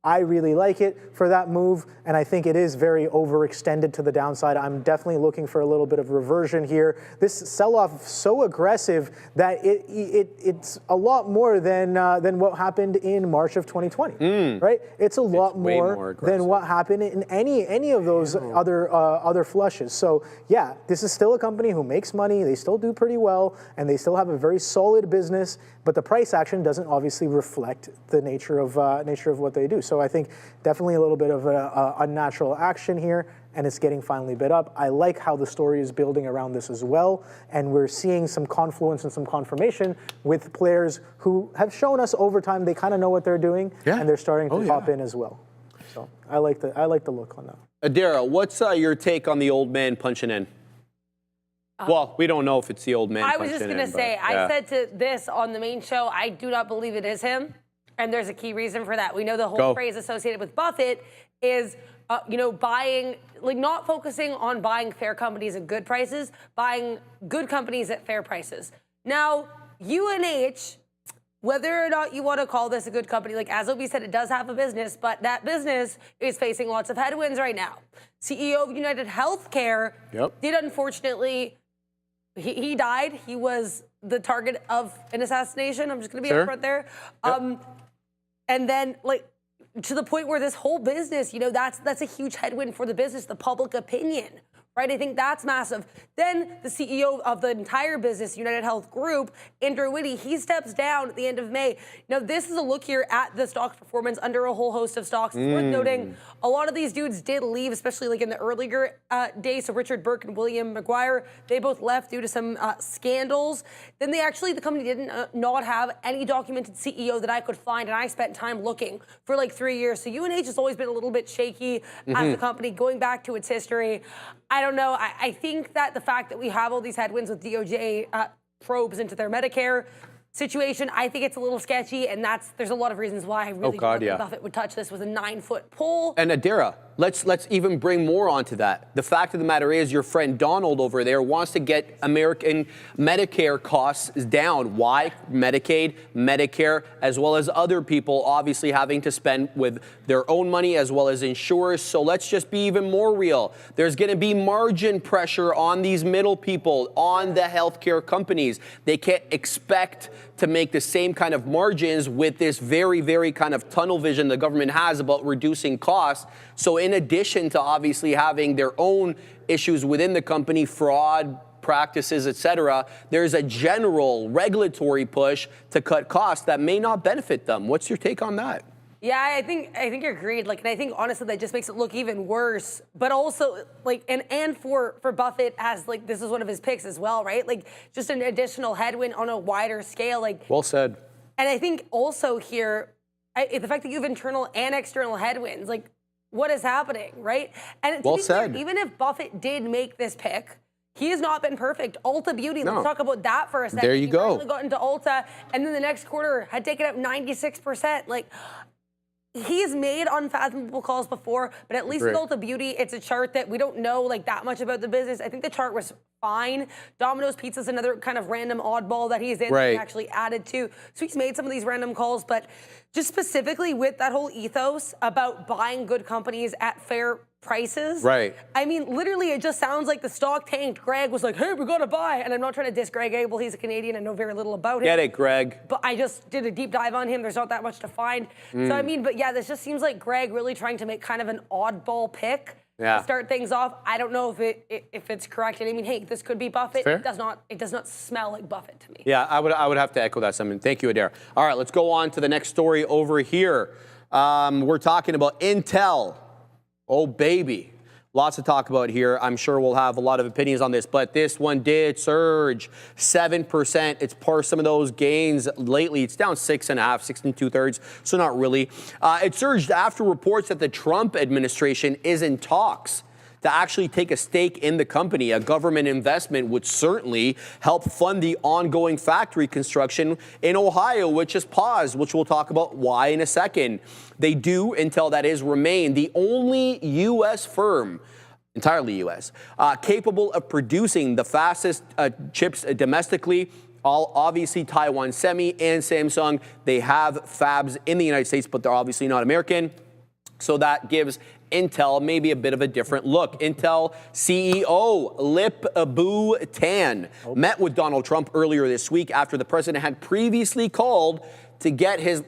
I really like it for that move, and I think it is very overextended to the downside. I'm definitely looking for a little bit of reversion here. This sell-off so aggressive that it's a lot more than what happened in March of 2020, right? It's a lot more than what happened in any of those other flushes. So yeah, this is still a company who makes money. They still do pretty well, and they still have a very solid business. But the price action doesn't obviously reflect the nature of what they do. So I think definitely a little bit of a unnatural action here, and it's getting finally bid up. I like how the story is building around this as well, and we're seeing some confluence and some confirmation with players who have shown us over time they kind of know what they're doing, and they're starting to pop in as well. So I like the look on that. Adara, what's your take on the old man punching in? Well, we don't know if it's the old man. I was just going to say, I said to this on the main show, I do not believe it is him. And there's a key reason for that. We know the whole phrase associated with Buffett is, buying, like not focusing on buying fair companies at good prices, buying good companies at fair prices. Now, UNH, whether or not you want to call this a good company, like as Obi said, it does have a business, but that business is facing lots of headwinds right now. CEO of United Healthcare did unfortunately... He died. He was the target of an assassination. I'm just going to be upfront there. And then, like, to the point where this whole business, that's a huge headwind for the business, the public opinion, right? I think that's massive. Then the CEO of the entire business, United Health Group, Andrew Whitty, he steps down at the end of May. Now, this is a look here at the stock performance under a whole host of stocks. It's worth noting a lot of these dudes did leave, especially like in the earlier days. So Richard Burke and William McGuire, they both left due to some scandals. Then the company didn't not have any documented CEO that I could find, and I spent time looking for like 3 years. So UNH has always been a little bit shaky as a company, going back to its history. I don't know. I think that the fact that we have all these headwinds with DOJ probes into their Medicare situation, I think it's a little sketchy, and there's a lot of reasons why I really don't think Buffett would touch this with a 9-foot pole. And Adara, let's even bring more onto that. The fact of the matter is, your friend Donald over there wants to get American Medicare costs down. Why? Medicaid, Medicare, as well as other people obviously having to spend with their own money as well as insurers. So let's just be even more real. There's going to be margin pressure on these middle people, on the healthcare companies. They can't expect to make the same kind of margins with this very, very kind of tunnel vision the government has about reducing costs. So in addition to obviously having their own issues within the company, fraud practices, et cetera, there's a general regulatory push to cut costs that may not benefit them. What's your take on that? Yeah, I think you're agreed. Like, and I think honestly that just makes it look even worse. But also, like, and for Buffett, as like this is one of his picks as well, right? Like, just an additional headwind on a wider scale. Like, well said. And I think also here, the fact that you have internal and external headwinds, like, what is happening, right? And well said. Clear, even if Buffett did make this pick, he has not been perfect. Ulta Beauty, let's talk about that for a second. There you go. He got into Ulta, and then the next quarter had taken up 96%. Like, he's made unfathomable calls before, but at least with Ulta Beauty, it's a chart that we don't know like that much about the business. I think the chart was fine. Domino's Pizza's another kind of random oddball that he's in that he actually added to. So he's made some of these random calls, but just specifically with that whole ethos about buying good companies at fair prices. Right. I mean, literally, it just sounds like the stock tanked. Greg was like, hey, we got to buy. And I'm not trying to diss Greg Abel. He's a Canadian. I know very little about him. Get it, Greg. But I just did a deep dive on him. There's not that much to find. So, I mean, but yeah, this just seems like Greg really trying to make kind of an oddball pick to start things off. I don't know if it's correct. And I mean, hey, this could be Buffett. It does not smell like Buffett to me. Yeah, I would have to echo that sentiment. Thank you, Adara. All right, let's go on to the next story over here. We're talking about Intel. Oh, baby. Lots to talk about here. I'm sure we'll have a lot of opinions on this, but this one did surge 7%. It's part of some of those gains lately. It's down 6.5, 6 2/3, so not really. It surged after reports that the Trump administration is in talks to actually take a stake in the company. A government investment would certainly help fund the ongoing factory construction in Ohio, which is paused, which we'll talk about why in a second. They do, until that is, remain the only U.S. firm, entirely U.S., capable of producing the fastest chips domestically. All obviously Taiwan Semi and Samsung, they have fabs in the United States, but they're obviously not American. So that gives Intel maybe a bit of a different look. Intel CEO Lip-Bu Tan met with Donald Trump earlier this week after the president had previously called to get his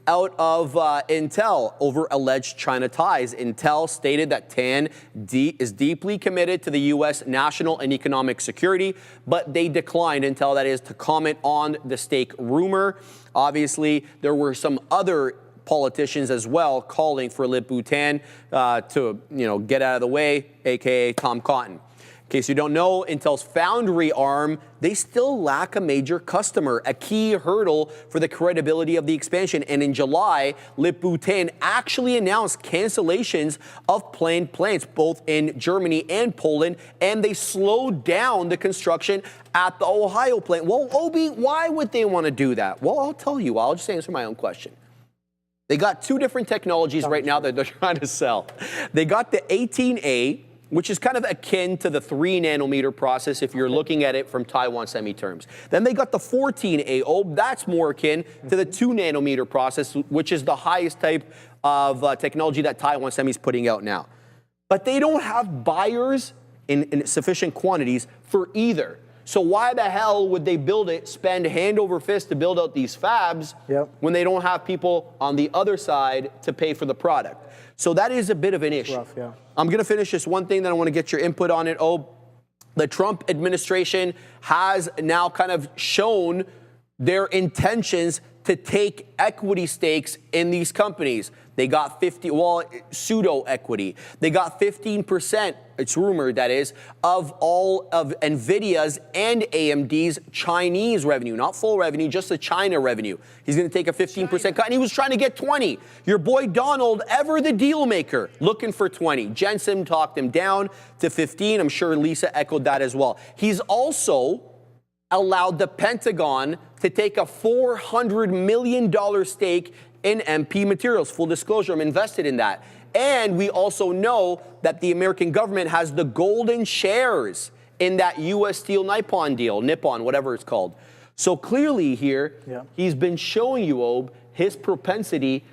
out of Intel over alleged China ties. Intel stated that Tan is deeply committed to the U.S. national and economic security, but they declined, Intel that is, to comment on the stake rumor. Obviously, there were some other politicians as well calling for Lip-Bu Tan to get out of the way, aka Tom Cotton. In case you don't know, Intel's foundry arm, they still lack a major customer, a key hurdle for the credibility of the expansion. And in July, Lip-Bu Tan actually announced cancellations of planned plants both in Germany and Poland, and they slowed down the construction at the Ohio plant. Well, Obi, why would they want to do that? Well, I'll tell you. I'll just answer my own question. They got two different technologies right now that they're trying to sell. They got the 18A, which is kind of akin to the 3 nanometer process if you're looking at it from Taiwan Semi terms. Then they got the 14A. Oh, that's more akin to the 2 nanometer process, which is the highest type of technology that Taiwan Semi is putting out now. But they don't have buyers in sufficient quantities for either. So why the hell would they build it, spend hand over fist to build out these fabs when they don't have people on the other side to pay for the product? So that is a bit of an issue. Rough, yeah. I'm going to finish this one thing, then I want to get your input on it. Oh, the Trump administration has now kind of shown their intentions to take equity stakes in these companies. They got pseudo equity. They got 15%, it's rumored that is, of all of Nvidia's and AMD's Chinese revenue, not full revenue, just the China revenue. He's going to take a 15% cut, and he was trying to get 20. Your boy Donald, ever the deal maker, looking for 20. Jensen talked him down to 15. I'm sure Lisa echoed that as well. He's also allowed the Pentagon to take a $400 million stake in MP Materials. Full disclosure, I'm invested in that. And we also know that the American government has the golden shares in that U.S. Steel Nippon deal, Nippon, whatever it's called. So clearly here, he's been showing you, Ob, his propensity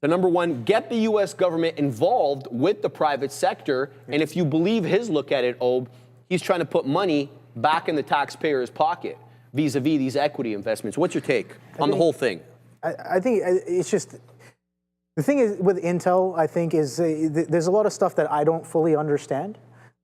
to, number one, get the U.S. government involved with the private sector. And if you believe his look at it, Ob, he's trying to put money back in the taxpayer's pocket vis-a-vis these equity investments. What's your take on the whole thing? I think it's just, the thing is with Intel, I think, is there's a lot of stuff that I don't fully understand.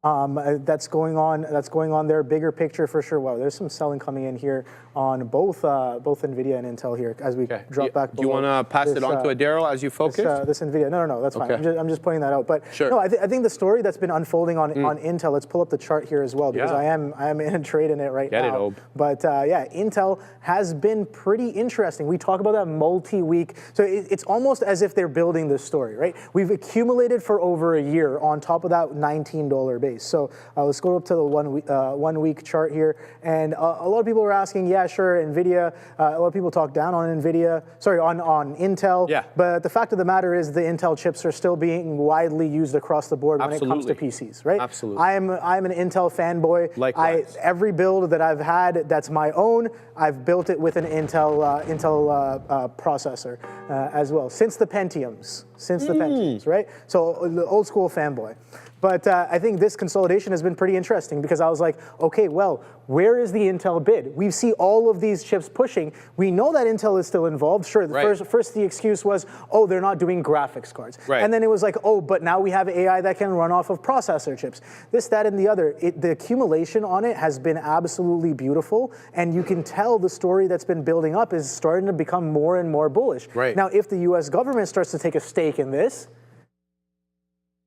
That's going on there. Bigger picture for sure. Wow, there's some selling coming in here on both Nvidia and Intel here as we drop back. Do you want to pass it on to Adero as you focus? This Nvidia. No, that's fine. I'm just pointing that out. But sure. No, I think the story that's been unfolding on Intel. Let's pull up the chart here as well because I am in a trade in it right now. Get it, Ob. But yeah, Intel has been pretty interesting. We talk about that multi-week. So it's almost as if they're building this story, right? We've accumulated for over a year on top of that $19 base. So let's go up to the 1 week chart here. And a lot of people were asking, yeah, sure, Nvidia. A lot of people talk down on Nvidia, sorry, on Intel. Yeah. But the fact of the matter is the Intel chips are still being widely used across the board when it comes to PCs, right? Absolutely. I'm an Intel fanboy. Likewise. Every build that I've had that's my own, I've built it with an Intel processor as well, since the Pentiums, right? So the old school fanboy. But I think this consolidation has been pretty interesting because I was like, okay, well, where is the Intel bid? We see all of these chips pushing. We know that Intel is still involved. Sure, first the excuse was, oh, they're not doing graphics cards. Right. And then it was like, oh, but now we have AI that can run off of processor chips. This, that, and the other. The accumulation on it has been absolutely beautiful. And you can tell the story that's been building up is starting to become more and more bullish. Right. Now, if the US government starts to take a stake in this,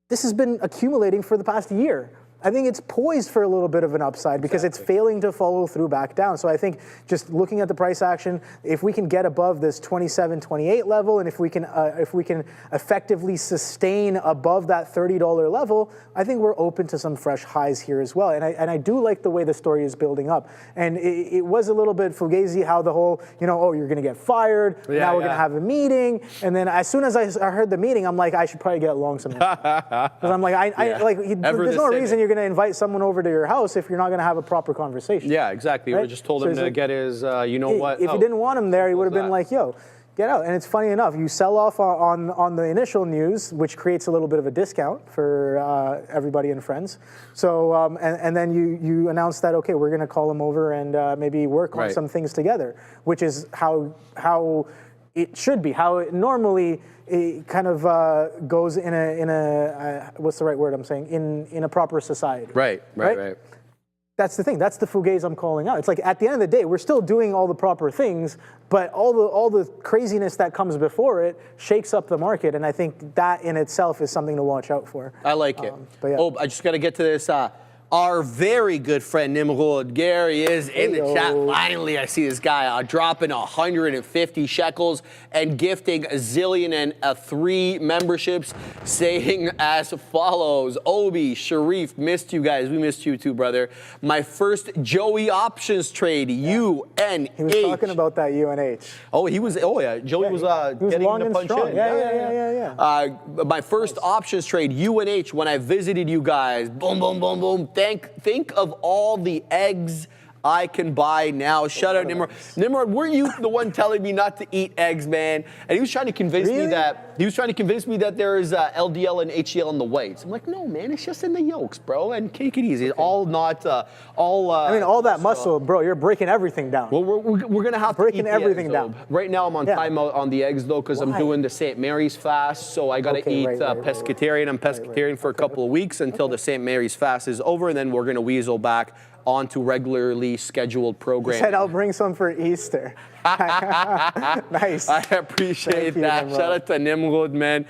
this has been accumulating for the past year. I think it's poised for a little bit of an upside because it's failing to follow through back down. So I think just looking at the price action, if we can get above this 27, 28 level, and if we can effectively sustain above that $30 level, I think we're open to some fresh highs here as well. And I do like the way the story is building up. And it was a little bit fugazi how the whole, oh, you're going to get fired. Now we're going to have a meeting. And then as soon as I heard the meeting, I'm like, I should probably get long some. Because I'm like, there's no reason you're going to invite someone over to your house if you're not going to have a proper conversation. Yeah, exactly. Right? We just told him to get his, what? If you didn't want him there, he would have been like, yo, get out. And it's funny enough, you sell off on the initial news, which creates a little bit of a discount for everybody and friends. So, and then you announce that, okay, we're going to call him over and maybe work on some things together, which is how it should be, how it normally it kind of goes in a what's the right word I'm saying, in a proper society. Right. That's the thing. That's the fugazi I'm calling out. It's like at the end of the day, we're still doing all the proper things, but all the craziness that comes before it shakes up the market, and I think that in itself is something to watch out for. I like it. But yeah. Oh, I just got to get to this. Our very good friend Nimrod Gary is in the chat. Finally, I see this guy dropping 150 shekels and gifting a zillion and 3 memberships, saying as follows: Obi, Sharif, missed you guys. We missed you too, brother. My first Joey options trade, UNH. He was talking about that UNH. Oh, he was. Oh, yeah. Joey was getting long the and punch strong. in. Yeah. My first options trade, UNH, when I visited you guys. Boom, boom, boom, boom. Think of all the eggs I can buy now. Shout out Nimrod. Nimrod, weren't you the one telling me not to eat eggs, man? And he was trying to convince me that there is LDL and HDL in the whites. I'm like, no, man, it's just in the yolks, bro. And take it easy. All not all. I mean, all that muscle, bro. You're breaking everything down. Well, we're gonna have breaking to eat everything the eggs, down. Though. Right now, I'm on timeout on the eggs though, because I'm doing the St. Mary's fast. So I gotta eat pescatarian. I'm pescatarian for a couple of weeks until the St. Mary's fast is over, and then we're gonna weasel back onto regularly scheduled programming. He said I'll bring some for Easter. Nice. I appreciate that. Shout out to Nimrod, man.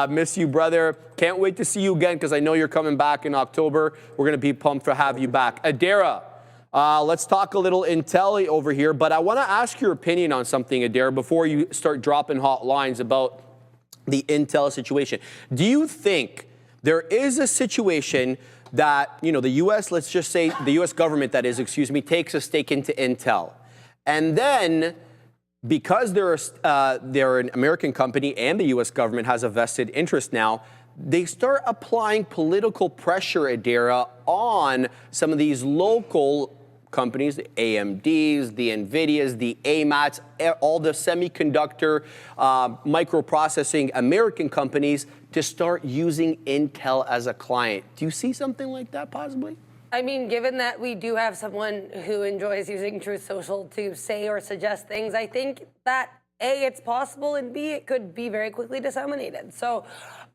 Miss you, brother. Can't wait to see you again because I know you're coming back in October. We're going to be pumped to have you back. Adara, let's talk a little Intel over here, but I want to ask your opinion on something, Adara, before you start dropping hot lines about the Intel situation. Do you think there is a situation that, the U.S., let's just say the U.S. government, that is, takes a stake into Intel. And then, because they're an American company and the U.S. government has a vested interest now, they start applying political pressure, Adara, on some of these local companies, the AMDs, the Nvidias, the AMATs, all the semiconductor, microprocessing American companies to start using Intel as a client. Do you see something like that possibly? I mean, given that we do have someone who enjoys using Truth Social to say or suggest things, I think that A, it's possible, and B, it could be very quickly disseminated. So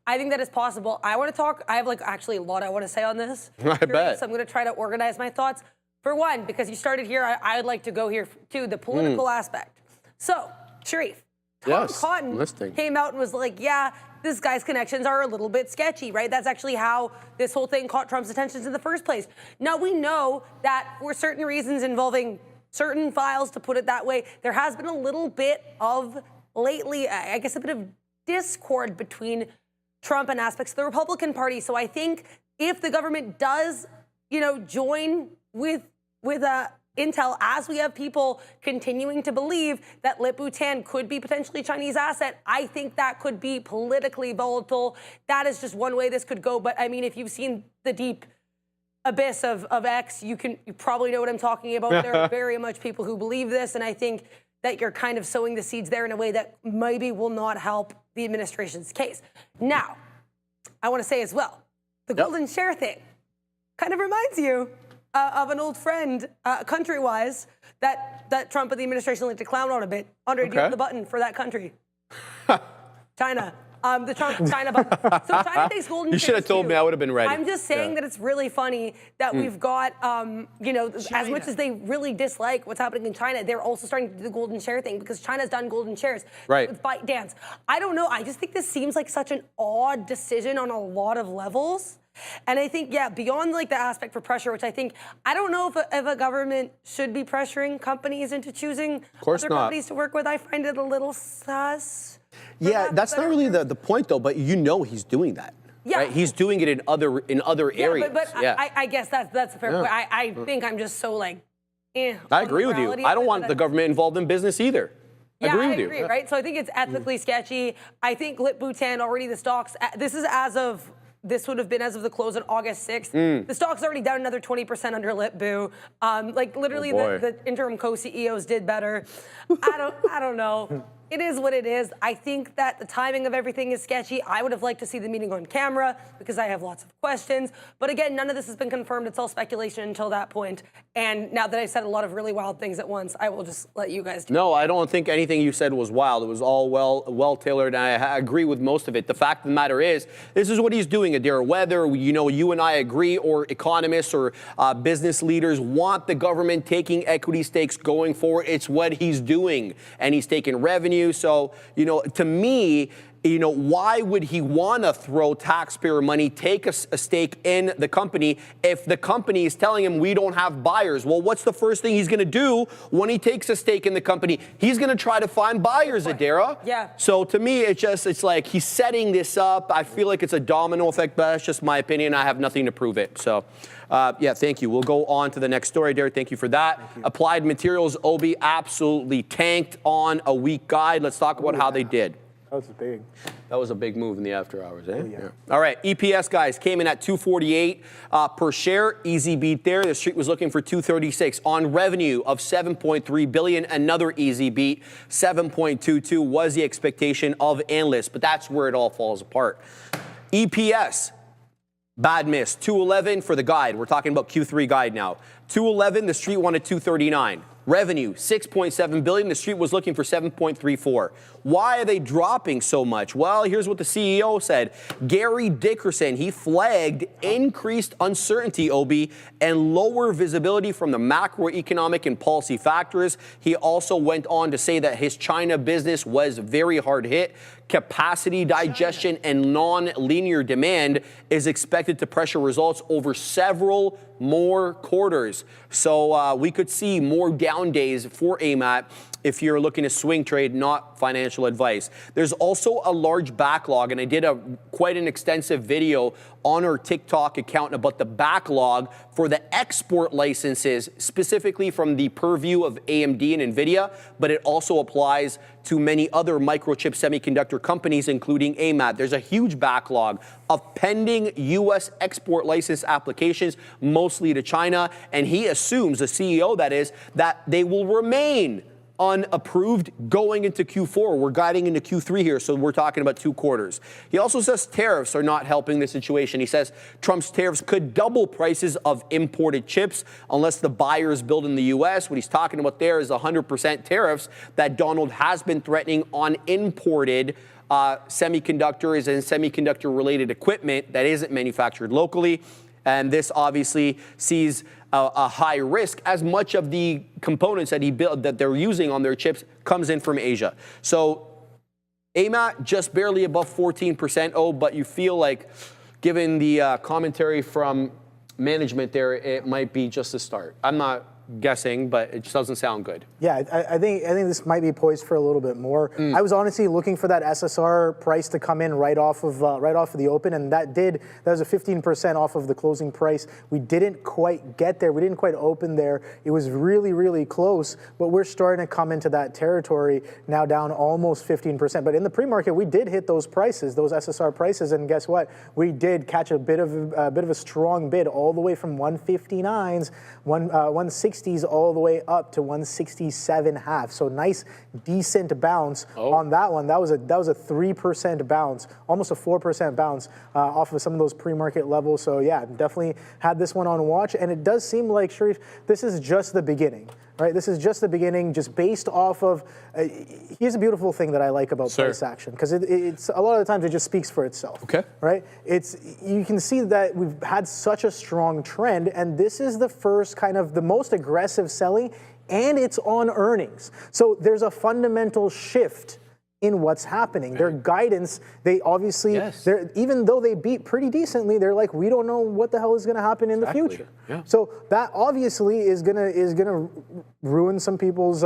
I think that is possible. I want to talk, I have actually a lot I want to say on this. I bet. So I'm going to try to organize my thoughts. For one, because you started here, I'd like to go here to the political aspect. So, Sharif, Tom Cotton came out and was like, yeah, this guy's connections are a little bit sketchy, right? That's actually how this whole thing caught Trump's attention in the first place. Now, we know that for certain reasons involving certain files, to put it that way, there has been a little bit of, lately, I guess, a bit of discord between Trump and aspects of the Republican Party. So I think if the government does, join with Intel, as we have people continuing to believe that Lip-Bhutan could be potentially a Chinese asset, I think that could be politically volatile. That is just one way this could go. But I mean, if you've seen the deep abyss of X, you probably know what I'm talking about. There are very much people who believe this, and I think that you're kind of sowing the seeds there in a way that maybe will not help the administration's case. Now, I want to say as well, the golden share thing kind of reminds you of an old friend, country-wise, that Trump and the administration like to clown on a bit. Andre, do you have the button for that country? China. The China bubble. So China takes golden You should have shares told too. me. I would have been ready. I'm just saying that it's really funny that we've got, you know, as much as they really dislike what's happening in China, they're also starting to do the golden share thing because China's done golden shares with ByteDance. I don't know. I just think this seems like such an odd decision on a lot of levels. And I think, yeah, beyond like the aspect for pressure, which I don't know if a government should be pressuring companies into choosing other companies to work with. I find it a little sus. Yeah, that's not really the point though, but you know he's doing that. Yeah. Right? He's doing it in other areas. But I guess that's a fair point. I think I'm just so like, I agree with you. I don't want the government involved in business either. Yeah, I agree, right? So I think it's ethically sketchy. I think Lip Bhutan already the stocks, this would have been as of the close on August 6th. The stock's already down another 20% under Lip Boo. Like literally the interim co-CEOs did better. I don't know. It is what it is. I think that the timing of everything is sketchy. I would have liked to see the meeting on camera because I have lots of questions. But again, none of this has been confirmed. It's all speculation until that point. And now that I've said a lot of really wild things at once, I will just let you guys do it. No, I don't think anything you said was wild. It was all well tailored, and I agree with most of it. The fact of the matter is, this is what he's doing, Adira. Whether you and I agree, or economists or business leaders want the government taking equity stakes going forward, it's what he's doing, and he's taking revenue. So, to me, why would he want to throw taxpayer money, take a stake in the company if the company is telling him we don't have buyers? Well, what's the first thing he's going to do when he takes a stake in the company? He's going to try to find buyers, Adira. Yeah. So to me, it's like he's setting this up. I feel like it's a domino effect, but that's just my opinion. I have nothing to prove it. So, yeah, thank you. We'll go on to the next story, Derek. Thank you for that. Applied Materials, OB, absolutely tanked on a weak guide. Let's talk about how they did. That was big. That was a big move in the after hours, eh? Yeah. All right, EPS, guys, came in at 248 per share. Easy beat there. The street was looking for 236 on revenue of 7.3 billion. Another easy beat. 7.22 was the expectation of analysts, but that's where it all falls apart. EPS, bad miss. 211 for the guide. We're talking about Q3 guide now. 211. The street wanted 239. Revenue, 6.7 billion. The street was looking for 7.34. Why are they dropping so much? Well, here's what the CEO said. Gary Dickerson, he flagged increased uncertainty, OB, and lower visibility from the macroeconomic and policy factors. He also went on to say that his China business was very hard hit. Capacity digestion and non-linear demand is expected to pressure results over several more quarters. So we could see more down days for AMAT if you're looking to swing trade, not financial advice. There's also a large backlog, and I did quite an extensive video on our TikTok account about the backlog for the export licenses, specifically from the purview of AMD and Nvidia, but it also applies to many other microchip semiconductor companies, including AMAT. There's a huge backlog of pending U.S. export license applications, mostly to China, and he assumes, the CEO that is, that they will remain unapproved going into Q4. We're guiding into Q3 here, so we're talking about 2 quarters. He also says tariffs are not helping the situation. He says Trump's tariffs could double prices of imported chips unless the buyers build in the U.S. What he's talking about there is 100% tariffs that Donald has been threatening on imported semiconductors and semiconductor-related equipment that isn't manufactured locally. And this obviously sees a high risk, as much of the components that he built that they're using on their chips comes in from Asia. So AMAT just barely above 14%. Oh, but you feel like, given the commentary from management there, it might be just the start. I'm not guessing, but it just doesn't sound good. Yeah, I think this might be poised for a little bit more. I was honestly looking for that SSR price to come in right off of the open, and that was a 15% off of the closing price. We didn't quite get there. We didn't quite open there. It was really, really close, but we're starting to come into that territory now, down almost 15%. But in the pre-market, we did hit those prices, those SSR prices, and guess what? We did catch a bit of a strong bid all the way from 159s, 160s all the way up to 167.5. So nice, decent bounce on that one. That was a 3% bounce, almost a 4% bounce off of some of those pre-market levels. So yeah, definitely had this one on watch, and it does seem like, Sharif, this is just the beginning. right? This is just the beginning, just based off of, here's a beautiful thing that I like about price action, because it's a lot of the times it just speaks for itself, right? You can see that we've had such a strong trend, and this is the first kind of the most aggressive selling, and it's on earnings. So there's a fundamental shift in what's happening. Their guidance, they obviously, even though they beat pretty decently, they're like, we don't know what the hell is going to happen in the future. So that obviously is gonna ruin some people's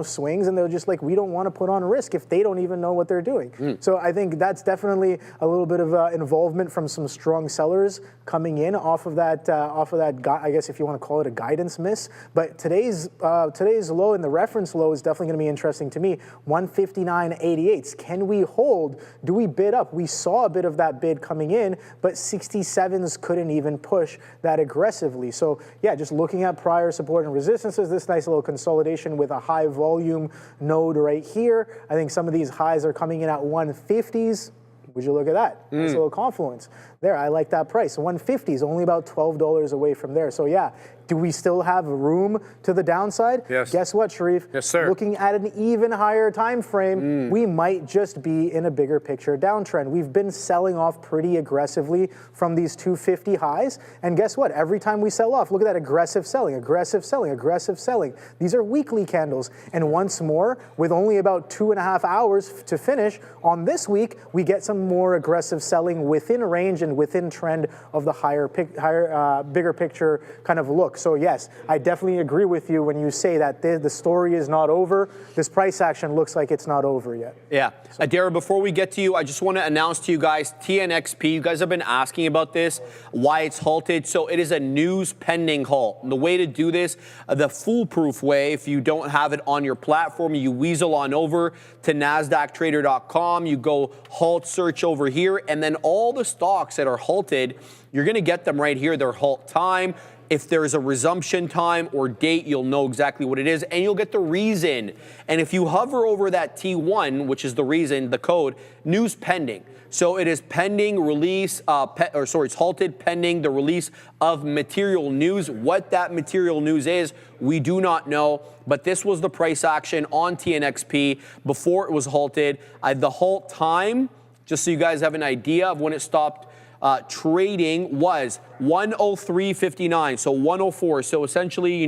swings, and they're just like, we don't want to put on risk if they don't even know what they're doing. So I think that's definitely a little bit of involvement from some strong sellers coming in off of that I guess if you want to call it a guidance miss. But today's low and the reference low is definitely going to be interesting to me. 159.88. Can we hold? Do we bid up? We saw a bit of that bid coming in, but 67s couldn't even push that aggressively. So yeah, just looking at prior support and resistances, this nice little consolidation with a high volume node right here. I think some of these highs are coming in at 150s. Would you look at that? Nice little confluence. There, I like that price. 150 is only about $12 away from there. So yeah, do we still have room to the downside? Yes. Guess what, Sharif? Yes, sir. Looking at an even higher time frame, we might just be in a bigger picture downtrend. We've been selling off pretty aggressively from these 250 highs. And guess what? Every time we sell off, look at that aggressive selling, aggressive selling, aggressive selling. These are weekly candles. And once more, with only about 2.5 hours to finish, on this week, we get some more aggressive selling within range and within trend of the bigger picture kind of look. So yes, I definitely agree with you when you say that the story is not over. This price action looks like it's not over yet. Yeah. Adara, before we get to you, I just want to announce to you guys, TNXP, you guys have been asking about this, why it's halted. So it is a news pending halt. And the way to do this, the foolproof way, if you don't have it on your platform, you weasel on over to NasdaqTrader.com, you go halt search over here, and then all the stocks that are halted, you're going to get them right here, their halt time. If there's a resumption time or date, you'll know exactly what it is, and you'll get the reason. And if you hover over that T1, which is the reason, the code, news pending. So it is pending release, it's halted pending the release of material news. What that material news is, we do not know. But this was the price action on TNXP before it was halted. The halt time, just so you guys have an idea of when it stopped trading, was 103.59, so 104. So essentially,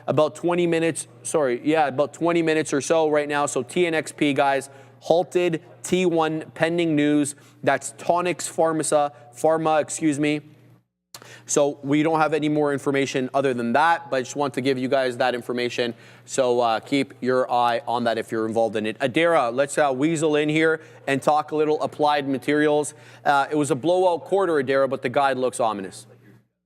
about 20 minutes, about 20 minutes or so right now. So TNXP, guys, halted, T1 pending news. That's Tonix Pharma, excuse me. So we don't have any more information other than that, but I just want to give you guys that information. So keep your eye on that if you're involved in it. Adara, let's weasel in here and talk a little applied materials. It was a blowout quarter, Adara, but the guide looks ominous.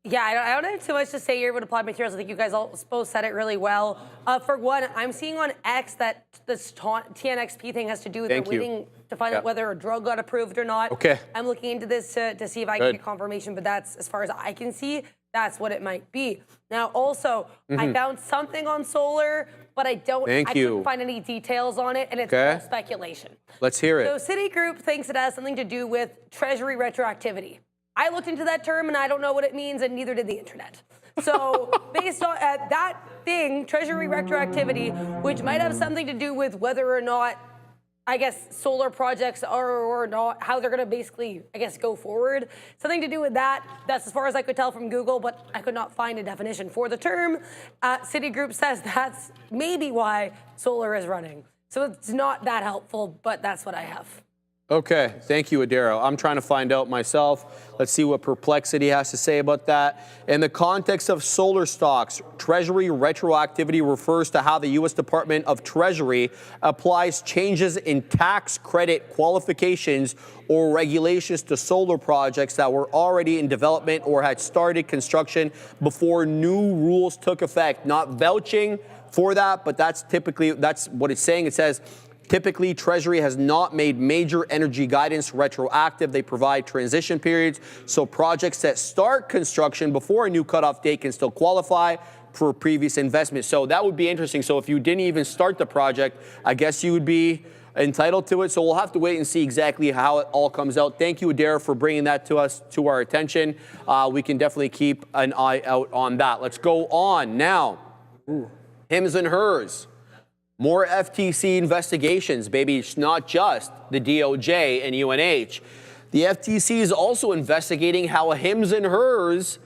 Yeah, I don't have too much to say here with applied materials. I think you guys all both said it really well. For one, I'm seeing on X that this TNXP thing has to do with waiting to find out whether a drug got approved or not. Okay. I'm looking into this to see if I can get confirmation, but that's, as far as I can see, that's what it might be. Now, also, I found something on solar, but I couldn't find any details on it, and it's all speculation. Let's hear it. So Citigroup thinks it has something to do with Treasury retroactivity. I looked into that term, and I don't know what it means, and neither did the internet. So based on that thing, Treasury retroactivity, which might have something to do with whether or not, I guess, solar projects are or not, how they're going to basically, I guess, go forward. Something to do with that. That's as far as I could tell from Google, but I could not find a definition for the term. Citigroup says that's maybe why solar is running. So it's not that helpful, but that's what I have. Okay, thank you, Adara. I'm trying to find out myself. Let's see what Perplexity has to say about that. In the context of solar stocks, Treasury retroactivity refers to how the U.S. Department of Treasury applies changes in tax credit qualifications or regulations to solar projects that were already in development or had started construction before new rules took effect. Not vouching for that, but that's what it's saying. It says, typically, Treasury has not made major energy guidance retroactive. They provide transition periods, so projects that start construction before a new cutoff date can still qualify for previous investment. So that would be interesting. So if you didn't even start the project, I guess you would be entitled to it. So we'll have to wait and see exactly how it all comes out. Thank you, Adara, for bringing that to us, to our attention. We can definitely keep an eye out on that. Let's go on now. Hims and hers. More FTC investigations, baby. It's not just the DOJ and UNH. The FTC is also investigating how a Hims and hers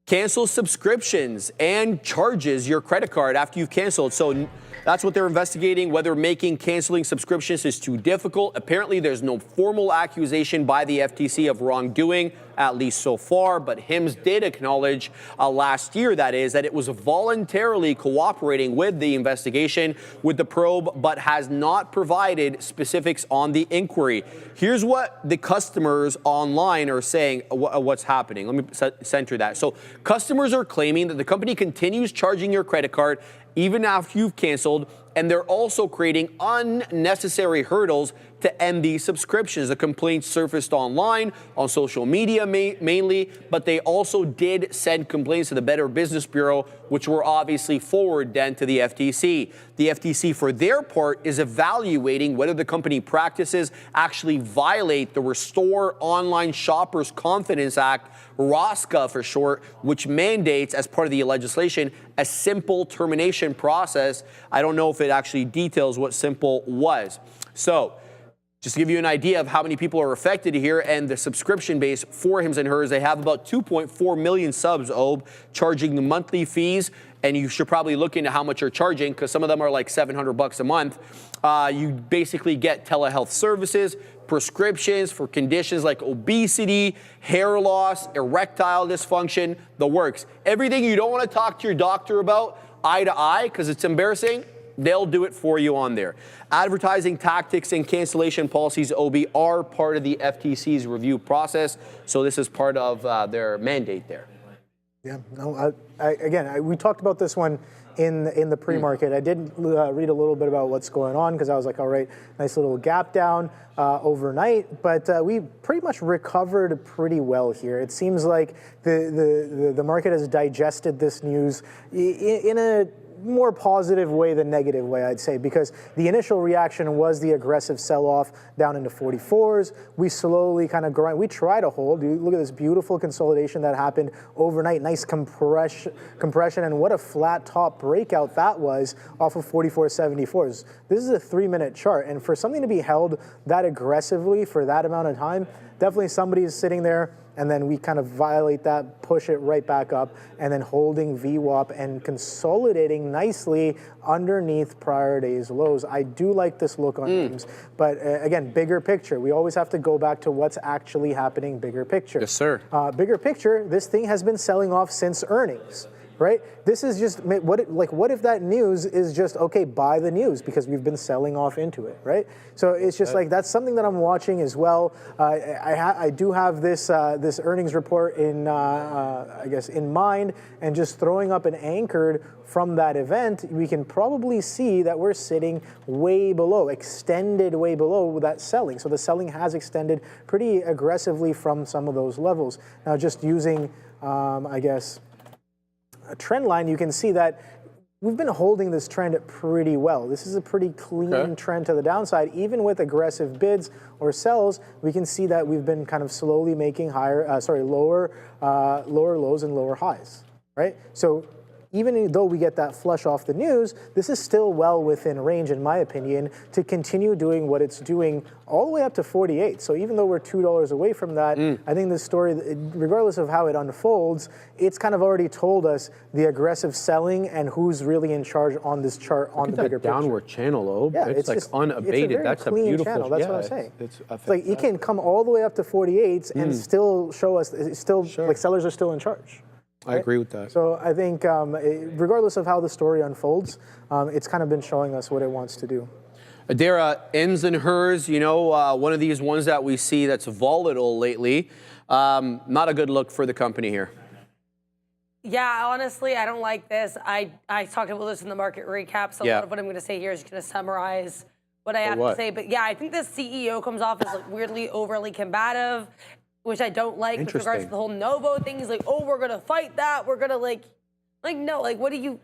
cancels subscriptions and charges your credit card after you've canceled. So that's what they're investigating, whether canceling subscriptions is too difficult. Apparently, there's no formal accusation by the FTC of wrongdoing, at least so far. But Hims did acknowledge last year, that it was voluntarily cooperating with the investigation, with the probe, but has not provided specifics on the inquiry. Here's what the customers online are saying what's happening. Let me center that. So customers are claiming that the company continues charging your credit card even after you've canceled, and they're also creating unnecessary hurdles to end these subscriptions. The complaints surfaced online, on social media mainly, but they also did send complaints to the Better Business Bureau, which were obviously forwarded then to the FTC. The FTC, for their part, is evaluating whether the company practices actually violate the Restore Online Shoppers Confidence Act, ROSCA for short, which mandates, as part of the legislation, a simple termination process. I don't know if it actually details what simple was. So, just to give you an idea of how many people are affected here and the subscription base for Hims and Hers, they have about 2.4 million subs, charging the monthly fees. And you should probably look into how much you're charging, because some of them are like $700 a month. You basically get telehealth services, prescriptions for conditions like obesity, hair loss, erectile dysfunction, the works. Everything you don't want to talk to your doctor about eye to eye because it's embarrassing, they'll do it for you on there. Advertising tactics and cancellation policies, OB, are part of the FTC's review process. So this is part of their mandate there. Yeah, no, we talked about this one in the pre-market. I did read a little bit about what's going on because I was like, all right, nice little gap down overnight, but we pretty much recovered pretty well here. It seems like the market has digested this news in a more positive way than negative way, I'd say, because the initial reaction was the aggressive sell-off down into 44s. We slowly kind of grind. We try to hold. Look at this beautiful consolidation that happened overnight. Nice compression, and what a flat top breakout that was off of 44.74s. This is a 3-minute chart, and for something to be held that aggressively for that amount of time, definitely somebody is sitting there, and then we kind of violate that, push it right back up, and then holding VWAP and consolidating nicely underneath prior day's lows. I do like this look on names, but again, bigger picture. We always have to go back to what's actually happening, bigger picture. Yes, sir. Bigger picture, this thing has been selling off since earnings. Right? This is just what if that news is just okay, buy the news because we've been selling off into it, right? So it's just like that's something that I'm watching as well. I do have this this earnings report in I guess in mind, and just throwing up an anchored from that event, we can probably see that we're sitting way below, extended way below that selling. So the selling has extended pretty aggressively from some of those levels. Now, just using I guess a trend line, you can see that we've been holding this trend pretty well. This is a pretty clean trend to the downside. Even with aggressive bids or sells, we can see that we've been kind of slowly making lower lows and lower highs, right? So even though we get that flush off the news, this is still well within range, in my opinion, to continue doing what it's doing all the way up to 48. So even though we're $2 away from that, I think this story, regardless of how it unfolds, it's kind of already told us the aggressive selling and who's really in charge on this chart on the bigger picture. Downward channel, Yeah, it's like just, unabated. It's a That's a clean beautiful channel. That's yeah, what I'm saying. It's like it can come all the way up to 48s and still show us, like sellers are still in charge. I agree with that. So I think regardless of how the story unfolds, it's kind of been showing us what it wants to do. Adara, Hims and Hers, you know, one of these ones that we see that's volatile lately. Not a good look for the company here. Yeah, honestly, I don't like this. I talked about this in the market recap, so a lot of what I'm going to say here is going to summarize what I have to say. But yeah, I think the CEO comes off as like weirdly overly combative, which I don't like with regards to the whole Novo thing. He's like, oh, we're going to fight that. We're going to like no, like what do you...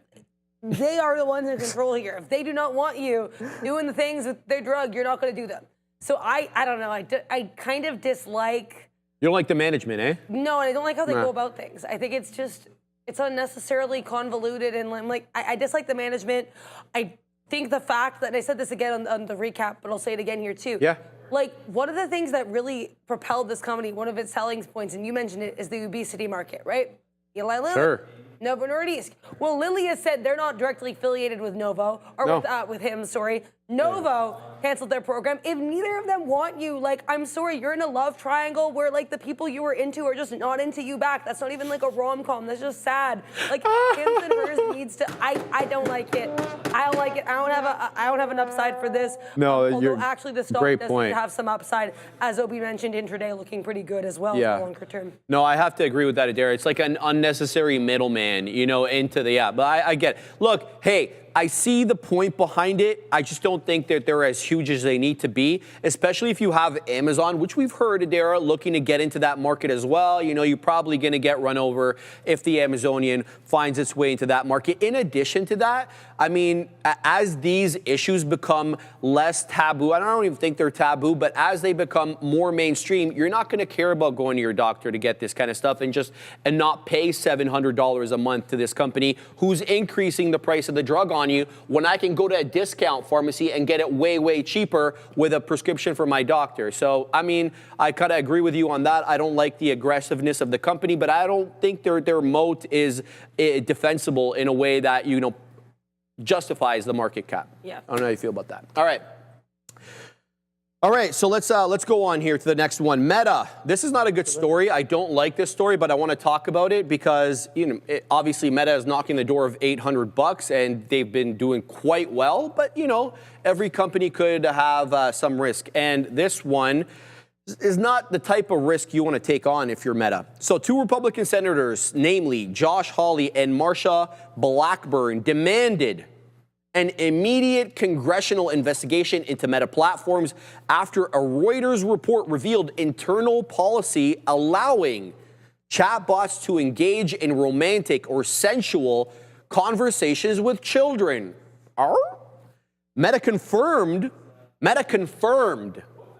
They are the ones in control here. If they do not want you doing the things with their drug, you're not going to do them. So I don't know. I kind of dislike... You don't like the management, eh? No, and I don't like how they go about things. I think it's just It's unnecessarily convoluted, and I'm like, I dislike the management. I think the fact that, and I said this again on the recap, but I'll say it again here too. Yeah. Like, one of the things that really propelled this company, one of its selling points, and you mentioned it, is the obesity market, right? Eli Lilly, Sure. Novo Nordisk. Well, Lilly has said they're not directly affiliated with Novo, or No. with him, sorry. Novo canceled their program. If neither of them want you, like, I'm sorry, you're in a love triangle where, like, the people you were into are just not into you back. That's not even like a rom-com. That's just sad. Like, Hims and Hers needs to, I don't like it. I don't like it. I don't have an upside for this. No, although you're actually the stock great does point. have some upside, as Obi mentioned, intraday looking pretty good as well Yeah. for longer term. No, I have to agree with that, Adair. It's like an unnecessary middleman, you know, into the but I get it. Look, hey, I see the point behind it. I just don't think that they're as huge as they need to be, especially if you have Amazon, which we've heard, Adara, looking to get into that market as well. You know, you're probably going to get run over if the Amazonian finds its way into that market. In addition to that, I mean, as these issues become less taboo, I don't even think they're taboo, but as they become more mainstream, you're not going to care about going to your doctor to get this kind of stuff and not pay $700 a month to this company who's increasing the price of the drug on you when I can go to a discount pharmacy and get it way, way cheaper with a prescription from my doctor. So, I mean, I kind of agree with you on that. I don't like the aggressiveness of the company, but I don't think their moat is defensible in a way that, you know, justifies the market cap. Yeah. I don't know how you feel about that. All right, so let's go on here to the next one. Meta. This is not a good story. I don't like this story, but I want to talk about it because, you know, obviously Meta is knocking the door of $800 and they've been doing quite well. But, you know, every company could have some risk. And this one is not the type of risk you want to take on if you're Meta. So 2 Republican senators, namely Josh Hawley and Marsha Blackburn, demanded an immediate congressional investigation into Meta Platforms after a Reuters report revealed internal policy allowing chatbots to engage in romantic or sensual conversations with children. Meta confirmed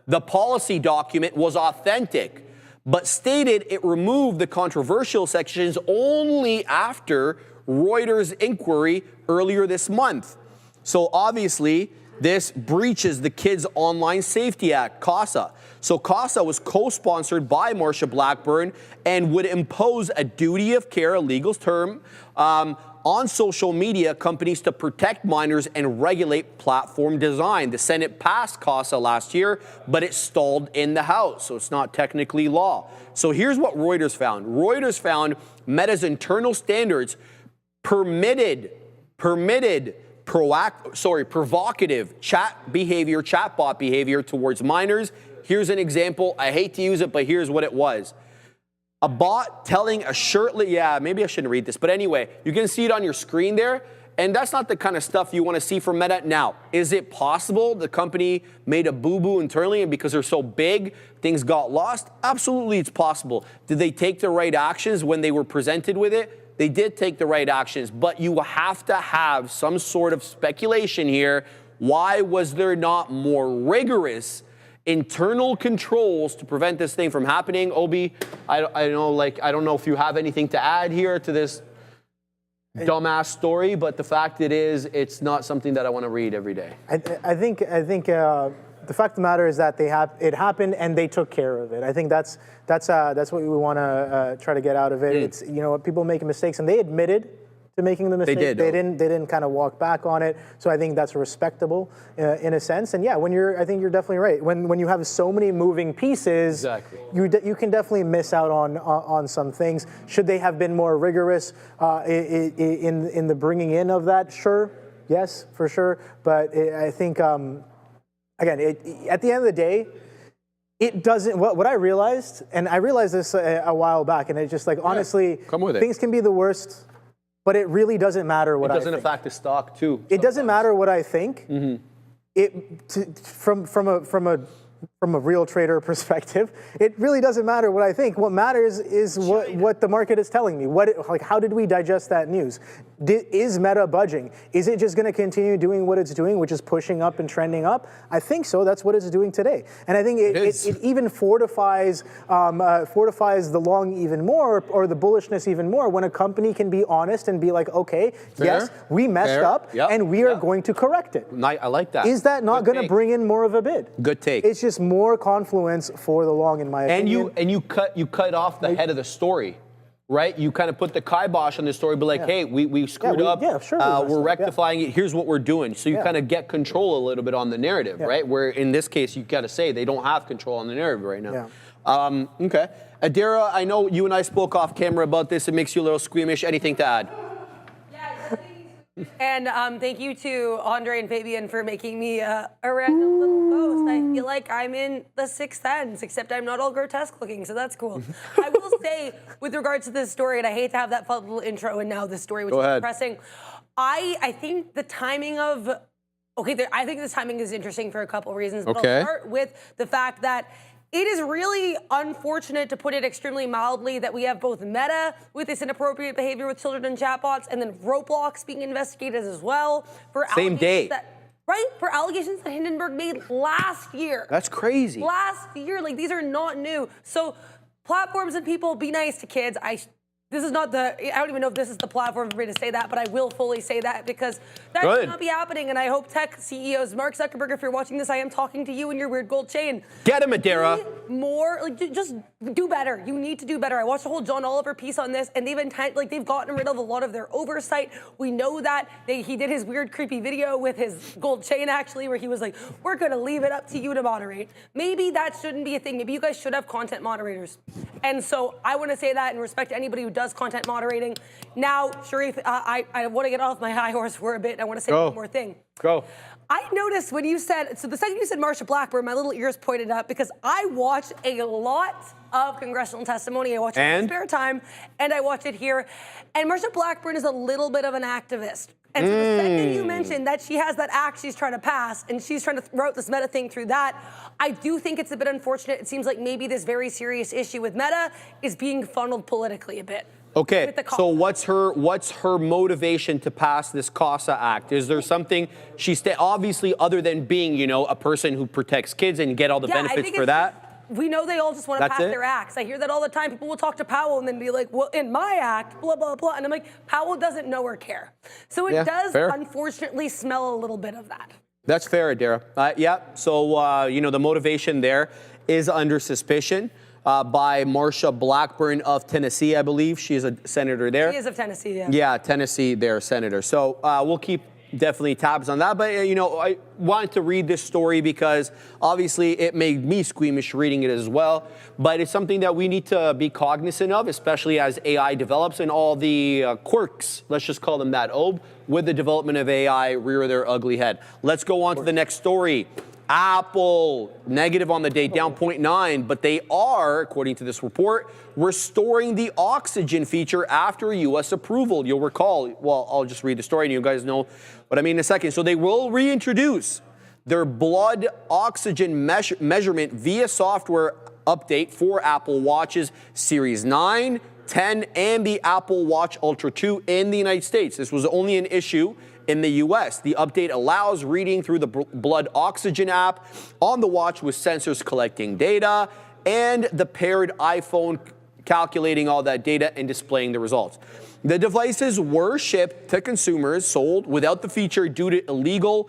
the policy document was authentic, but stated it removed the controversial sections only after Reuters' inquiry earlier this month. So obviously, this breaches the Kids Online Safety Act, CASA. So CASA was co-sponsored by Marsha Blackburn and would impose a duty of care, a legal term, on social media companies to protect minors and regulate platform design. The Senate passed CASA last year, but it stalled in the House, so it's not technically law. So here's what Reuters found. Reuters found Meta's internal standards provocative chatbot behavior towards minors. Here's an example. I hate to use it, but here's what it was. A bot telling a shirtless, maybe I shouldn't read this, but anyway, you can see it on your screen there, and that's not the kind of stuff you want to see from Meta. Now, is it possible the company made a boo-boo internally and because they're so big, things got lost? Absolutely, it's possible. Did they take the right actions when they were presented with it? They did take the right actions, but you have to have some sort of speculation here. Why was there not more rigorous internal controls to prevent this thing from happening? Obi, I don't know if you have anything to add here to this dumbass story, but the fact it's not something that I want to read every day. I think the fact of the matter is that it happened and they took care of it. I think that's what we want to try to get out of it. It's, you know, people making mistakes and they admitted to making the mistake. They didn't kind of walk back on it. So I think that's respectable in a sense. And yeah, I think you're definitely right. When you have so many moving pieces, exactly, you can definitely miss out on some things. Should they have been more rigorous in the bringing in of that? Sure, yes, for sure. But I think. Again, at the end of the day, it doesn't. What I realized, and I realized this a while back, and it's just like, honestly, things can be the worst, but it really doesn't matter what I think. It doesn't affect the stock too. It doesn't matter what I think. Mm-hmm. From from a real trader perspective, it really doesn't matter what I think. What matters is what the market is telling me. How did we digest that news? Is Meta budging? Is it just going to continue doing what it's doing, which is pushing up and trending up? I think so. That's what it's doing today. And I think it even fortifies the long even more, or the bullishness even more, when a company can be honest and be like, okay, yes, we messed up, and we are going to correct it. I like that. Is that not going to bring in more of a bid? Good take. It's just more confluence for the long, in my opinion. And you cut off the head of the story, right? You kind of put the kibosh on the story, but like, hey, we screwed up. Yeah, sure. We're rectifying it. Here's what we're doing. So you kind of get control a little bit on the narrative, right? Where in this case, you got to say they don't have control on the narrative right now. Okay. Adira, I know you and I spoke off camera about this. It makes you a little squeamish. Anything to add? And thank you to Andre and Fabian for making me a random little ghost. I feel like I'm in the Sixth Sense, except I'm not all grotesque looking, so that's cool. I will say, with regards to this story, and I hate to have that fun little intro and now this story, which is depressing, I think the timing of, I think this timing is interesting for a couple reasons, but I'll start with the fact that it is really unfortunate, to put it extremely mildly, that we have both Meta with this inappropriate behavior with children and chatbots, and then Roblox being investigated as well for same day. For allegations that Hindenburg made last year. That's crazy. Last year, like, these are not new. So platforms and people, be nice to kids. This is not I don't even know if this is the platform for me to say that, but I will fully say that, because that should not be happening. And I hope tech CEOs, Mark Zuckerberg, if you're watching this, I am talking to you and your weird gold chain. Get him, Adira. Just do better. You need to do better. I watched a whole John Oliver piece on this, and they've gotten rid of a lot of their oversight. We know that. He did his weird, creepy video with his gold chain, actually, where he was like, we're going to leave it up to you to moderate. Maybe that shouldn't be a thing. Maybe you guys should have content moderators. And so I want to say that in respect to anybody who does content moderating. Now, Sharif, I want to get off my high horse for a bit. I want to say one more thing. Go. I noticed when you said, so the second you said Marsha Blackburn, my little ears pointed up, because I watch a lot of congressional testimony. I watch it in spare time, and I watch it here. And Marsha Blackburn is a little bit of an activist. And so the second you mentioned that she has that act she's trying to pass, and she's trying to route this Meta thing through that, I do think it's a bit unfortunate. It seems like maybe this very serious issue with Meta is being funneled politically a bit. Okay, so what's her motivation to pass this CASA Act? Is there something obviously, other than being, a person who protects kids and get all the benefits for that? We know they all just want to pass their acts. I hear that all the time. People will talk to Powell and then be like, well, in my act, blah, blah, blah. And I'm like, Powell doesn't know or care. So it does, unfortunately, smell a little bit of that. That's fair, Adira. So, the motivation there is under suspicion by Marsha Blackburn of Tennessee, I believe. She is a senator there. She is of Tennessee, yeah. Yeah, Tennessee, their senator. So we'll keep definitely tabs on that. But, I wanted to read this story because obviously it made me squeamish reading it as well. But it's something that we need to be cognizant of, especially as AI develops and all the quirks, let's just call them that, with the development of AI rear their ugly head. Let's go on to the next story. Apple, negative on the day, down 0.9, but they are, according to this report, restoring the oxygen feature after U.S. approval. You'll recall, well, I'll just read the story and you guys know what I mean in a second. So they will reintroduce their blood oxygen measurement via software update for Apple Watches Series 9, 10, and the Apple Watch Ultra 2 in the United States. This was only an issue in the U.S. The update allows reading through the blood oxygen app on the watch with sensors collecting data and the paired iPhone calculating all that data and displaying the results. The devices were shipped to consumers sold without the feature due to legal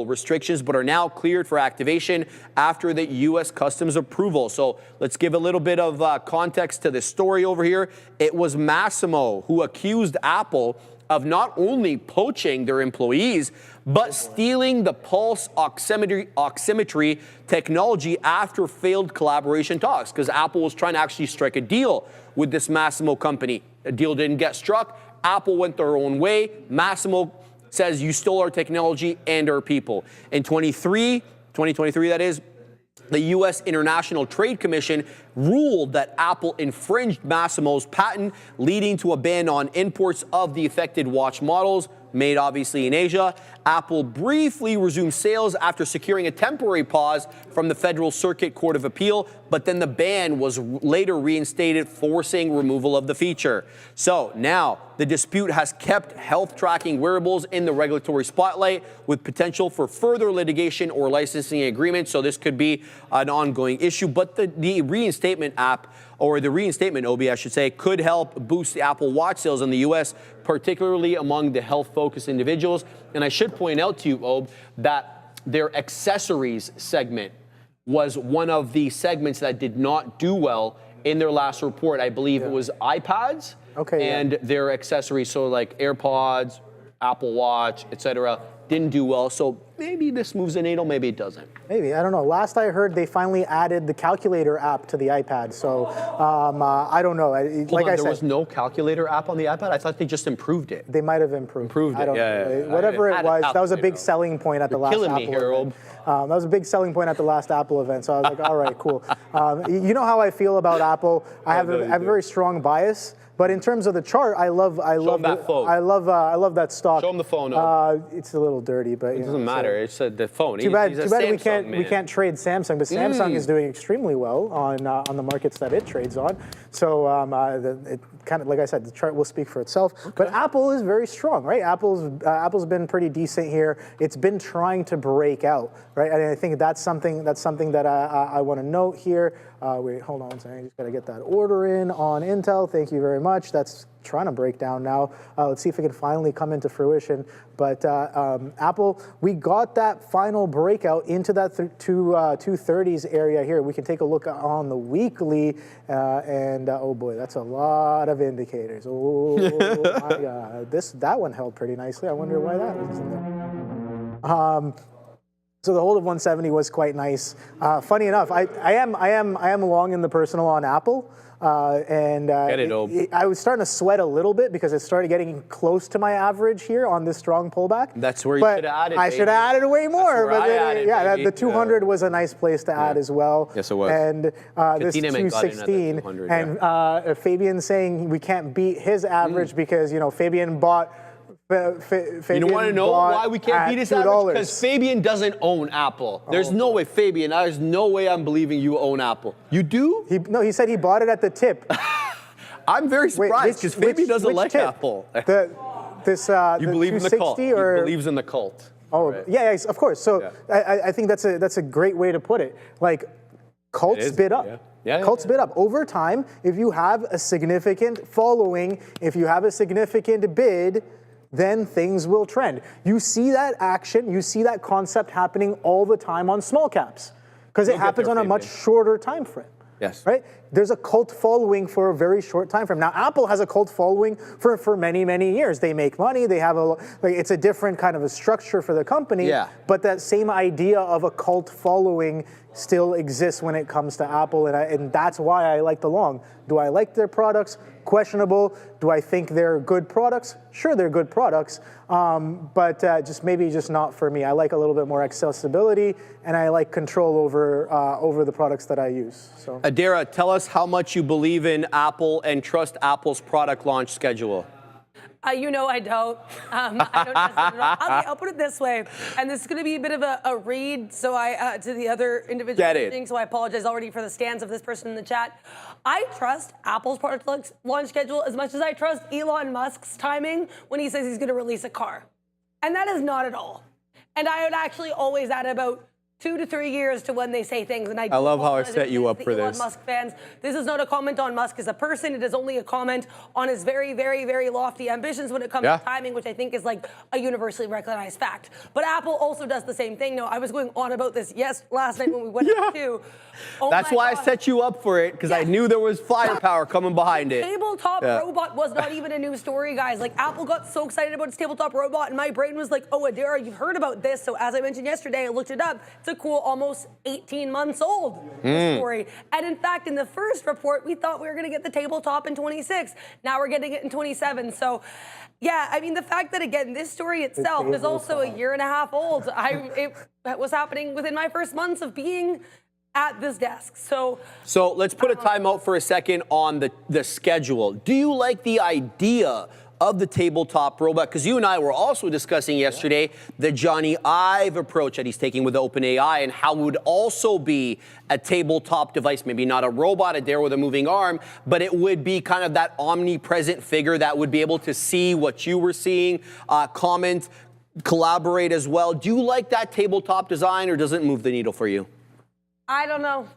restrictions, but are now cleared for activation after the U.S. Customs approval. So let's give a little bit of context to this story over here. It was Massimo who accused Apple of not only poaching their employees, but stealing the pulse oximetry technology after failed collaboration talks, because Apple was trying to actually strike a deal with this Massimo company. The deal didn't get struck. Apple went their own way. Massimo says, you stole our technology and our people. In 2023, that is, the U.S. International Trade Commission ruled that Apple infringed Massimo's patent, leading to a ban on imports of the affected watch models, made obviously in Asia. Apple briefly resumed sales after securing a temporary pause from the Federal Circuit Court of Appeal, but then the ban was later reinstated, forcing removal of the feature. So now the dispute has kept health tracking wearables in the regulatory spotlight, with potential for further litigation or licensing agreement. So this could be an ongoing issue, but the reinstatement app, or the reinstatement, Obi, I should say, could help boost the Apple Watch sales in the U.S., particularly among the health-focused individuals. And I should point out to you, Ob, that their accessories segment was one of the segments that did not do well in their last report. I believe it was iPads and their accessories, so like AirPods, Apple Watch, etc., didn't do well. So maybe this moves the needle, maybe it doesn't. Maybe, I don't know. Last I heard, they finally added the calculator app to the iPad. So I don't know. There was no calculator app on the iPad? I thought they just improved it. They might have improved it. Whatever it was, that was a big selling point at the last Apple event. That was a big selling point at the last Apple event. So I was like, all right, cool. You know how I feel about Apple. I have a very strong bias. But in terms of the chart, I love that stock. Show them the phone. It's a little dirty, but it doesn't matter. It's the phone. Too bad we can't trade Samsung, but Samsung is doing extremely well on the markets that it trades on. So it kind of, like I said, the chart will speak for itself. But Apple is very strong, right? Apple's been pretty decent here. It's been trying to break out, right? And I think that's something that I want to note here. Wait, hold on one second. I just got to get that order in on Intel. Thank you very much. That's trying to break down now. Let's see if it can finally come into fruition. But Apple, we got that final breakout into that 230s area here. We can take a look on the weekly, and oh boy, that's a lot of indicators. Oh my God, that one held pretty nicely. I wonder why that was in there. So the hold of 170 was quite nice. Funny enough, I am long in the personal on Apple. I was starting to sweat a little bit because it started getting close to my average here on this strong pullback. That's where you should have added. I should have added way more. But the 200 was a nice place to add as well. Yes, it was. And this 216. And Fabian saying we can't beat his average because Fabian bought. You want to know why we can't beat his average? Because Fabian doesn't own Apple. There's no way, Fabian. There's no way I'm believing you own Apple. You do? He said he bought it at the tip. I'm very surprised because Fabian doesn't like tip? Apple. You believe in the cult. He believes in the cult. Oh, right. Yeah, of course. So I think that's a great way to put it. Like, cults bid up. Cults bid up. Over time, if you have a significant following, if you have a significant bid, then things will trend. You see that action, you see that concept happening all the time on small caps because it happens on a much shorter time frame. Yes. Right? There's a cult following for a very short time frame. Now, Apple has a cult following for many, many years. They make money. They have it's a different kind of a structure for the company. Yeah. But that same idea of a cult following still exists when it comes to Apple, and that's why I like the long. Do I like their products? Questionable. Do I think they're good products? Sure, they're good products, but just not for me. I like a little bit more accessibility, and I like control over the products that I use. So, Adira, tell us how much you believe in Apple and trust Apple's product launch schedule. I don't. I don't trust it at all. I'll put it this way, and this is going to be a bit of a read. So to the other individuals, so I apologize already for the stance of this person in the chat. I trust Apple's product launch schedule as much as I trust Elon Musk's timing when he says he's going to release a car, and that is not at all. And I would actually always add about 2 to 3 years to when they say things. And I love how I set you up for this. Elon Musk fans, this is not a comment on Musk as a person. It is only a comment on his very, very, very lofty ambitions when it comes to timing, which I think is like a universally recognized fact. But Apple also does the same thing. No, I was going on about this last night when we went to. Oh, that's why I set you up for it, because I knew there was firepower coming behind it. Tabletop robot was not even a new story, guys. Like, Apple got so excited about its tabletop robot, and my brain was like, oh, Adira, you've heard about this. So as I mentioned yesterday, I looked it up. It's a cool, almost 18 months old story. And in fact, in the first report, we thought we were going to get the tabletop in 26. Now we're getting it in 27. So, yeah, I mean, the fact that, again, this story itself is also a year and a half old. It was happening within my first months of being at this desk. So let's put a timeout for a second on the schedule. Do you like the idea of the tabletop robot, because you and I were also discussing yesterday the Johnny Ive approach that he's taking with OpenAI and how it would also be a tabletop device, maybe not a robot, a dare with a moving arm, but it would be kind of that omnipresent figure that would be able to see what you were seeing, comment, collaborate as well. Do you like that tabletop design, or does it move the needle for you? I don't know.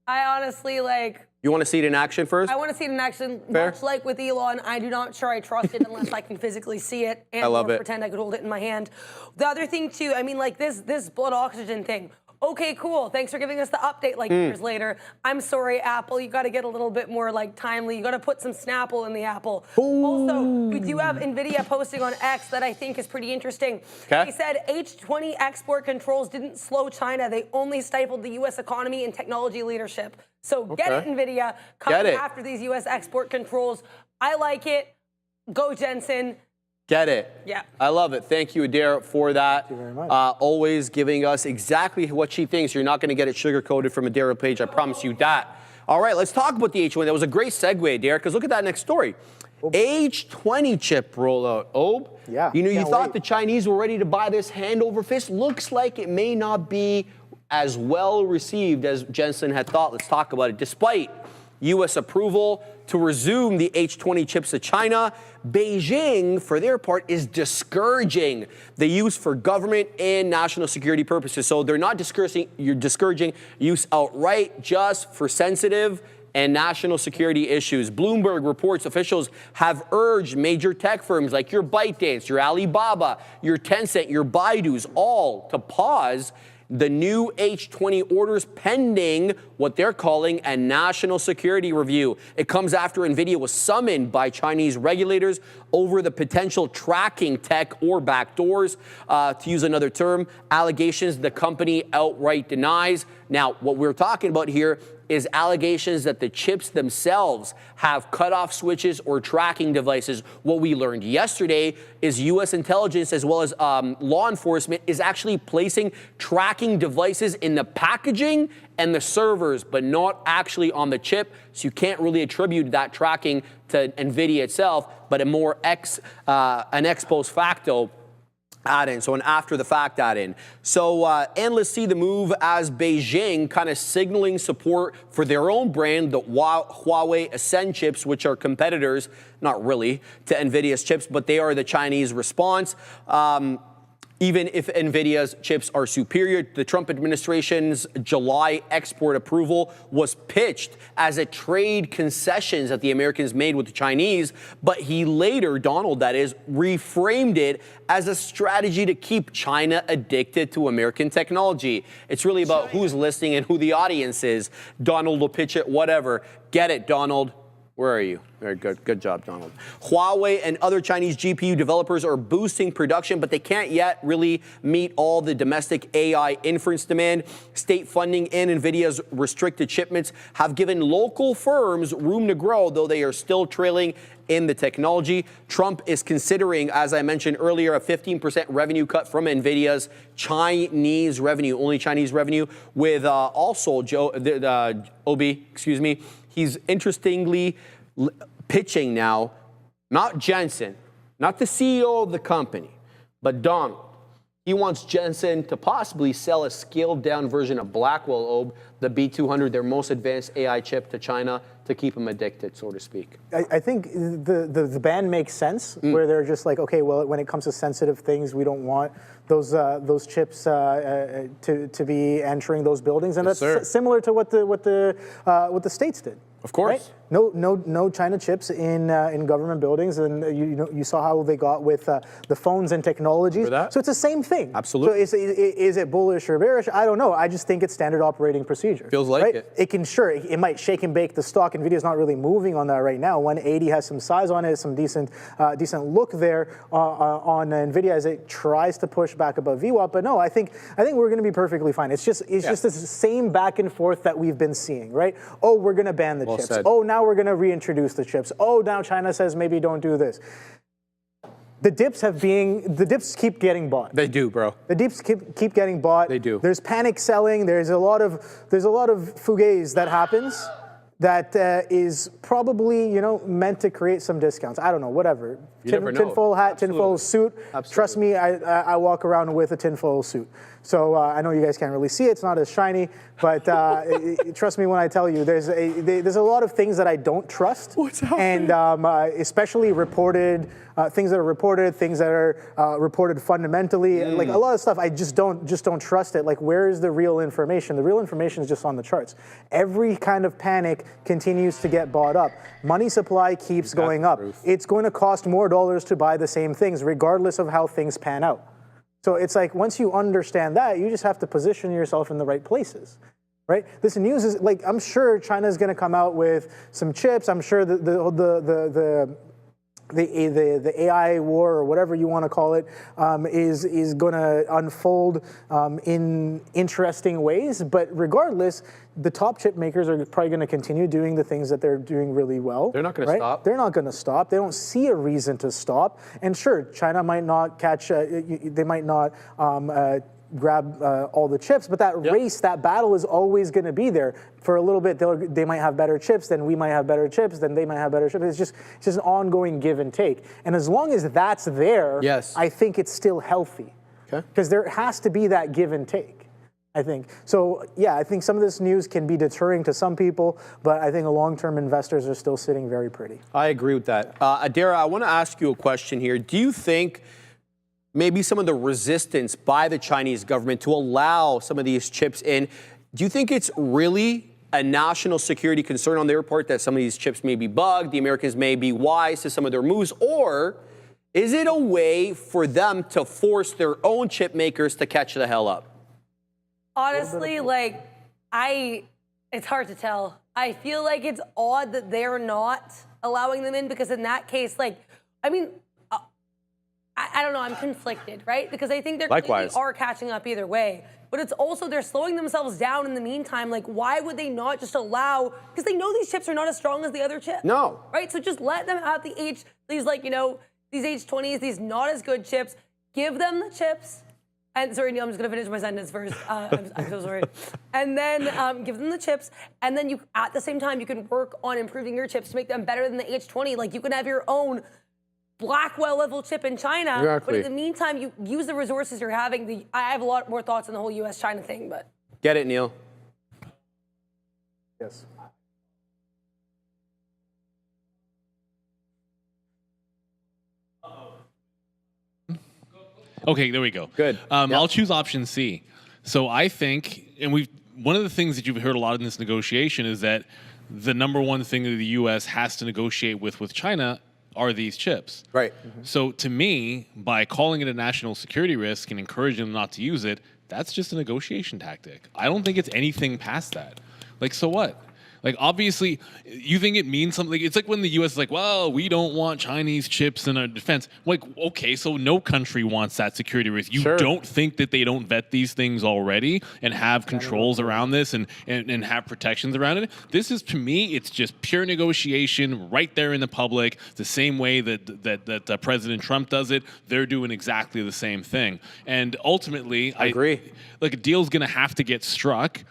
I honestly, like... You want to see it in action first? I want to see it in action. Fair. Much like with Elon, I do not sure I trust it unless I can physically see it and I love it. pretend I could hold it in my hand. The other thing, too, I mean, like this blood oxygen thing. Okay, cool. Thanks for giving us the update like years later. I'm sorry, Apple. You got to get a little bit more like timely. You got to put some Snapple in the Apple. Ooh. Also, we do have Nvidia posting on X that I think is pretty interesting. Okay. They said H20 export controls didn't slow China. They only stifled the U.S. economy and technology leadership. So get it, Nvidia. Coming after these U.S. export controls. I like it. Go, Jensen. Get it. Yeah. I love it. Thank you, Adair, for that. Thank you very much. Always giving us exactly what she thinks. You're not going to get it sugar-coated from Adair Page. I promise you that. All right, let's talk about the H1. That was a great segue, Adair, because look at that next story. H20 chip rollout. Oh, yeah. You thought wait. the Chinese were ready to buy this hand over fist. Looks like it may not be as well received as Jensen had thought. Let's talk about it. Despite U.S. approval to resume the H20 chips to China, Beijing, for their part, is discouraging the use for government and national security purposes. So they're not discouraging use outright, just for sensitive and national security issues. Bloomberg reports officials have urged major tech firms like your ByteDance, your Alibaba, your Tencent, your Baidu's, all to pause the new H20 orders pending what they're calling a national security review. It comes after Nvidia was summoned by Chinese regulators over the potential tracking tech or backdoors, to use another term, allegations the company outright denies. Now, what we're talking about here is allegations that the chips themselves have cutoff switches or tracking devices. What we learned yesterday is U.S. intelligence as well as law enforcement is actually placing tracking devices in the packaging and the servers, but not actually on the chip. So you can't really attribute that tracking to Nvidia itself, but a more an ex post facto add-in, so an after-the-fact add-in. So analysts see the move as Beijing kind of signaling support for their own brand, the Huawei Ascend chips, which are competitors, not really, to NVIDIA's chips, but they are the Chinese response. Even if NVIDIA's chips are superior, the Trump administration's July export approval was pitched as a trade concessions that the Americans made with the Chinese, but he later, Donald that is, reframed it as a strategy to keep China addicted to American technology. It's really about who's listening and who the audience is. Donald will pitch it, whatever. Get it, Donald. Where are you? Very good. Good job, Donald. Huawei and other Chinese GPU developers are boosting production, but they can't yet really meet all the domestic AI inference demand. State funding and NVIDIA's restricted shipments have given local firms room to grow, though they are still trailing in the technology. Trump is considering, as I mentioned earlier, a 15% revenue cut from NVIDIA's Chinese revenue, only Chinese revenue, with also he's interestingly pitching now, not Jensen, not the CEO of the company, but Donald. He wants Jensen to possibly sell a scaled-down version of Blackwell, the B200, their most advanced AI chip, to China to keep them addicted, so to speak. I think the ban makes sense, where they're just like, okay, well, when it comes to sensitive things, we don't want those chips to be entering those buildings, and that's similar to what the states did. Of course. Right? No China chips in government buildings, and you saw how they got with the phones and technologies. So it's the same thing. Absolutely. So is it bullish or bearish? I don't know. I just think it's standard operating procedure. Feels like it. It can it might shake and bake the stock. Nvidia's not really moving on that right now. 180 has some size on it, some decent look there on Nvidia as it tries to push back above VWAP. But no, I think we're going to be perfectly fine. It's just the same back and forth that we've been seeing, right? Oh, we're going to ban the chips. Said. Oh, now we're going to reintroduce the chips. Oh, now China says maybe don't do this. The dips keep getting bought. They do, bro. The dips keep getting bought. They do. There's panic selling. There's a lot of fugazi that happens that is probably meant to create some discounts. I don't know, whatever. never know. Tinfoil hat, Absolutely. tinfoil suit. Absolutely. Trust me, I walk around with a tinfoil suit. So I know you guys can't really see it. It's not as shiny, but trust me when I tell you, there's a lot of things that I don't trust. What's happening? And especially reported, things that are reported, things that are reported fundamentally. Like a lot of stuff, I just don't trust it. Like, where is the real information? The real information is just on the charts. Every kind of panic continues to get bought up. Money supply keeps going up. It's going to cost more dollars to buy the same things, regardless of how things pan out. So it's like, once you understand that, you just have to position yourself in the right places, right? This news is like, I'm sure China's going to come out with some chips. I'm sure that the AI war, or whatever you want to call it, is going to unfold in interesting ways. But regardless, the top chip makers are probably going to continue doing the things that they're doing really well. They're not going to stop. They're not going to stop. They don't see a reason to stop. And sure, China might not catch, they might not grab all the chips, but that race, that battle is always going to be there. For a little bit, they might have better chips, then we might have better chips, then they might have better chips. It's just an ongoing give and take. And as long as that's there, I think it's still healthy. Because there has to be that give and take, I think. So yeah, I think some of this news can be deterring to some people, but I think long-term investors are still sitting very pretty. I agree with that. Adara, I want to ask you a question here. Do you think maybe some of the resistance by the Chinese government to allow some of these chips in, do you think it's really a national security concern on their part that some of these chips may be bugged, the Americans may be wise to some of their moves, or is it a way for them to force their own chip makers to catch the hell up? Honestly, it's hard to tell. I feel like it's odd that they're not allowing them in, because in that case, I don't know, I'm conflicted, right? Because I think they are catching up either way. But it's also, they're slowing themselves down in the meantime. Like, why would they not just allow, because they know these chips are not as strong as the other chips. No. Right? So just let them have these H20s, these not as good chips. Give them the chips. And sorry, Neil, I'm just going to finish my sentence first. I'm so sorry. And then give them the chips. And then at the same time, you can work on improving your chips to make them better than the H20. Like, you can have your own Blackwell level chip in China. Exactly. But in the meantime, you use the resources you're having. I have a lot more thoughts on the whole US-China thing, but. Get it, Neil? Yes. Okay, there we go. Good. I'll choose option C. So I think, and one of the things that you've heard a lot in this negotiation is that the number one thing that the U.S. has to negotiate with China are these chips. Right. So to me, by calling it a national security risk and encouraging them not to use it, that's just a negotiation tactic. I don't think it's anything past that. Like, so what? Like, obviously, you think it means something. It's like when the U.S. is like, well, we don't want Chinese chips in our defense. Like, okay, so no country wants that security risk. You don't think that they don't vet these things already and have controls around this and have protections around it? This is, to me, it's just pure negotiation right there in the public, the same way that President Trump does it. They're doing exactly the same thing. And ultimately, I agree. Like, a deal's going to have to get struck.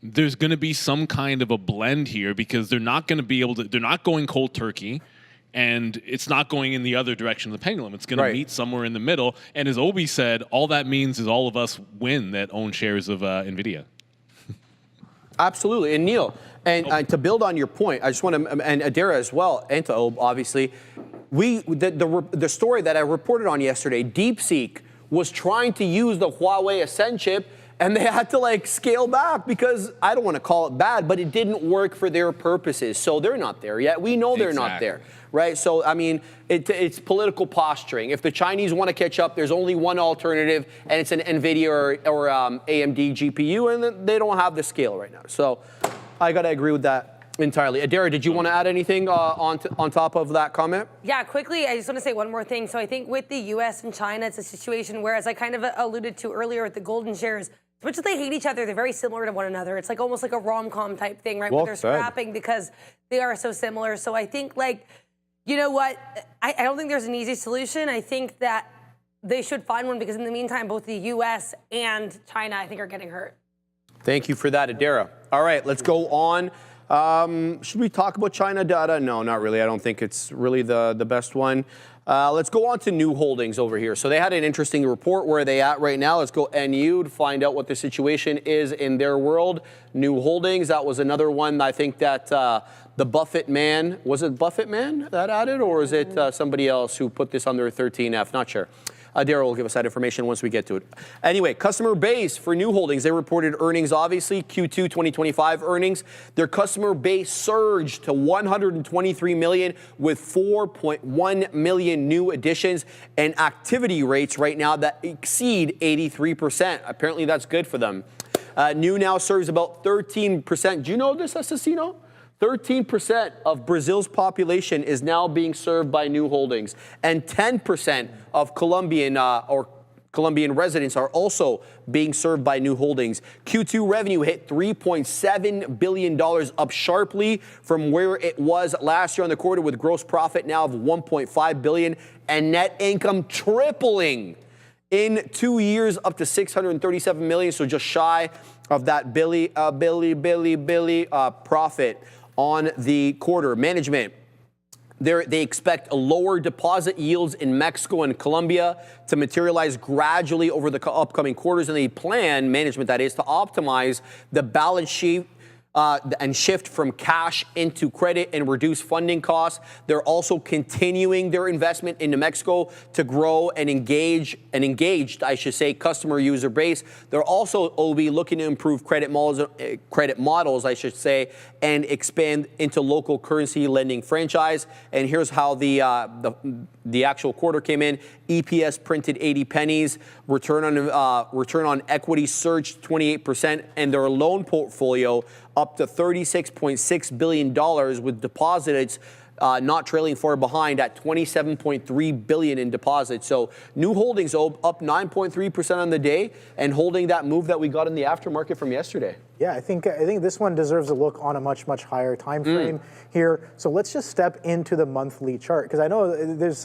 There's going to be some kind of a blend here because they're not going to be able to, they're not going cold turkey, and it's not going in the other direction of the pendulum. It's going to meet somewhere in the middle. And as Obi said, all that means is all of us win that own shares of Nvidia. Absolutely. And Neil, and to build on your point, I just want to, and Adara as well, and to Ob, obviously, the story that I reported on yesterday, DeepSeek was trying to use the Huawei Ascend chip, and they had to scale back because I don't want to call it bad, but it didn't work for their purposes. So they're not there yet. We know they're not there, right? So, I mean, it's political posturing. If the Chinese want to catch up, there's only one alternative, and it's an Nvidia or AMD GPU, and they don't have the scale right now. So I got to agree with that entirely. Adara, did you want to add anything on top of that comment? Yeah, quickly, I just want to say one more thing. So I think with the U.S. and China, it's a situation where, as I kind of alluded to earlier with the golden shares, as much as they hate each other, they're very similar to one another. It's almost like a rom-com type thing, right? Where they're scrapping because they are so similar. So I think, you know what? I don't think there's an easy solution. I think that they should find one because in the meantime, both the U.S. and China, I think, are getting hurt. Thank you for that, Adara. All right, let's go on Should we talk about China data? No, not really. I don't think it's really the best one. Let's go on to New Holdings over here. So they had an interesting report. Where are they at right now? Let's go NU to find out what the situation is in their world. New Holdings, that was another one. I think that the Buffett man, was it Buffett man that added, or is it somebody else who put this on their 13F? Not sure. Daryl will give us that information once we get to it. Anyway, customer base for New Holdings. They reported earnings, obviously, Q2 2025 earnings. Their customer base surged to 123 million with 4.1 million new additions and activity rates right now that exceed 83%. Apparently, that's good for them. New now serves about 13%. Do you know this, Assassino? 13% of Brazil's population is now being served by New Holdings, and 10% of Colombian residents are also being served by New Holdings. Q2 revenue hit $3.7 billion, up sharply from where it was last year on the quarter, with gross profit now of $1.5 billion and net income tripling in 2 years up to $637 million, so just shy of that Billy profit on the quarter. Management, they expect a lower deposit yields in Mexico and Colombia to materialize gradually over the upcoming quarters, and they plan, management that is, to optimize the balance sheet and shift from cash into credit and reduce funding costs. They're also continuing their investment into Mexico to grow and engaged, I should say, customer user base. They're also, OB, looking to improve credit models, I should say, and expand into local currency lending franchise. And here's how the actual quarter came in. EPS printed 80 pennies. Return on equity surged 28%, and their loan portfolio up to $36.6 billion, with deposits not trailing far behind at $27.3 billion in deposits. So New Holdings up 9.3% on the day, and holding that move that we got in the aftermarket from yesterday. Yeah, I think this one deserves a look on a much higher time frame here. So let's just step into the monthly chart, because I know there's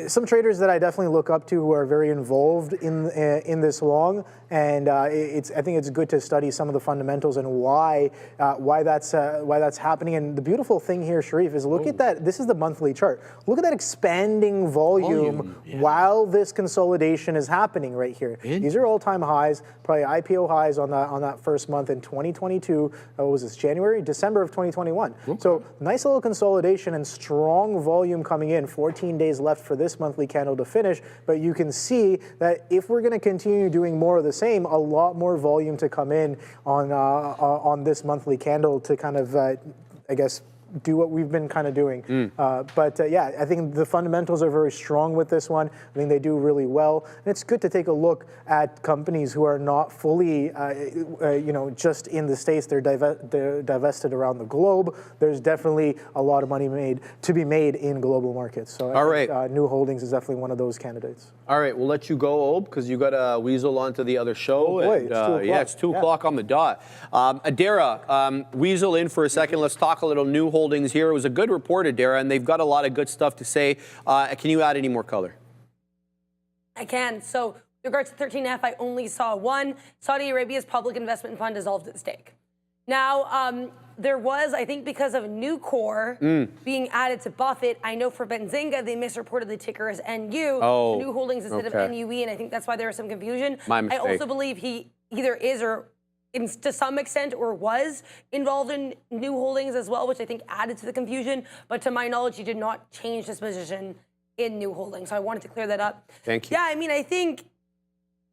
some traders that I definitely look up to who are very involved in this long, and I think it's good to study some of the fundamentals and why that's happening. And the beautiful thing here, Sharif, is look at that. This is the monthly chart. Look at that expanding volume while this consolidation is happening right here. These are all-time highs, probably IPO highs on that first month in 2022. What was this? December of 2021. Okay. So nice little consolidation and strong volume coming in. 14 days left for this monthly candle to finish, but you can see that if we're going to continue doing more of the same, a lot more volume to come in on this monthly candle to kind of, I guess, do what we've been kind of doing. But yeah, I think the fundamentals are very strong with this one. I think they do really well. And it's good to take a look at companies who are not fully, just in the States. They're divested around the globe. There's definitely a lot of money to be made in global markets. So I think New Holdings is definitely one of those candidates. All right, we'll let you go, Ob, because you got to weasel onto the other show. Oh boy, it's 2 o'clock. Yeah, it's 2 o'clock on the dot. Adara, weasel in for a second. Let's talk a little New Holdings here. It was a good report, Adara, and they've got a lot of good stuff to say. Can you add any more color? I can. So, with regards to 13F, I only saw one. Saudi Arabia's public investment fund dissolved its stake. Now, there was, I think, because of Nucor being added to Buffett, I know for Benzinga, they misreported the ticker as NU, New Holdings instead of NUE, and I think that's why there was some confusion. My mistake. I also believe he either is or to some extent or was involved in New Holdings as well, which I think added to the confusion. But to my knowledge, he did not change his position in New Holdings. So I wanted to clear that up. Thank you. Yeah, I mean, I think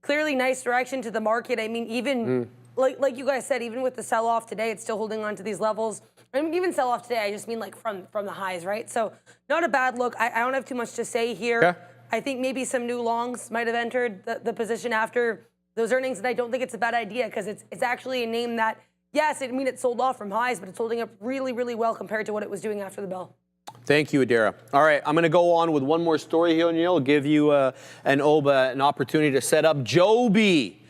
clearly nice direction to the market. I mean, even like you guys said, even with the sell-off today, it's still holding on to these levels. I mean, even sell-off today, I just mean like from the highs, right? So not a bad look. I don't have too much to say here. Yeah. I think maybe some new longs might have entered the position after those earnings, and I don't think it's a bad idea because it's actually a name that, yes, I mean, it sold off from highs, but it's holding up really, really well compared to what it was doing after the bell. Thank you, Adara. All right, I'm going to go on with one more story here, Neil. Give you an opportunity to set up Joby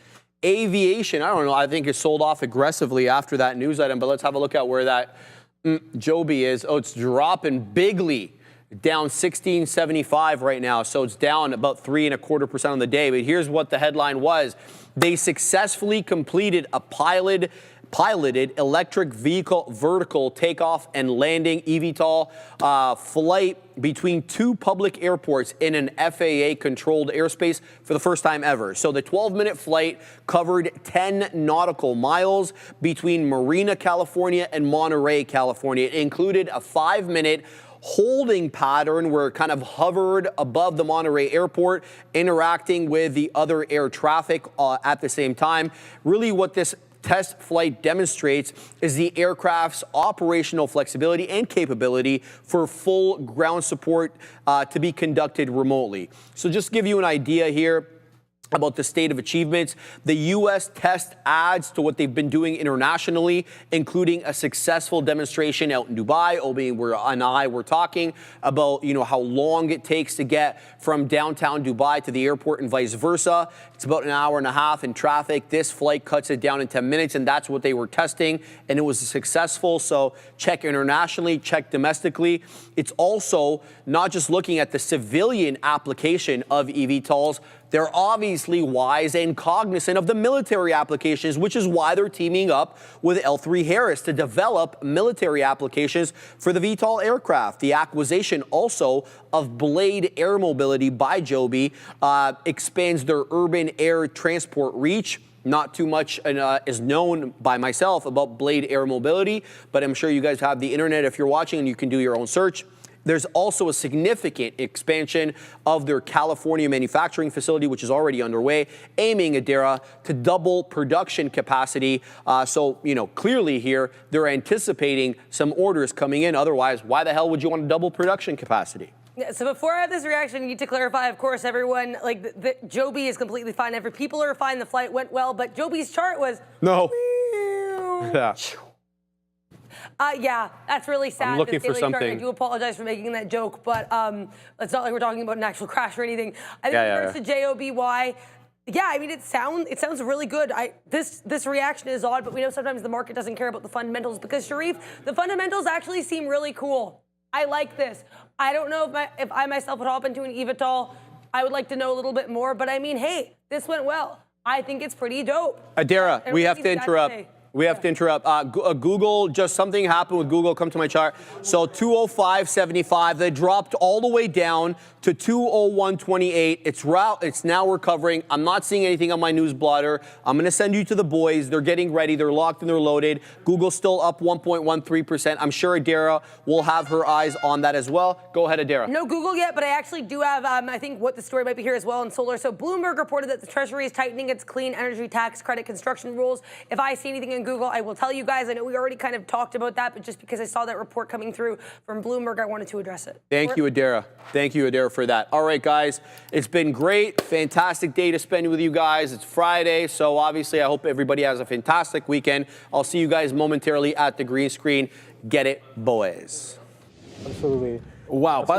Aviation. I don't know. I think it sold off aggressively after that news item, but let's have a look at where that Joby is. Oh, it's dropping bigly. Down 16.75 right now, so it's down about 3.25% on the day. But here's what the headline was. They successfully completed a pilot piloted electric vehicle vertical takeoff and landing eVTOL flight between two public airports in an FAA-controlled airspace for the first time ever. So the 12-minute flight covered 10 nautical miles between Marina, California and Monterey, California. It included a 5-minute holding pattern where it kind of hovered above the Monterey airport, interacting with the other air traffic at the same time. Really what this test flight demonstrates is the aircraft's operational flexibility and capability for full ground support to be conducted remotely. So just to give you an idea here about the state of achievements, the U.S. test adds to what they've been doing internationally, including a successful demonstration out in Dubai. Obi and I were talking about, how long it takes to get from downtown Dubai to the airport and vice versa. It's about an hour and a half in traffic. This flight cuts it down in 10 minutes, and that's what they were testing, and it was successful. So check internationally, check domestically. It's also not just looking at the civilian application of eVTOLs. They're obviously wise and cognizant of the military applications, which is why they're teaming up with L3 Harris to develop military applications for the VTOL aircraft. The acquisition also of Blade Air Mobility by Joby expands their urban air transport reach. Not too much is known by myself about Blade Air Mobility, but I'm sure you guys have the internet if you're watching and you can do your own search. There's also a significant expansion of their California manufacturing facility, which is already underway, aiming Adara to double production capacity. So, clearly here, they're anticipating some orders coming in. Otherwise, why the hell would you want to double production capacity? Yeah, so before I have this reaction, I need to clarify, of course, everyone, the Joby is completely fine. Every people are fine. The flight went well, but Joby's chart was... No. Yeah. Yeah, that's really sad. I'm looking for something. I do apologize for making that joke, but it's not like we're talking about an actual crash or anything. I think in regards to JOBY, it sounds really good. This reaction is odd, but we know sometimes the market doesn't care about the fundamentals because, Sharif, the fundamentals actually seem really cool. I like this. I don't know if I myself would hop into an eVTOL. I would like to know a little bit more, but hey, this went well. I think it's pretty dope. Adara, we have to interrupt. We have to interrupt. Google, just something happened with Google. Come to my chart. So 205.75, they dropped all the way down to 201.28. It's now recovering. I'm not seeing anything on my news blotter. I'm going to send you to the boys. They're getting ready. They're locked and they're loaded. Google's still up 1.13%. I'm sure Adara will have her eyes on that as well. Go ahead, Adara. No Google yet, but I actually do have, I think, what the story might be here as well in solar. So Bloomberg reported that the Treasury is tightening its clean energy tax credit construction rules. If I see anything in Google, I will tell you guys. I know we already kind of talked about that, but just because I saw that report coming through from Bloomberg, I wanted to address it. Thank you, Adara. Thank you, Adara, for that. All right, guys, it's been great. Fantastic day to spend with you guys. It's Friday, so obviously I hope everybody has a fantastic weekend. I'll see you guys momentarily at the green screen. Get it, boys. Absolutely. Wow.